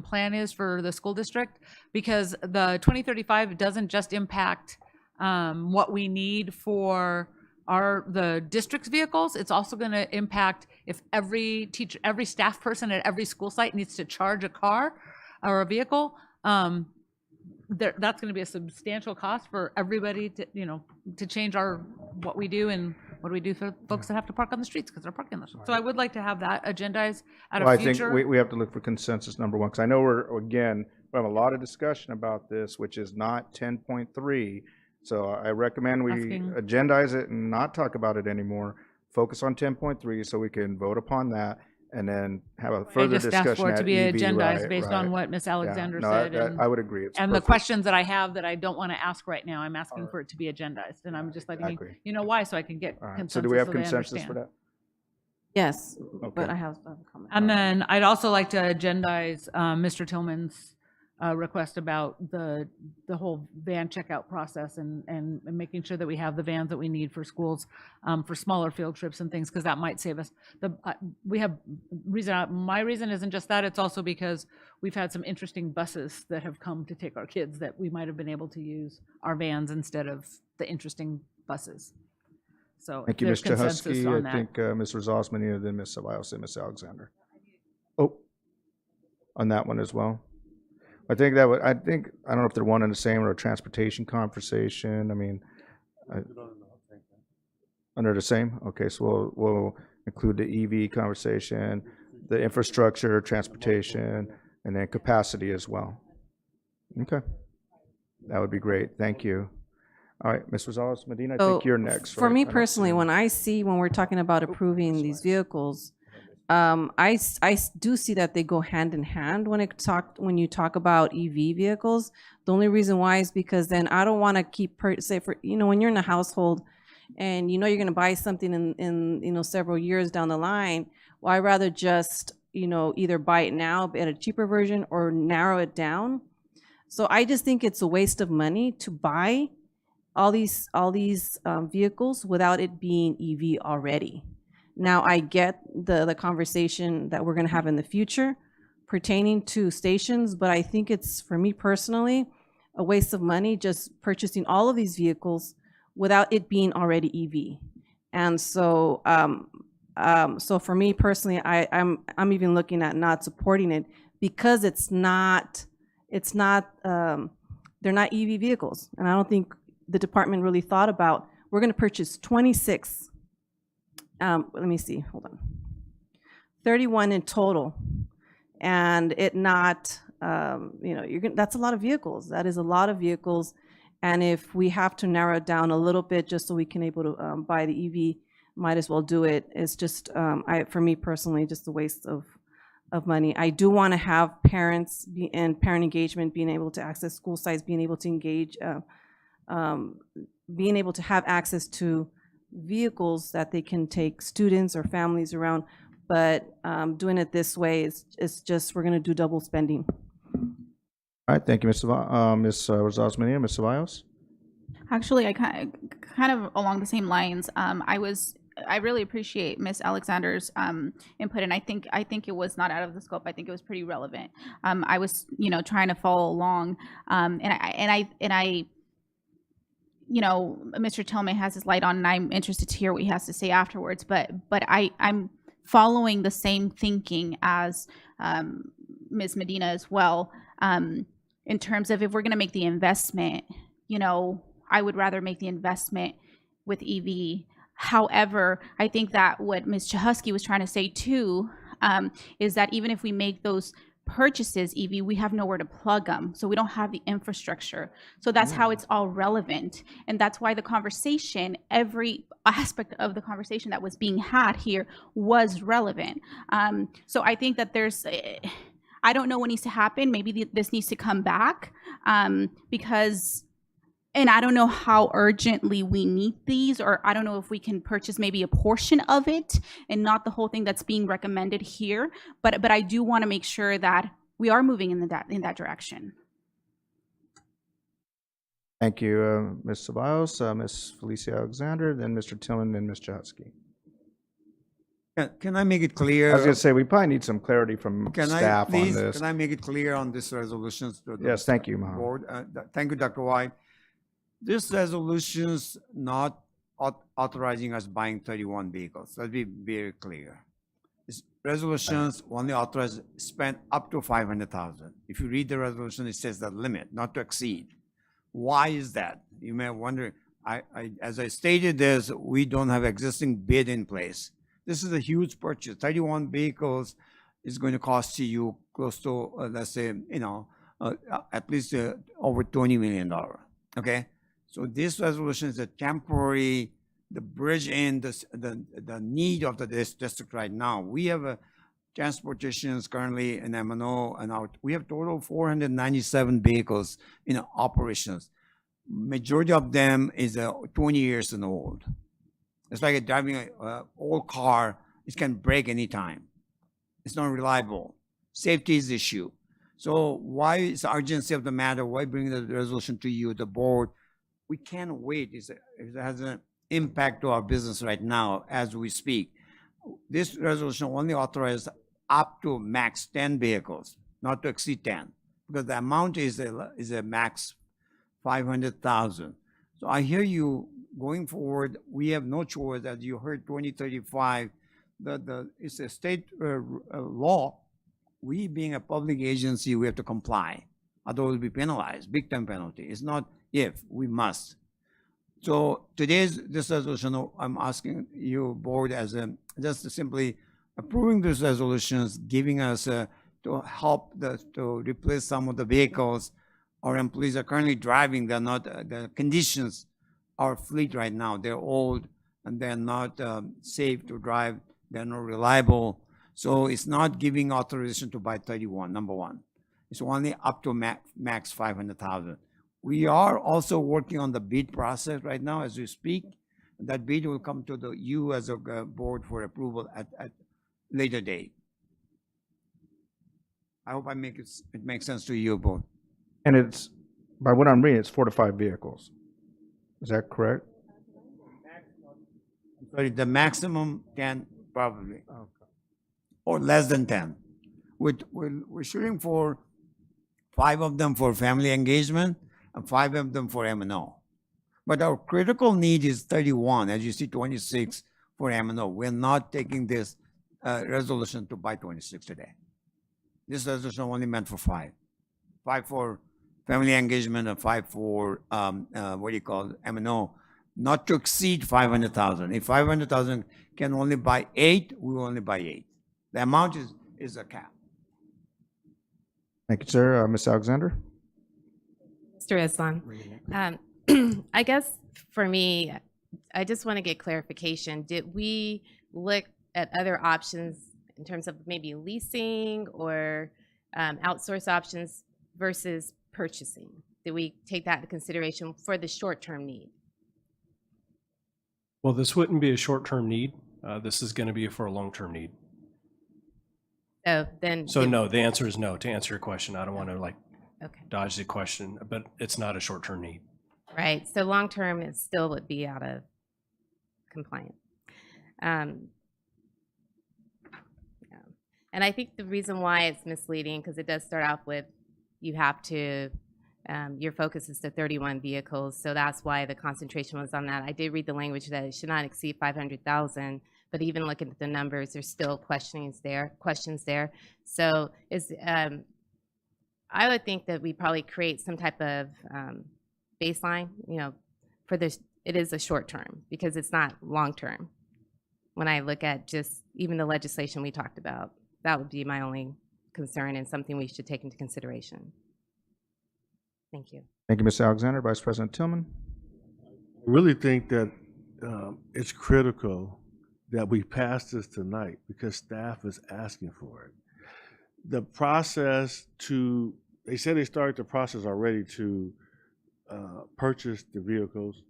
plan is for the school district, because the 2035 doesn't just impact what we need for the district's vehicles. It's also going to impact if every teacher, every staff person at every school site needs to charge a car or a vehicle. That's going to be a substantial cost for everybody to, to change what we do and what do we do for folks that have to park on the streets because they're parking on the streets. So I would like to have that agendized at a future. I think we have to look for consensus #1, because I know we have a lot of discussion about this, which is not 10.3. So I recommend we agendize it and not talk about it anymore. Focus on 10.3 so we can vote upon that, and then have a further discussion. I just asked for it to be EV, agendized based on what Ms. Alexander said. I would agree. It's and perfect. the questions that I have that I don't want to ask right now, I'm asking for it to be agendized, and I'm just letting you know why, so I can get consensus. So do we have so they consensus for understand. that? Yes, Okay. but I have a comment. And then I'd also like to agendize Mr. Tillman's request about the whole van checkout process and making sure that we have the vans that we need for schools for smaller field trips and things, because that might save us. My reason isn't just that, it's also because we've had some interesting buses that have come to take our kids that we might have been able to use our vans instead of the interesting buses. So Thank you, there's Ms. consensus Chahusky. on I that. think Ms. Rosas-Medina, then Ms. Ceballos, and Ms. Alexander. Oh, on that one as well. I don't know if they're one and the same or a transportation conversation. I mean, under the same? Okay, so we'll include the EV conversation, the infrastructure, transportation, and then capacity as well. Okay. That would be great. Thank you. All right, Ms. Rosales-Medina, I think you're next. For right? me I don't personally, see- when we're talking about approving these vehicles, I do see that they go hand in hand when you talk about EV vehicles. The only reason why is because then I don't want to keep when you're in a household and you're going to buy something in several years down the line. Well, I'd rather just either buy it now at a cheaper version or narrow it down. So I just think it's a waste of money to buy all these vehicles without it being EV already. Now, I get the conversation that we're going to have in the future pertaining to stations, but I think it's, for me personally, a waste of money just purchasing all of these vehicles without it being already EV. And so, so for me personally, I'm even looking at not supporting it because they're not EV vehicles. And I don't think the department really thought about, we're going to purchase 26, let me see, hold on, 31 in total. And it not, that's a lot of vehicles. That is a lot of vehicles. And if we have to narrow it down a little bit just so we can able to buy the EV, might as well do it. It's just, for me personally, just a waste of money. I do want to have parents and parent engagement, being able to access school sites, being able to engage, being able to have access to vehicles that they can take students or families around. But doing it this way is just, we're going to do double spending. All right, thank you, Ms. Rosales Mejia. Ms. Ceballos? Actually, I kind of along the same lines. I really appreciate Ms. Alexander's input, and I think it was not out of the scope. I think it was pretty relevant. I was, trying to follow along, and I, Mr. Tillman has his light on, and I'm interested to hear what he has to say afterwards. But I'm following the same thinking as Ms. Medina as well, in terms of if we're going to make the investment, I would rather make the investment with EV. However, I think that what Ms. Chahusky was trying to say too, is that even if we make those purchases EV, we have nowhere to plug them. So we don't have the infrastructure. So that's how it's all relevant. And that's why the conversation, every aspect of the conversation that was being had here was relevant. So I think that I don't know what needs to happen. Maybe this needs to come back because, and I don't know how urgently we need these, or I don't know if we can purchase maybe a portion of it and not the whole thing that's being recommended here. But I do want to make sure that we are moving in that direction. Thank you, Ms. Ceballos, Ms. Felicia Alexander, then Mr. Tillman, then Ms. Chahusky. Can I make it clear? I was going to say, we probably need some clarity from staff on this. Can I make it clear on this resolutions? Yes, thank you, board? Thank you, Dr. White. This resolution's not authorizing us buying 31 vehicles. Let's be very clear. This resolutions only authorize spend up to 500,000. If you read the resolution, it says the limit, not to exceed. Why is that? You may wonder. As I stated this, we don't have existing bid in place. This is a huge purchase. 31 vehicles is going to cost you close to, let's say, at least over $20 million. Okay. So this resolution is a temporary, the bridge in the need of this district right now. We have transportations currently in M&O and out. We have total 497 vehicles in operations. Majority of them is 20 years and old. It's like driving an old car. It can break anytime. It's not reliable. Safety is the issue. So why is the urgency of the matter? Why bring the resolution to you, the board? We can't wait. It has an impact to our business right now as we speak. This resolution only authorizes up to max 10 vehicles, not to exceed 10, because the amount is a max 500,000. So I hear you. Going forward, we have no choice. As you heard, 2035, it's a state law. We, being a public agency, we have to comply. Otherwise, we'll be penalized, big time penalty. It's not if, we must. So today's this resolution, I'm asking you, board, as just simply approving these resolutions, giving us to help to replace some of the vehicles our employees are currently driving. They're not the conditions. Our fleet right now, they're old and they're not safe to drive. They're not reliable. So it's not giving authorization to buy 31, number one. It's only up to max 500,000. We are also working on the bid process right now as we speak. That bid will come to you as a board for approval at later date. I hope it makes sense to you both. And it's, by what I'm reading, it's 4 to 5 vehicles. Is that correct? Sorry, the maximum 10 probably, or less than 10. We're shooting for 5 of them for family engagement and 5 of them for M&O. But our critical need is 31, as you see 26 for M&O. We're not taking this resolution to buy 26 today. This resolution only meant for 5. 5 for family engagement and 5 for, M&O, not to exceed 500,000. If 500,000 can only buy 8, we will only buy 8. The amount is a cap. Thank you, sir. Ms. Alexander? Mr. Islam, I guess for me, I just want to get clarification. Did we look at other options in terms of maybe leasing or outsource options versus purchasing? Did we take that into consideration for the short-term need? Well, this wouldn't be a short-term need. This is going to be for a long-term need. So no, the answer is no. To answer your question, I don't want to dodge the question, but it's not a short-term need. Right. So long-term, it still would be out of compliance. Yeah. And I think the reason why it's misleading, because it does start off with you have to, your focus is to 31 vehicles. So that's why the concentration was on that. I did read the language that it should not exceed 500,000. But even looking at the numbers, there's still questions there. So I would think that we probably create some type of baseline, for this. It is a short term because it's not long term. When I look at just even the legislation we talked about, that would be my only concern and something we should take into consideration. Thank you. Thank you, Ms. Alexander. Vice President Tillman? I really think that it's critical that we pass this tonight because staff is asking for it. The process they said they started the process already to purchase the vehicles.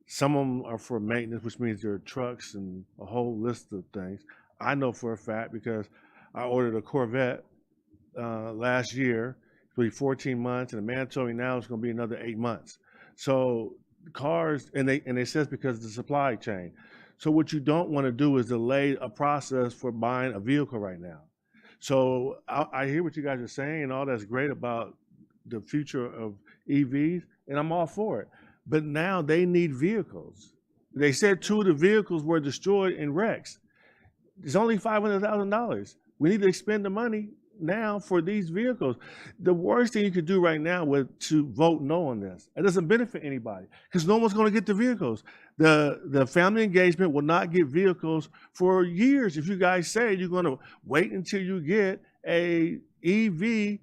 Some of them are for maintenance, which means there are trucks and a whole list of things. I know for a fact because I ordered a Corvette last year. It's going to be 14 months, and the man told me now it's going to be another 8 months. So cars, and they says because of the supply chain. So what you don't want to do is delay a process for buying a vehicle right now. So I hear what you guys are saying, and all that's great about the future of EVs, and I'm all for it. But now they need vehicles. They said 2 of the vehicles were destroyed in wrecks. It's only $500,000. We need to expend the money now for these vehicles. The worst thing you could do right now was to vote no on this. It doesn't benefit anybody because no one's going to get the vehicles. The family engagement will not get vehicles for years. If you guys say you're going to wait until you get a EV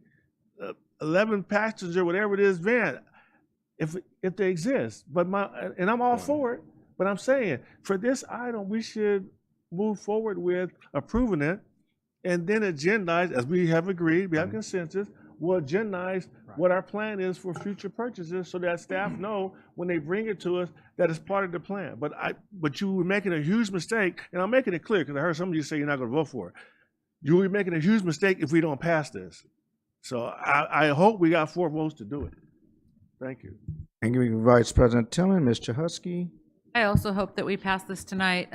11 passenger, whatever it is, van, if they exist. But I'm all for it. But I'm saying for this item, we should move forward with approving it. And then agendize, as we have agreed, we have consensus, we'll agendize what our plan is for future purchases so that staff know when they bring it to us that it's part of the plan. But you were making a huge mistake, and I'm making it clear because I heard some of you say you're not going to vote for it. You will be making a huge mistake if we don't pass this. So I hope we got 4 votes to do it. Thank you. Thank you, Vice President Tillman. Ms. Chahusky? I also hope that we pass this tonight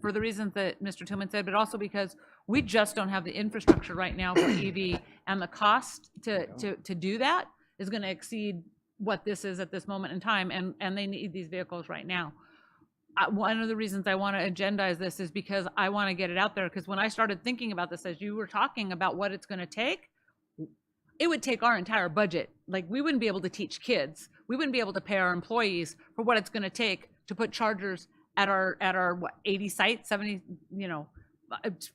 for the reasons that Mr. Tillman said, but also because we just don't have the infrastructure right now for EV, and the cost to do that is going to exceed what this is at this moment in time, and they need these vehicles right now. One of the reasons I want to agendize this is because I want to get it out there, because when I started thinking about this, as you were talking about what it's going to take, it would take our entire budget. Like, we wouldn't be able to teach kids. We wouldn't be able to pay our employees for what it's going to take to put chargers at our 80 sites, 70,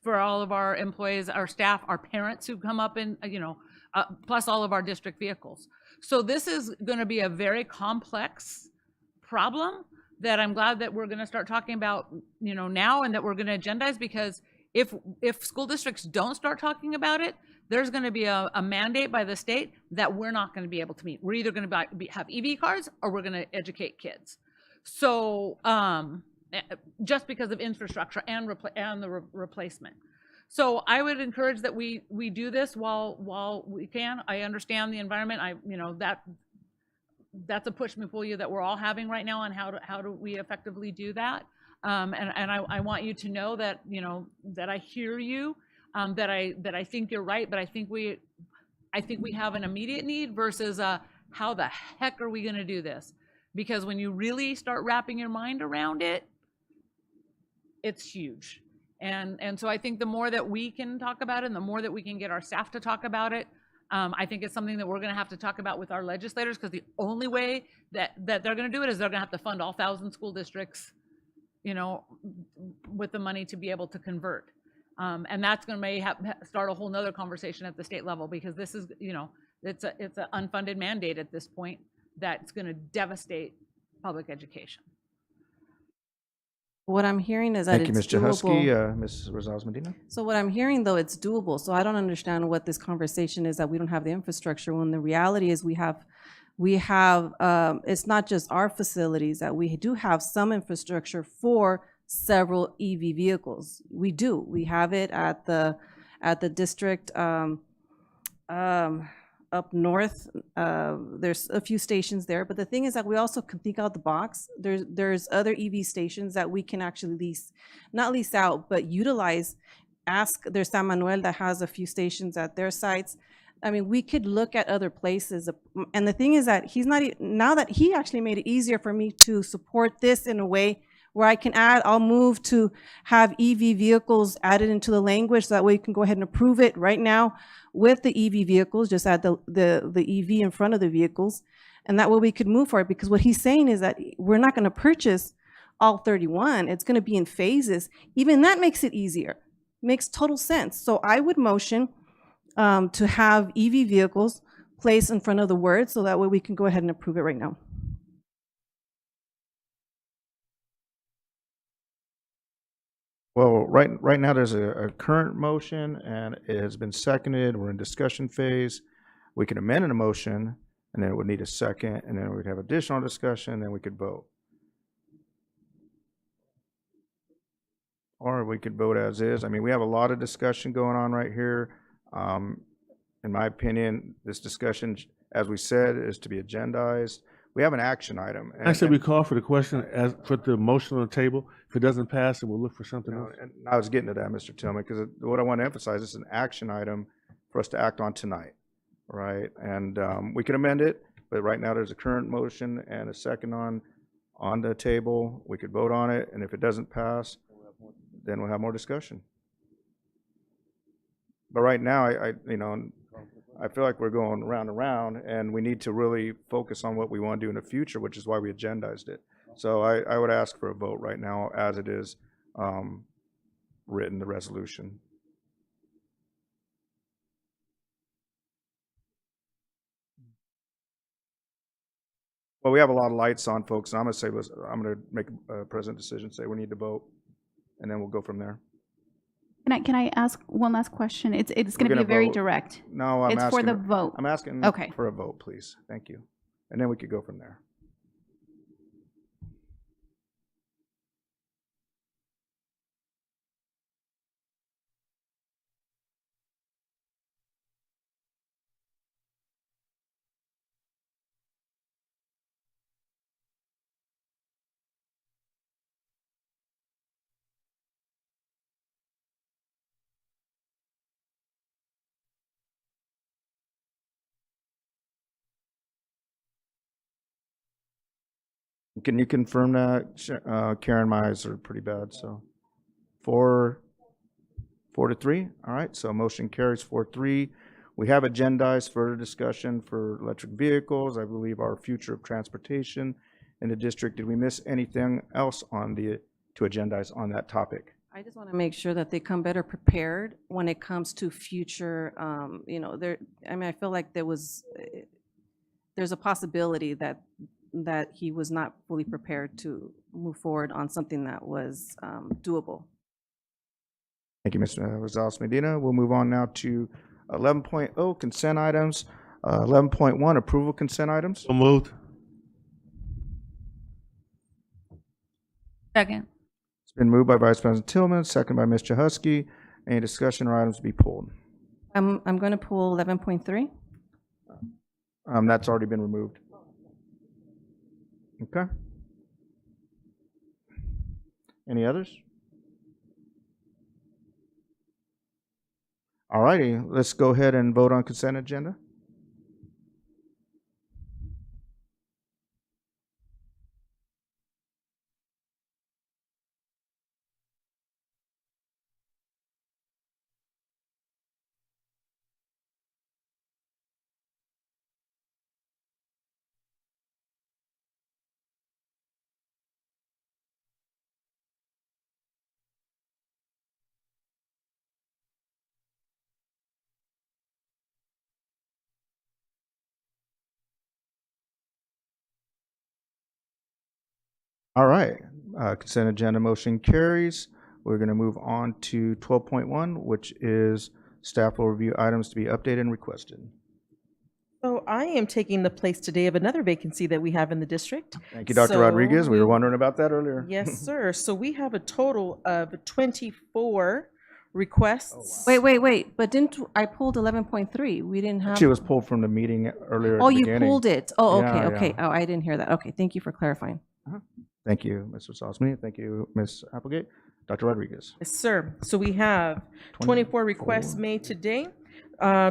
for all of our employees, our staff, our parents who come up in, plus all of our district vehicles. So this is going to be a very complex problem that I'm glad that we're going to start talking about, now, and that we're going to agendize, because if school districts don't start talking about it, there's going to be a mandate by the state that we're not going to be able to meet. We're either going to have EV cars or we're going to educate kids. So just because of infrastructure and the replacement. So I would encourage that we do this while we can. I understand the environment. That's a push me pull you that we're all having right now on how do we effectively do that. And I want you to know that that I hear you, that I think you're right, but I think we have an immediate need versus how the heck are we going to do this? because when you really start wrapping your mind around it, it's huge. And so I think the more that we can talk about it and the more that we can get our staff to talk about it, I think it's something that we're going to have to talk about with our legislators, because the only way that they're going to do it is they're going to have to fund all 1,000 school districts, you know, with the money to be able to convert. And that's going to start a whole nother conversation at the state level, because this is, you know, it's an unfunded mandate at this point that's going to devastate public education. What I'm hearing is that Thank you, it's Mr. Husky. doable. Ms. Rosales Medina? So what I'm hearing, though, it's doable. So I don't understand what this conversation is, that we don't have the infrastructure, when the reality is we have, it's not just our facilities, that we do have some infrastructure for several EV vehicles. We do. We have it at the district up north. There's a few stations there, but the thing is that we also can think out the box. There's other EV stations that we can actually not lease out, but utilize. There's San Manuel that has a few stations at their sites. I mean, we could look at other places. And the thing is that now that he actually made it easier for me to support this in a way where I can I'll move to have EV vehicles added into the language, so that way you can go ahead and approve it right now with the EV vehicles, just add the EV in front of the vehicles. And that way we could move for it, because what he's saying is that we're not going to purchase all 31. It's going to be in phases. Even that makes it easier. Makes total sense. So I would motion to have EV vehicles placed in front of the word, so that way we can go ahead and approve it right now. Well, right now there's a current motion and it has been seconded. We're in discussion phase. We can amend a motion and then it would need a second, and then we'd have additional discussion, and then we could vote. Or we could vote as is. I mean, we have a lot of discussion going on right here. In my opinion, this discussion, as we said, is to be agendized. We have an action item. Actually, we call for the question as put the motion on the table. If it doesn't pass, then we'll look for something else. And I was getting to that, Mr. Tillman, because what I want to emphasize, this is an action item for us to act on tonight, right? And we can amend it, but right now there's a current motion and a second on the table. We could vote on it, and if it doesn't pass, then we'll have more discussion. But right now, I feel like we're going round and round, and we need to really focus on what we want to do in the future, which is why we agendized it. So I would ask for a vote right now as it is written, the resolution. Well, we have a lot of lights on, folks, and I'm going to make a present decision, say we need to vote, and then we'll go from there. Can I ask one last question? It's going to be very direct. No, it's for the vote. I'm asking for a vote, please. Thank you. And then we could go from there. Can you confirm that? Karen, my eyes are pretty bad, so 4 to 3. All right, so motion carries 4-3. We have agendized further discussion for electric vehicles. I believe our future of transportation in the district. Did we miss anything else to agendize on that topic? I just want to make sure that they come better prepared when it comes to future, I feel like there's a possibility that he was not fully prepared to move forward on something that was doable. Thank you, Ms. Rosales Medina. We'll move on now to 11.0 consent items. 11.1 approval consent items. So moved. Second. It's been moved by Vice President Tillman, second by Mr. Husky. Any discussion or items to be pulled? I'm going to pull 11.3. That's already been removed. Okay. Any others? All righty, let's go ahead and vote on consent agenda. All right, consent agenda motion carries. We're going to move on to 12.1, which is staff will review items to be updated and requested. So I am taking the place today of another vacancy that we have in the district. Thank you, Dr. So Rodriguez. We were wondering about that earlier. Yes, sir. So we have a total of 24 requests. Wait, but I pulled 11.3. We didn't have. She was pulled from the meeting earlier at Oh, the you beginning. pulled it. Oh, Yeah, okay. yeah. Oh, I didn't hear that. Okay, thank you for clarifying. Thank you, Mr. Salzman. Thank you, Ms. Applegate. Dr. Rodriguez. Yes, sir. So we have 24 requests made today,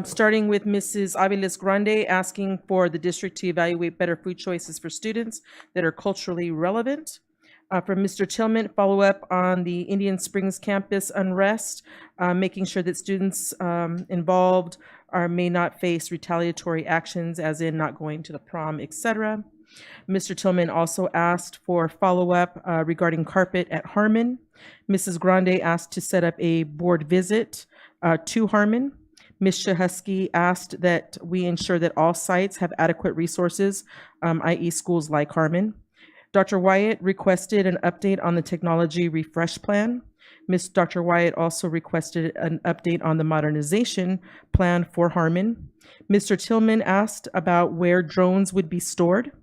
starting with Mrs. Aviles Grande asking for the district to evaluate better food choices for students that are culturally relevant. From Mr. Tillman, follow up on the Indian Springs campus unrest, making sure that students involved may not face retaliatory actions, as in not going to the prom, etc. Mr. Tillman also asked for follow-up regarding carpet at Harmon. Mrs. Grande asked to set up a board visit to Harmon. Ms. Shahusky asked that we ensure that all sites have adequate resources, i.e. schools like Harmon. Dr. Wyatt requested an update on the technology refresh plan. Dr. Wyatt also requested an update on the modernization plan for Harmon. Mr. Tillman asked about where drones would be stored.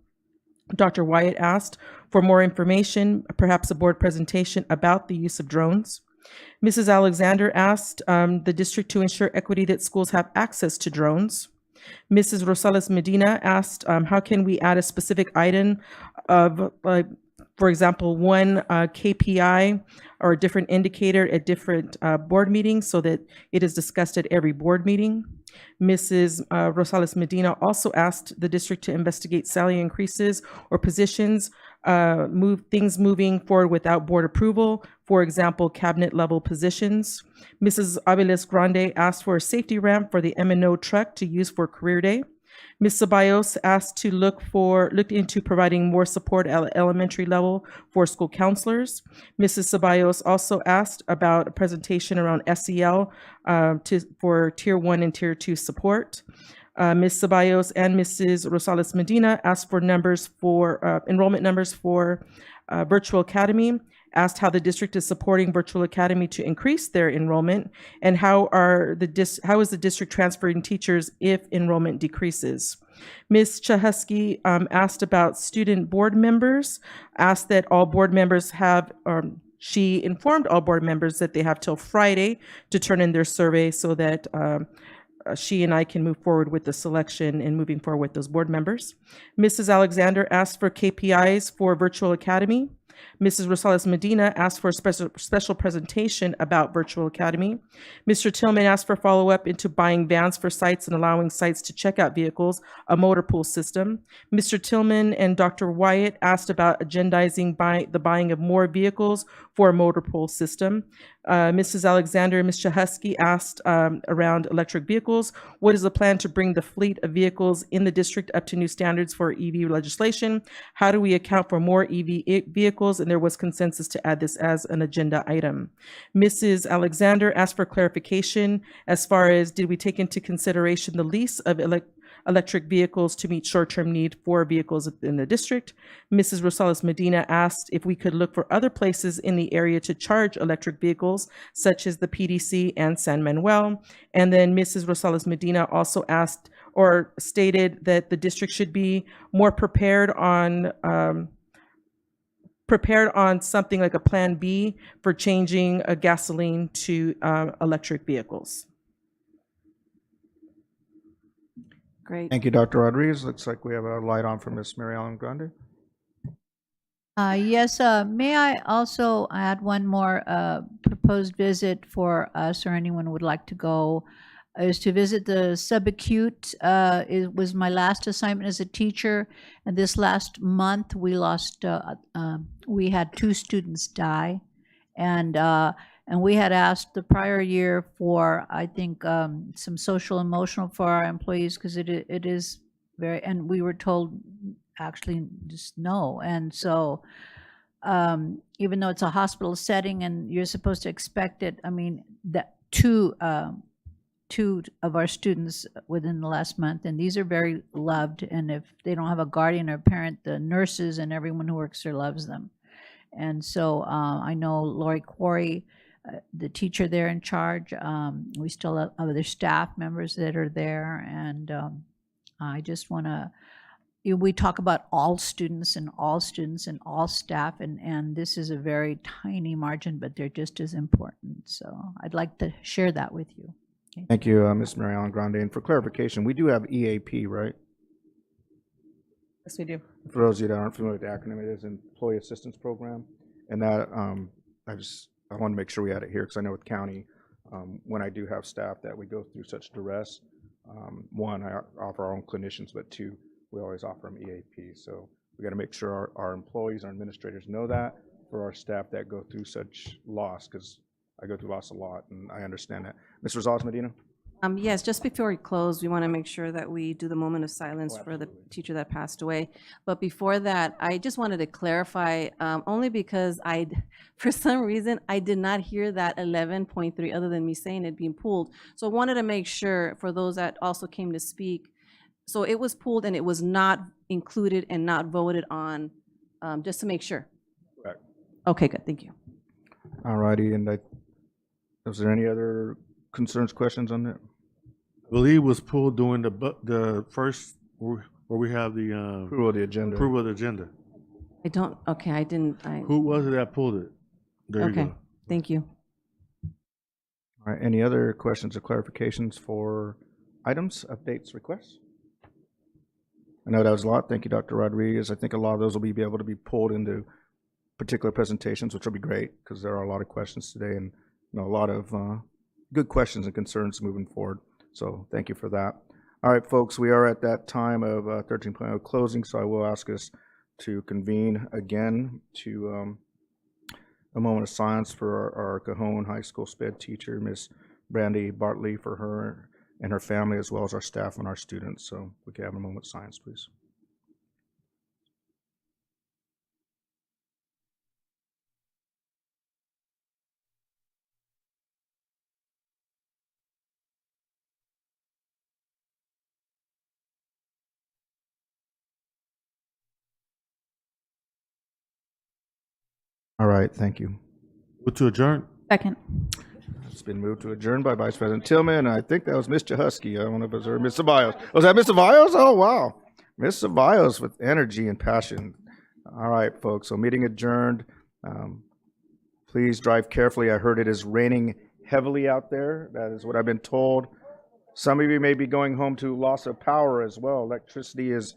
Dr. Wyatt asked for more information, perhaps a board presentation about the use of drones. Mrs. Alexander asked the district to ensure equity that schools have access to drones. Mrs. Rosales Medina asked, how can we add a specific item of, for example, one KPI or a different indicator at different board meetings so that it is discussed at every board meeting. Mrs. Rosales Medina also asked the district to investigate salary increases or positions, things moving forward without board approval, for example, cabinet level positions. Mrs. Aviles Grande asked for a safety ramp for the M&O truck to use for career day. Ms. Ceballos asked to look into providing more support at elementary level for school counselors. Mrs. Ceballos also asked about a presentation around SEL for Tier 1 and Tier 2 support. Ms. Ceballos and Mrs. Rosales Medina asked for numbers for enrollment numbers for Virtual Academy, asked how the district is supporting Virtual Academy to increase their enrollment, and how is the district transferring teachers if enrollment decreases. Ms. Chahusky asked about student board members, asked that all board members have, she informed all board members that they have till Friday to turn in their survey so that she and I can move forward with the selection and moving forward with those board members. Mrs. Alexander asked for KPIs for Virtual Academy. Mrs. Rosales Medina asked for a special presentation about Virtual Academy. Mr. Tillman asked for follow-up into buying vans for sites and allowing sites to check out vehicles, a motor pool system. Mr. Tillman and Dr. Wyatt asked about agendizing the buying of more vehicles for a motor pool system. Mrs. Alexander and Ms. Chahusky asked around electric vehicles. What is the plan to bring the fleet of vehicles in the district up to new standards for EV legislation? How do we account for more EV vehicles? And there was consensus to add this as an agenda item. Mrs. Alexander asked for clarification as far as did we take into consideration the lease of electric vehicles to meet short-term need for vehicles in the district. Mrs. Rosales Medina asked if we could look for other places in the area to charge electric vehicles, such as the PDC and San Manuel. And then Mrs. Rosales Medina also asked or stated that the district should be more prepared on something like a plan B for changing gasoline to electric vehicles. Great. Thank you, Dr. Rodriguez. Looks like we have a light on from Ms. Mary Ellen Grande. Yes, may I also add one more proposed visit for us or anyone who would like to go, is to visit the subacute. It was my last assignment as a teacher, and this last month we lost, we had 2 students die, and we had asked the prior year for, I think, some social emotional for our employees, because it is very, and we were told actually just no. And so even though it's a hospital setting and you're supposed to expect it, I mean, that two of our students within the last month, and these are very loved, and if they don't have a guardian or parent, the nurses and everyone who works there loves them. And so I know Lori Quarry, the teacher there in charge. We still have other staff members that are there, and I just want to. We talk about all students and all students and all staff, and this is a very tiny margin, but they're just as important. So I'd like to share that with you. Okay. Thank you, Ms. Mary Ellen Grande. And for clarification, we do have EAP, right? Yes, we do. For those of you that aren't familiar with the acronym, it is Employee Assistance Program. And that, I want to make sure we had it here because I know with county, when I do have staff that we go through such duress, one, I offer our own clinicians, but two, we always offer them EAP. So we got to make sure our employees, our administrators know that for our staff that go through such loss, because I go through loss a lot and I understand that. Ms. Rosales Medina? Yes, just before we close, we want to make sure that we do the moment of silence for the teacher that passed away. But before that, I just wanted to clarify, only because for some reason, I did not hear that 11.3 other than me saying it being pulled. So I wanted to make sure for those that also came to speak. So it was pulled and it was not included and not voted on, just to make sure. Correct. Okay, good, thank you. All righty, and was there any other concerns, questions on that? I believe was pulled during the first where we have the approval of the agenda. Approval of the agenda. I don't, okay, I didn't. Who was it that pulled it? There Okay, you go. thank you. All right, any other questions or clarifications for items, updates, requests? I know that was a lot. Thank you, Dr. Rodriguez. I think a lot of those will be able to be pulled into particular presentations, which will be great because there are a lot of questions today and a lot of good questions and concerns moving forward. So thank you for that. All right, folks, we are at that time of 13.0 closing, so I will ask us to convene again to a moment of silence for our Cajon High School SPED teacher, Miss Brandy Bartley, for her and her family, as well as our staff and our students. So we can have a moment of silence, please. All right, thank you. Move to adjourn. Second. It's been moved to adjourn by Vice President Tillman. I think that was Ms. Jahusky. I don't know if it was her, Ms. Ceballos. Was that Ms. Ceballos? Oh, wow. Ms. Ceballos with energy and passion. All right, folks, so meeting adjourned. Please drive carefully. I heard it is raining heavily out there. That is what I've been told. Some of you may be going home to loss of power as well. Electricity is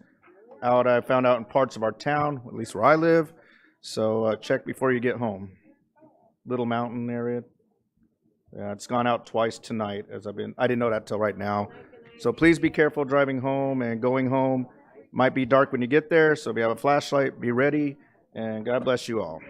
out, I found out, in parts of our town, at least where I live. So check before you get home. Little Mountain area. Yeah, it's gone out twice tonight I didn't know that till right now. So please be careful driving home and going home. Might be dark when you get there, so if you have a flashlight, be ready, and God bless you all.